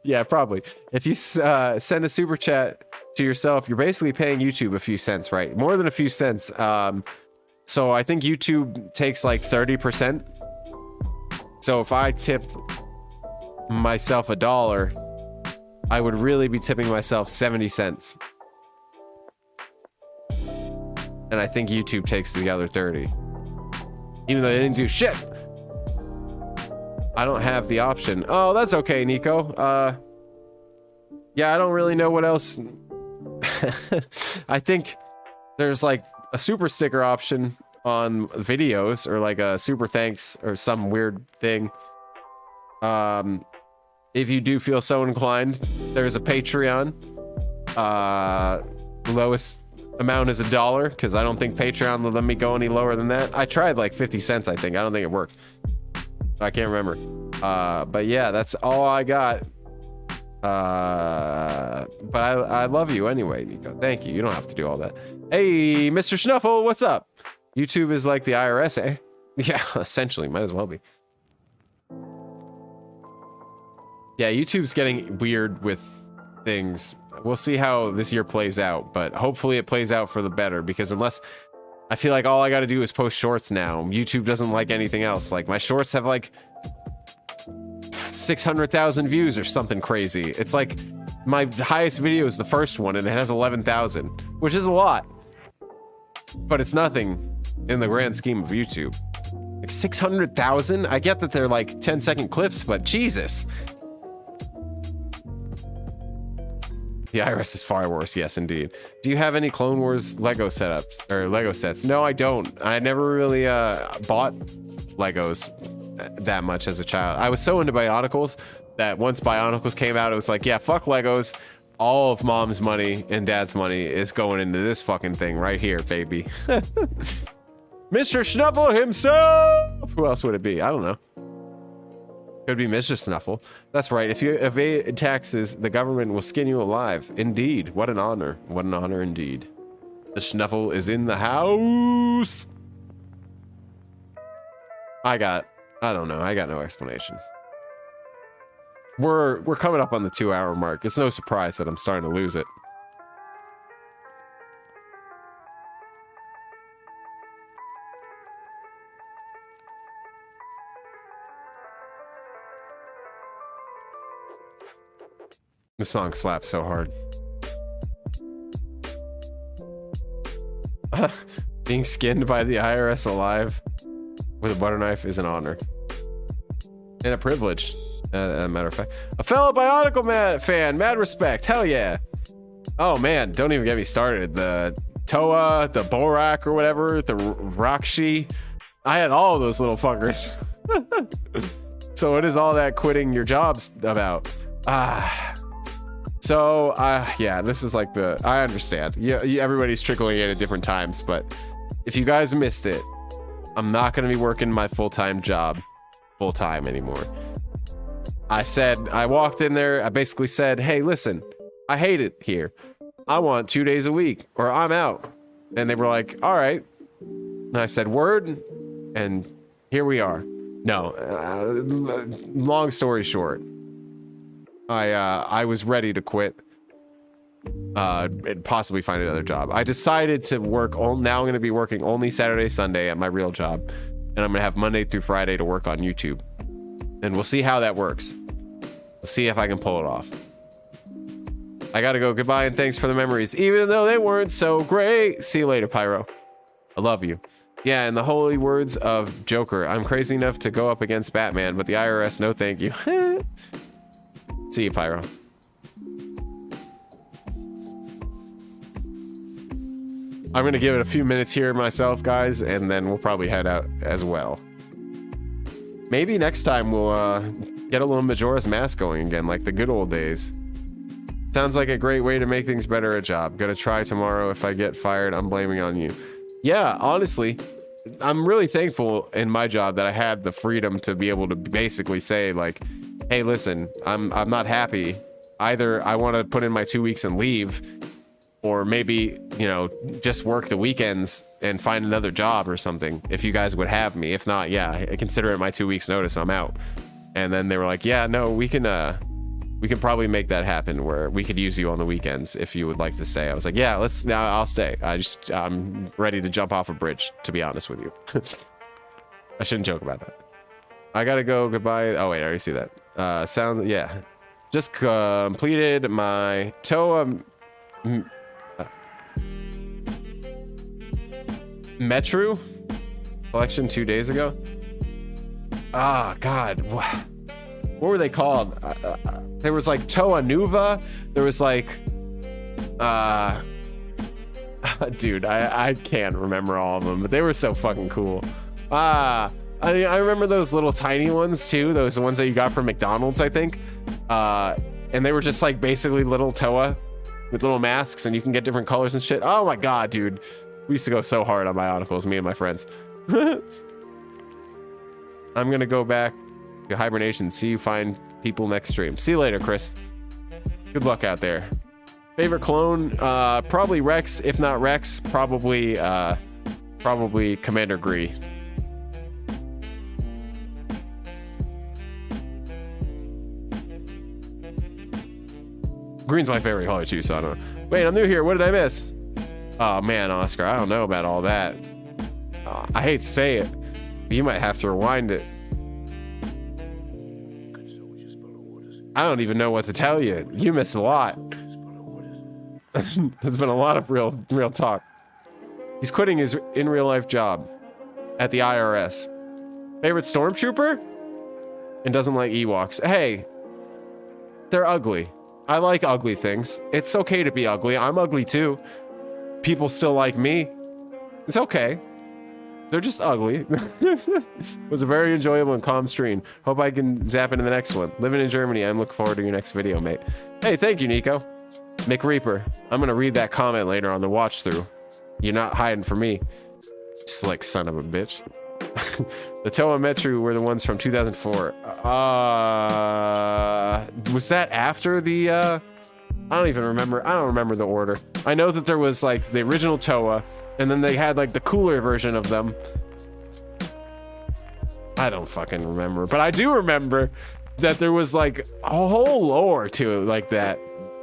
Speaker 1: Yeah, probably. If you send a super chat to yourself, you're basically paying YouTube a few cents, right? More than a few cents. So I think YouTube takes like 30%. So if I tipped myself $1, I would really be tipping myself 70 cents. And I think YouTube takes the other 30. Even though they didn't do shit. I don't have the option. Oh, that's okay, Nico. Yeah, I don't really know what else. I think there's like a super sticker option on videos, or like a super thanks or some weird thing. If you do feel so inclined, there's a Patreon. Lowest amount is $1, because I don't think Patreon will let me go any lower than that. I tried like 50 cents, I think. I don't think it worked. I can't remember. But yeah, that's all I got. But I love you anyway, Nico. Thank you. You don't have to do all that. Hey, Mr. Schnuffle, what's up? YouTube is like the IRS, eh? Yeah, essentially, might as well be. Yeah, YouTube's getting weird with things. We'll see how this year plays out, but hopefully it plays out for the better, because unless I feel like all I got to do is post shorts now, YouTube doesn't like anything else. Like my shorts have like 600,000 views or something crazy. It's like my highest video is the first one and it has 11,000, which is a lot, but it's nothing in the grand scheme of YouTube. Like 600,000. I get that they're like 10-second clips, but Jesus. The IRS is far worse. Yes, indeed. Do you have any Clone Wars Lego setups or Lego sets? No, I don't. I never really bought Legos that much as a child. I was so into Bionicles that once Bionicles came out, it was like, yeah, fuck Legos. All of mom's money and dad's money is going into this fucking thing right here, baby. Mr. Snuffle himself. Who else would it be? I don't know. Could be Mr. Snuffle. That's right. If you evade taxes, the government will skin you alive. Indeed. What an honor. What an honor indeed. The Snuffle is in the house. I don't know. I got no explanation. We're coming up on the 2-hour mark. It's no surprise that I'm starting to lose it. The song slaps so hard. Being skinned by the IRS alive with a butter knife is an honor and a privilege. As a matter of fact, a fellow Bionicle fan, mad respect. Hell yeah. Oh man, don't even get me started. The Toa, the Borak or whatever, the Rakshi. I had all of those little fuckers. So what is all that quitting your jobs about? So, yeah, this is like I understand. Yeah, everybody's trickling in at different times, but if you guys missed it, I'm not going to be working my full-time job full-time anymore. I walked in there, I basically said, hey, listen, I hate it here. I want 2 days a week or I'm out. And they were like, all right. And I said, word, and here we are. No, long story short. I was ready to quit and possibly find another job. I decided to work now I'm going to be working only Saturday, Sunday at my real job. And I'm going to have Monday through Friday to work on YouTube. And we'll see how that works. We'll see if I can pull it off. I got to go. Goodbye and thanks for the memories, even though they weren't so great. See you later, Pyro. I love you. Yeah, in the holy words of Joker, I'm crazy enough to go up against Batman, but the IRS, no thank you. See you, Pyro. I'm going to give it a few minutes here myself, guys, and then we'll probably head out as well. Maybe next time we'll get a little Majora's Mask going again, like the good old days. Sounds like a great way to make things better at job. Gonna try tomorrow. If I get fired, I'm blaming on you. Yeah, honestly, I'm really thankful in my job that I had the freedom to be able to basically say, like, hey, listen, I'm not happy. Either I want to put in my 2 weeks and leave, or maybe, you know, just work the weekends and find another job or something if you guys would have me. If not, yeah, I consider it my 2 weeks notice. I'm out. And then they were like, yeah, no, we can probably make that happen where we could use you on the weekends if you would like to stay. I was like, yeah, I'll stay. I'm ready to jump off a bridge, to be honest with you. I shouldn't joke about that. I gotta go. Goodbye. Oh wait, I already see that. Yeah. Just completed my Toa Metru collection 2 days ago. Ah, God. What were they called? There was like Toa Nuva. There was like, dude, I can't remember all of them, but they were so fucking cool. I remember those little tiny ones too. Those ones that you got from McDonald's, I think. And they were just like basically little Toa with little masks, and you can get different colors and shit. Oh my God, dude. We used to go so hard on Bionicles, me and my friends. I'm gonna go back to hibernation. See you fine people next stream. See you later, Chris. Good luck out there. Favorite clone? Probably Rex. If not Rex, probably Commander Gree. Green's my favorite color too, so I don't know. Wait, I'm new here. What did I miss? Oh man, Oscar, I don't know about all that. I hate to say it, but you might have to rewind it.
Speaker 5: Good soldiers follow orders.
Speaker 1: I don't even know what to tell you. You missed a lot.
Speaker 5: Follow orders.
Speaker 1: There's been a lot of real talk. He's quitting his in real life job at the IRS. Favorite stormtrooper? And doesn't like Ewoks. Hey, they're ugly. I like ugly things. It's okay to be ugly. I'm ugly too. People still like me. It's okay. They're just ugly. It was a very enjoyable and calm stream. Hope I can zap into the next one. Living in Germany, I'm looking forward to your next video, mate. Hey, thank you, Nico. McReaper. I'm gonna read that comment later on the watch through. You're not hiding from me. Slick son of a bitch. The Toa Metru were the ones from 2004. Was that after the I don't even remember. I don't remember the order. I know that there was like the original Toa, and then they had like the cooler version of them. I don't fucking remember, but I do remember that there was like a whole lore to it like that.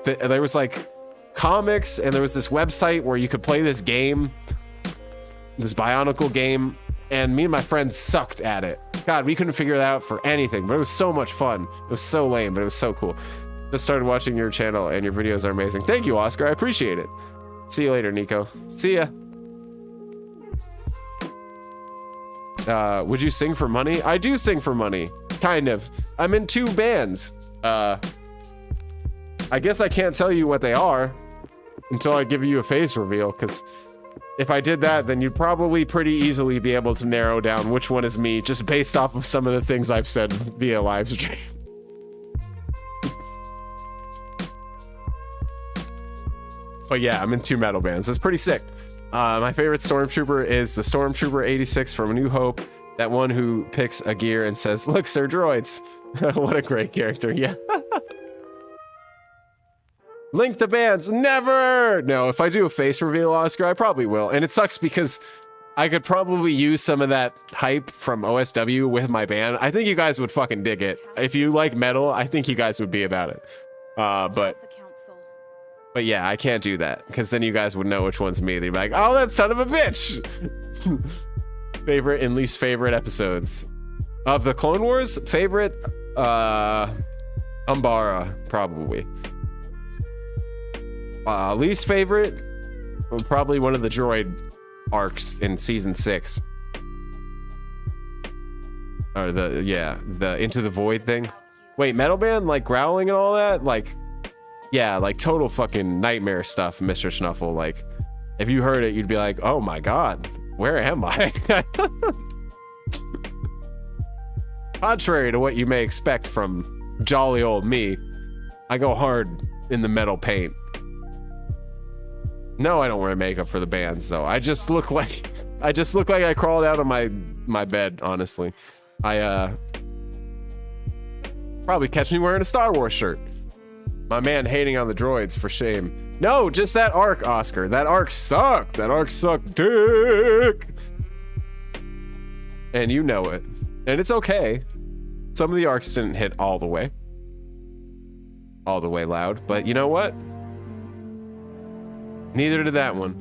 Speaker 1: There was like comics, and there was this website where you could play this game, this Bionicle game, and me and my friends sucked at it. God, we couldn't figure it out for anything, but it was so much fun. It was so lame, but it was so cool. Just started watching your channel, and your videos are amazing. Thank you, Oscar. I appreciate it. See you later, Nico. See ya. Would you sing for money? I do sing for money. Kind of. I'm in 2 bands. I guess I can't tell you what they are until I give you a face reveal, because if I did that, then you'd probably pretty easily be able to narrow down which one is me just based off of some of the things I've said via live stream. But yeah, I'm in 2 metal bands. That's pretty sick. My favorite Stormtrooper is the Stormtrooper 86 from A New Hope. That one who picks a gear and says, "Look, sir, droids." What a great character. Yeah. Link the bands. Never. No, if I do a face reveal, Oscar, I probably will. And it sucks because I could probably use some of that hype from OSW with my band. I think you guys would fucking dig it. If you like metal, I think you guys would be about it. But
Speaker 2: The council.
Speaker 1: yeah, I can't do that because then you guys would know which one's me. They'd be like, "Oh, that son of a bitch." Favorite and least favorite episodes of the Clone Wars. Favorite, Umbara, probably. Least favorite, probably one of the droid arcs in season 6. Or the Into the Void thing. Wait, Metal Band, like growling and all that? Like, yeah, like total fucking nightmare stuff, Mr. Snuffle. Like, if you heard it, you'd be like, "Oh my god, where am I?" Contrary to what you may expect from jolly old me, I go hard in the metal paint. No, I don't wear makeup for the bands though. I just look like I crawled out of my bed, honestly. I probably catch me wearing a Star Wars shirt. My man hating on the droids, for shame. No, just that arc, Oscar. That arc sucked. That arc sucked dick. And you know it. And it's okay. Some of the arcs didn't hit all the way loud, but you know what? Neither did that one,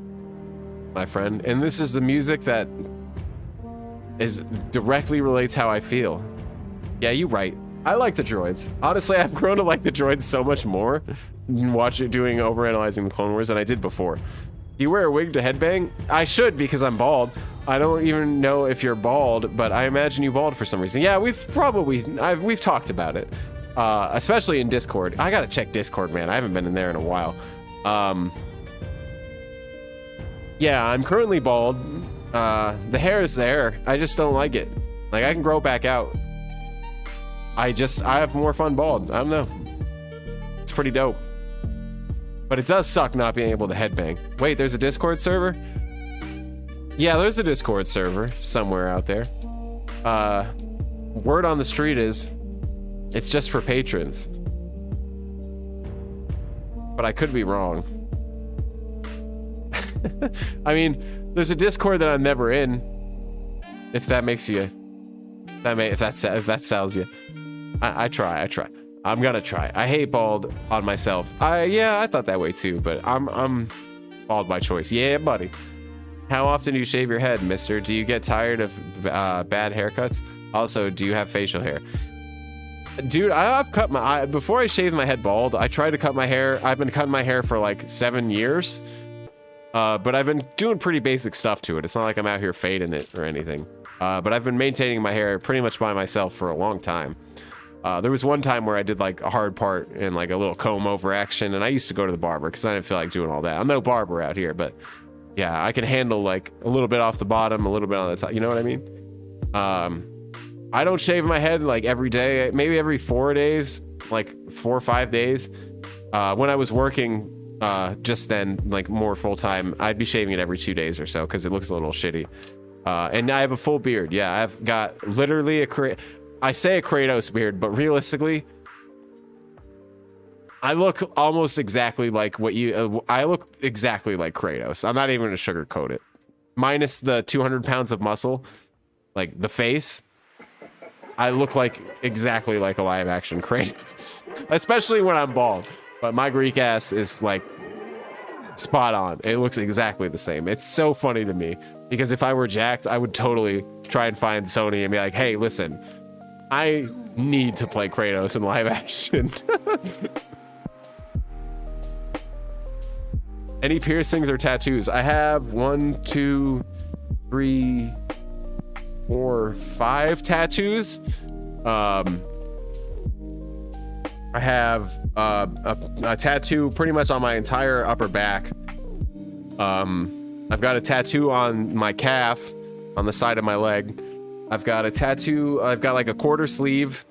Speaker 1: my friend. And this is the music that directly relates how I feel. Yeah, you're right. I like the droids. Honestly, I've grown to like the droids so much more doing Overanalyzing the Clone Wars than I did before. Do you wear a wig to headbang? I should, because I'm bald. I don't even know if you're bald, but I imagine you bald for some reason. Yeah, we've talked about it, especially in Discord. I gotta check Discord, man. I haven't been in there in a while. Yeah, I'm currently bald. The hair is there. I just don't like it. Like, I can grow back out. I have more fun bald. I don't know. It's pretty dope. But it does suck not being able to headbang. Wait, there's a Discord server? Yeah, there's a Discord server somewhere out there. Word on the street is it's just for patrons. but I could be wrong. I mean, there's a Discord that I'm never in. If that makes you, if that sells you, I try. I'm gonna try. I hate bald on myself. I thought that way too, but I'm bald by choice. Yeah, buddy. How often do you shave your head, mister? Do you get tired of bad haircuts? Also, do you have facial hair? Dude, I've cut before I shaved my head bald, I tried to cut my hair. I've been cutting my hair for like 7 years. But I've been doing pretty basic stuff to it. It's not like I'm out here fading it or anything. But I've been maintaining my hair pretty much by myself for a long time. There was one time where I did like a hard part and like a little comb over action, and I used to go to the barber because I didn't feel like doing all that. I'm no barber out here, but yeah, I can handle like a little bit off the bottom, a little bit on the top. You know what I mean? I don't shave my head like every day, maybe every 4 days, like 4 or 5 days. When I was working just then, like more full time, I'd be shaving it every 2 days or so because it looks a little shitty. And I have a full beard. Yeah, I've got literally I say a Kratos beard, but realistically, I look almost exactly like I look exactly like Kratos. I'm not even gonna sugarcoat it. Minus the 200 pounds of muscle, like the face, I look like exactly like a live action Kratos, especially when I'm bald. But my Greek ass is like spot on. It looks exactly the same. It's so funny to me because if I were jacked, I would totally try and find Sony and be like, hey, listen, I need to play Kratos in live action. Any piercings or tattoos? I have 1, 2, 3, 4, 5 tattoos. I have a tattoo pretty much on my entire upper back. I've got a tattoo on my calf on the side of my leg. I've got a tattoo. I've got like a quarter sleeve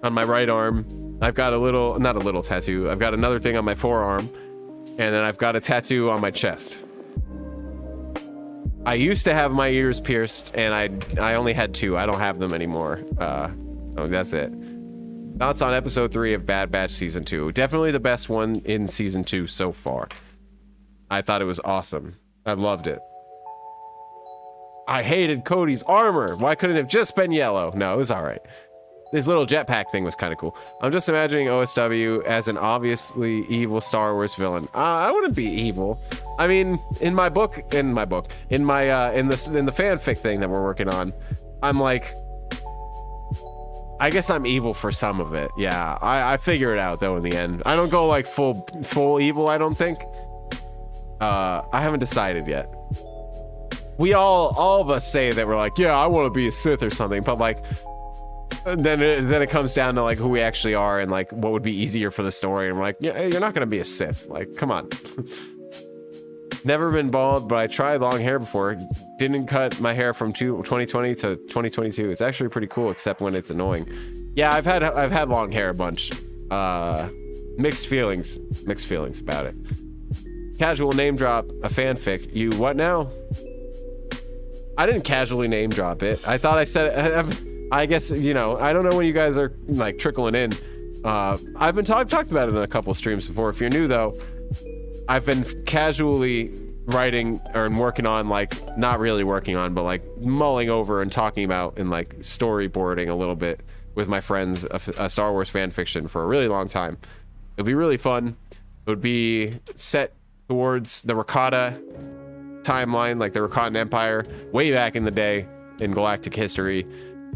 Speaker 1: on my right arm. I've got not a little tattoo. I've got another thing on my forearm. And then I've got a tattoo on my chest. I used to have my ears pierced, and I only had 2. I don't have them anymore. That's it. Thoughts on episode 3 of Bad Batch season 2. Definitely the best one in season 2 so far. I thought it was awesome. I loved it. I hated Cody's armor. Why couldn't it have just been yellow? No, it was all right. This little jetpack thing was kind of cool. I'm just imagining OSW as an obviously evil Star Wars villain. I wouldn't be evil. I mean, in the fanfic thing that we're working on, I'm like, I guess I'm evil for some of it. Yeah, I figure it out though in the end. I don't go like full evil, I don't think. I haven't decided yet. We all of us say that we're like, yeah, I want to be a Sith or something, but like, then it comes down to like who we actually are and like what would be easier for the story, and we're like, yeah, you're not gonna be a Sith. Like, come on. Never been bald, but I tried long hair before. Didn't cut my hair from 2020 to 2022. It's actually pretty cool, except when it's annoying. Yeah, I've had long hair a bunch. Mixed feelings about it. Casual name drop a fanfic. You what now? I didn't casually name drop it. I thought I said it. I guess, you know, I don't know when you guys are like trickling in. I've been talked about it in a couple streams before. If you're new though, I've been casually writing or working on, like, not really working on, but like mulling over and talking about and like storyboarding a little bit with my friends a Star Wars fan fiction for a really long time. It'd be really fun. It would be set towards the Rakata timeline, like the Rakatan Empire, way back in the day in galactic history.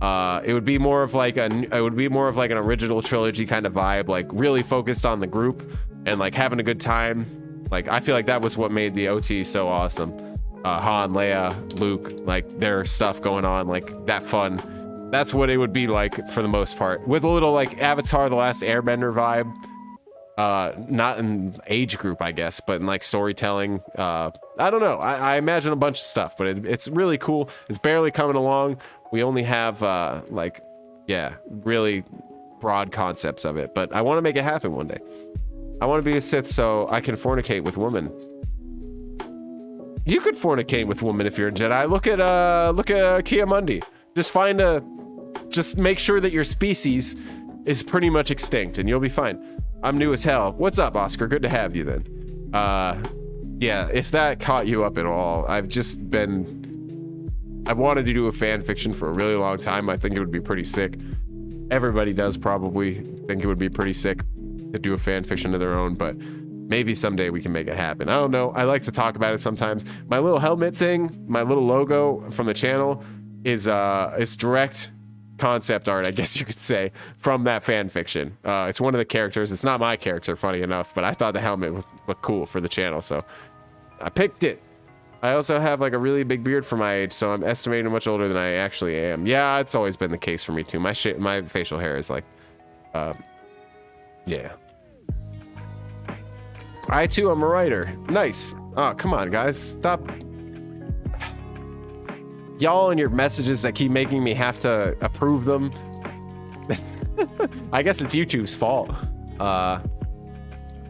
Speaker 1: It would be more of like an original trilogy kind of vibe, like really focused on the group and like having a good time. Like, I feel like that was what made the OT so awesome. Han, Leia, Luke, like their stuff going on, like that fun. That's what it would be like for the most part, with a little like Avatar: The Last Airbender vibe. Not in age group, I guess, but in like storytelling. I don't know. I imagine a bunch of stuff, but it's really cool. It's barely coming along. We only have really broad concepts of it, but I want to make it happen one day. I want to be a Sith so I can fornicate with women. You could fornicate with women if you're a Jedi. Look at Kiamundi. Just make sure that your species is pretty much extinct, and you'll be fine. I'm new as hell. What's up, Oscar? Good to have you then. Yeah, if that caught you up at all, I've wanted to do a fan fiction for a really long time. I think it would be pretty sick. Everybody does probably think it would be pretty sick to do a fan fiction of their own, but maybe someday we can make it happen. I don't know. I like to talk about it sometimes. My little helmet thing, my little logo from the channel is direct concept art, I guess you could say, from that fan fiction. It's one of the characters. It's not my character, funny enough, but I thought the helmet would look cool for the channel, so I picked it. I also have like a really big beard for my age, so I'm estimating much older than I actually am. Yeah, it's always been the case for me too. My facial hair is like, yeah. I too am a writer. Nice. Oh, come on, guys, stop. Y'all and your messages that keep making me have to approve them. I guess it's YouTube's fault.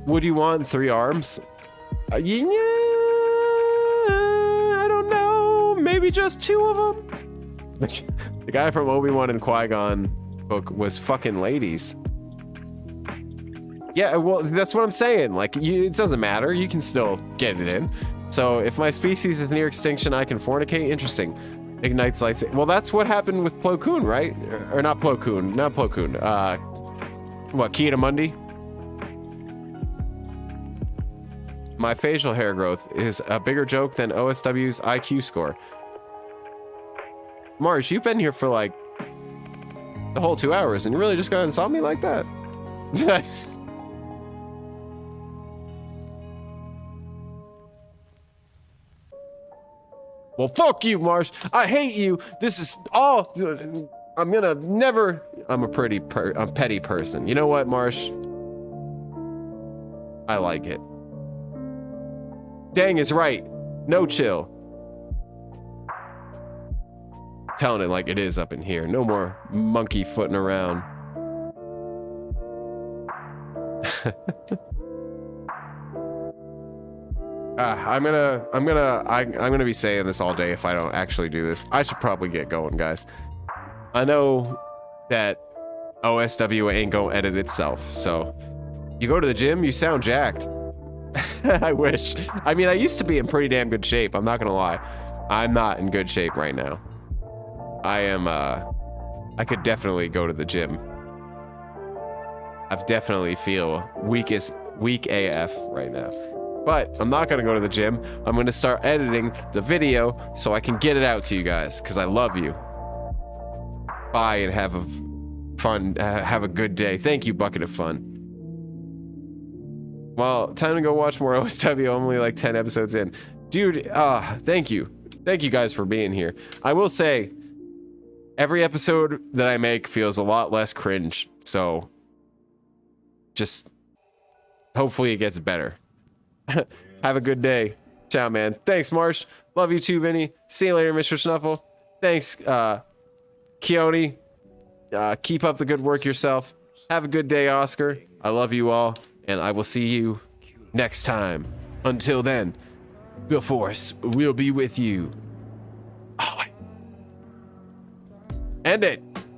Speaker 1: Would you want 3 arms? Yeah, I don't know. Maybe just 2 of them. The guy from Obi-Wan and Qui-Gon book was fucking ladies. Yeah, well, that's what I'm saying. Like, it doesn't matter. You can still get it in. So if my species is near extinction, I can fornicate. Interesting. Ignites lights. Well, that's what happened with Plo Koon, right? Or not Plo Koon. Not Plo Koon. What, Kiadamundi? My facial hair growth is a bigger joke than OSW's IQ score. Marsh, you've been here for like the whole 2 hours and you really just got and saw me like that? Well, fuck you, Marsh. I hate you. This is all. I'm gonna never. I'm a petty person. You know what, Marsh? I like it. Dang is right. No chill. Telling it like it is up in here. No more monkey footing around. I'm gonna be saying this all day if I don't actually do this. I should probably get going, guys. I know that OSW ain't gonna edit itself, so you go to the gym, you sound jacked. I wish. I mean, I used to be in pretty damn good shape. I'm not gonna lie. I'm not in good shape right now. I could definitely go to the gym. I definitely feel weak AF right now. But I'm not gonna go to the gym. I'm gonna start editing the video so I can get it out to you guys, because I love you. Bye and have a good day. Thank you, Bucket of Fun. Well, time to go watch more OSW. I'm only like 10 episodes in. Dude, thank you. Thank you guys for being here. I will say, every episode that I make feels a lot less cringe, so just hopefully it gets better. Have a good day. Ciao, man. Thanks, Marsh. Love you too, Vinny. See you later, Mr. Snuffle. Thanks, Keone. Keep up the good work yourself. Have a good day, Oscar. I love you all, and I will see you next time. Until then, the Force will be with you. Oh, wait. End it.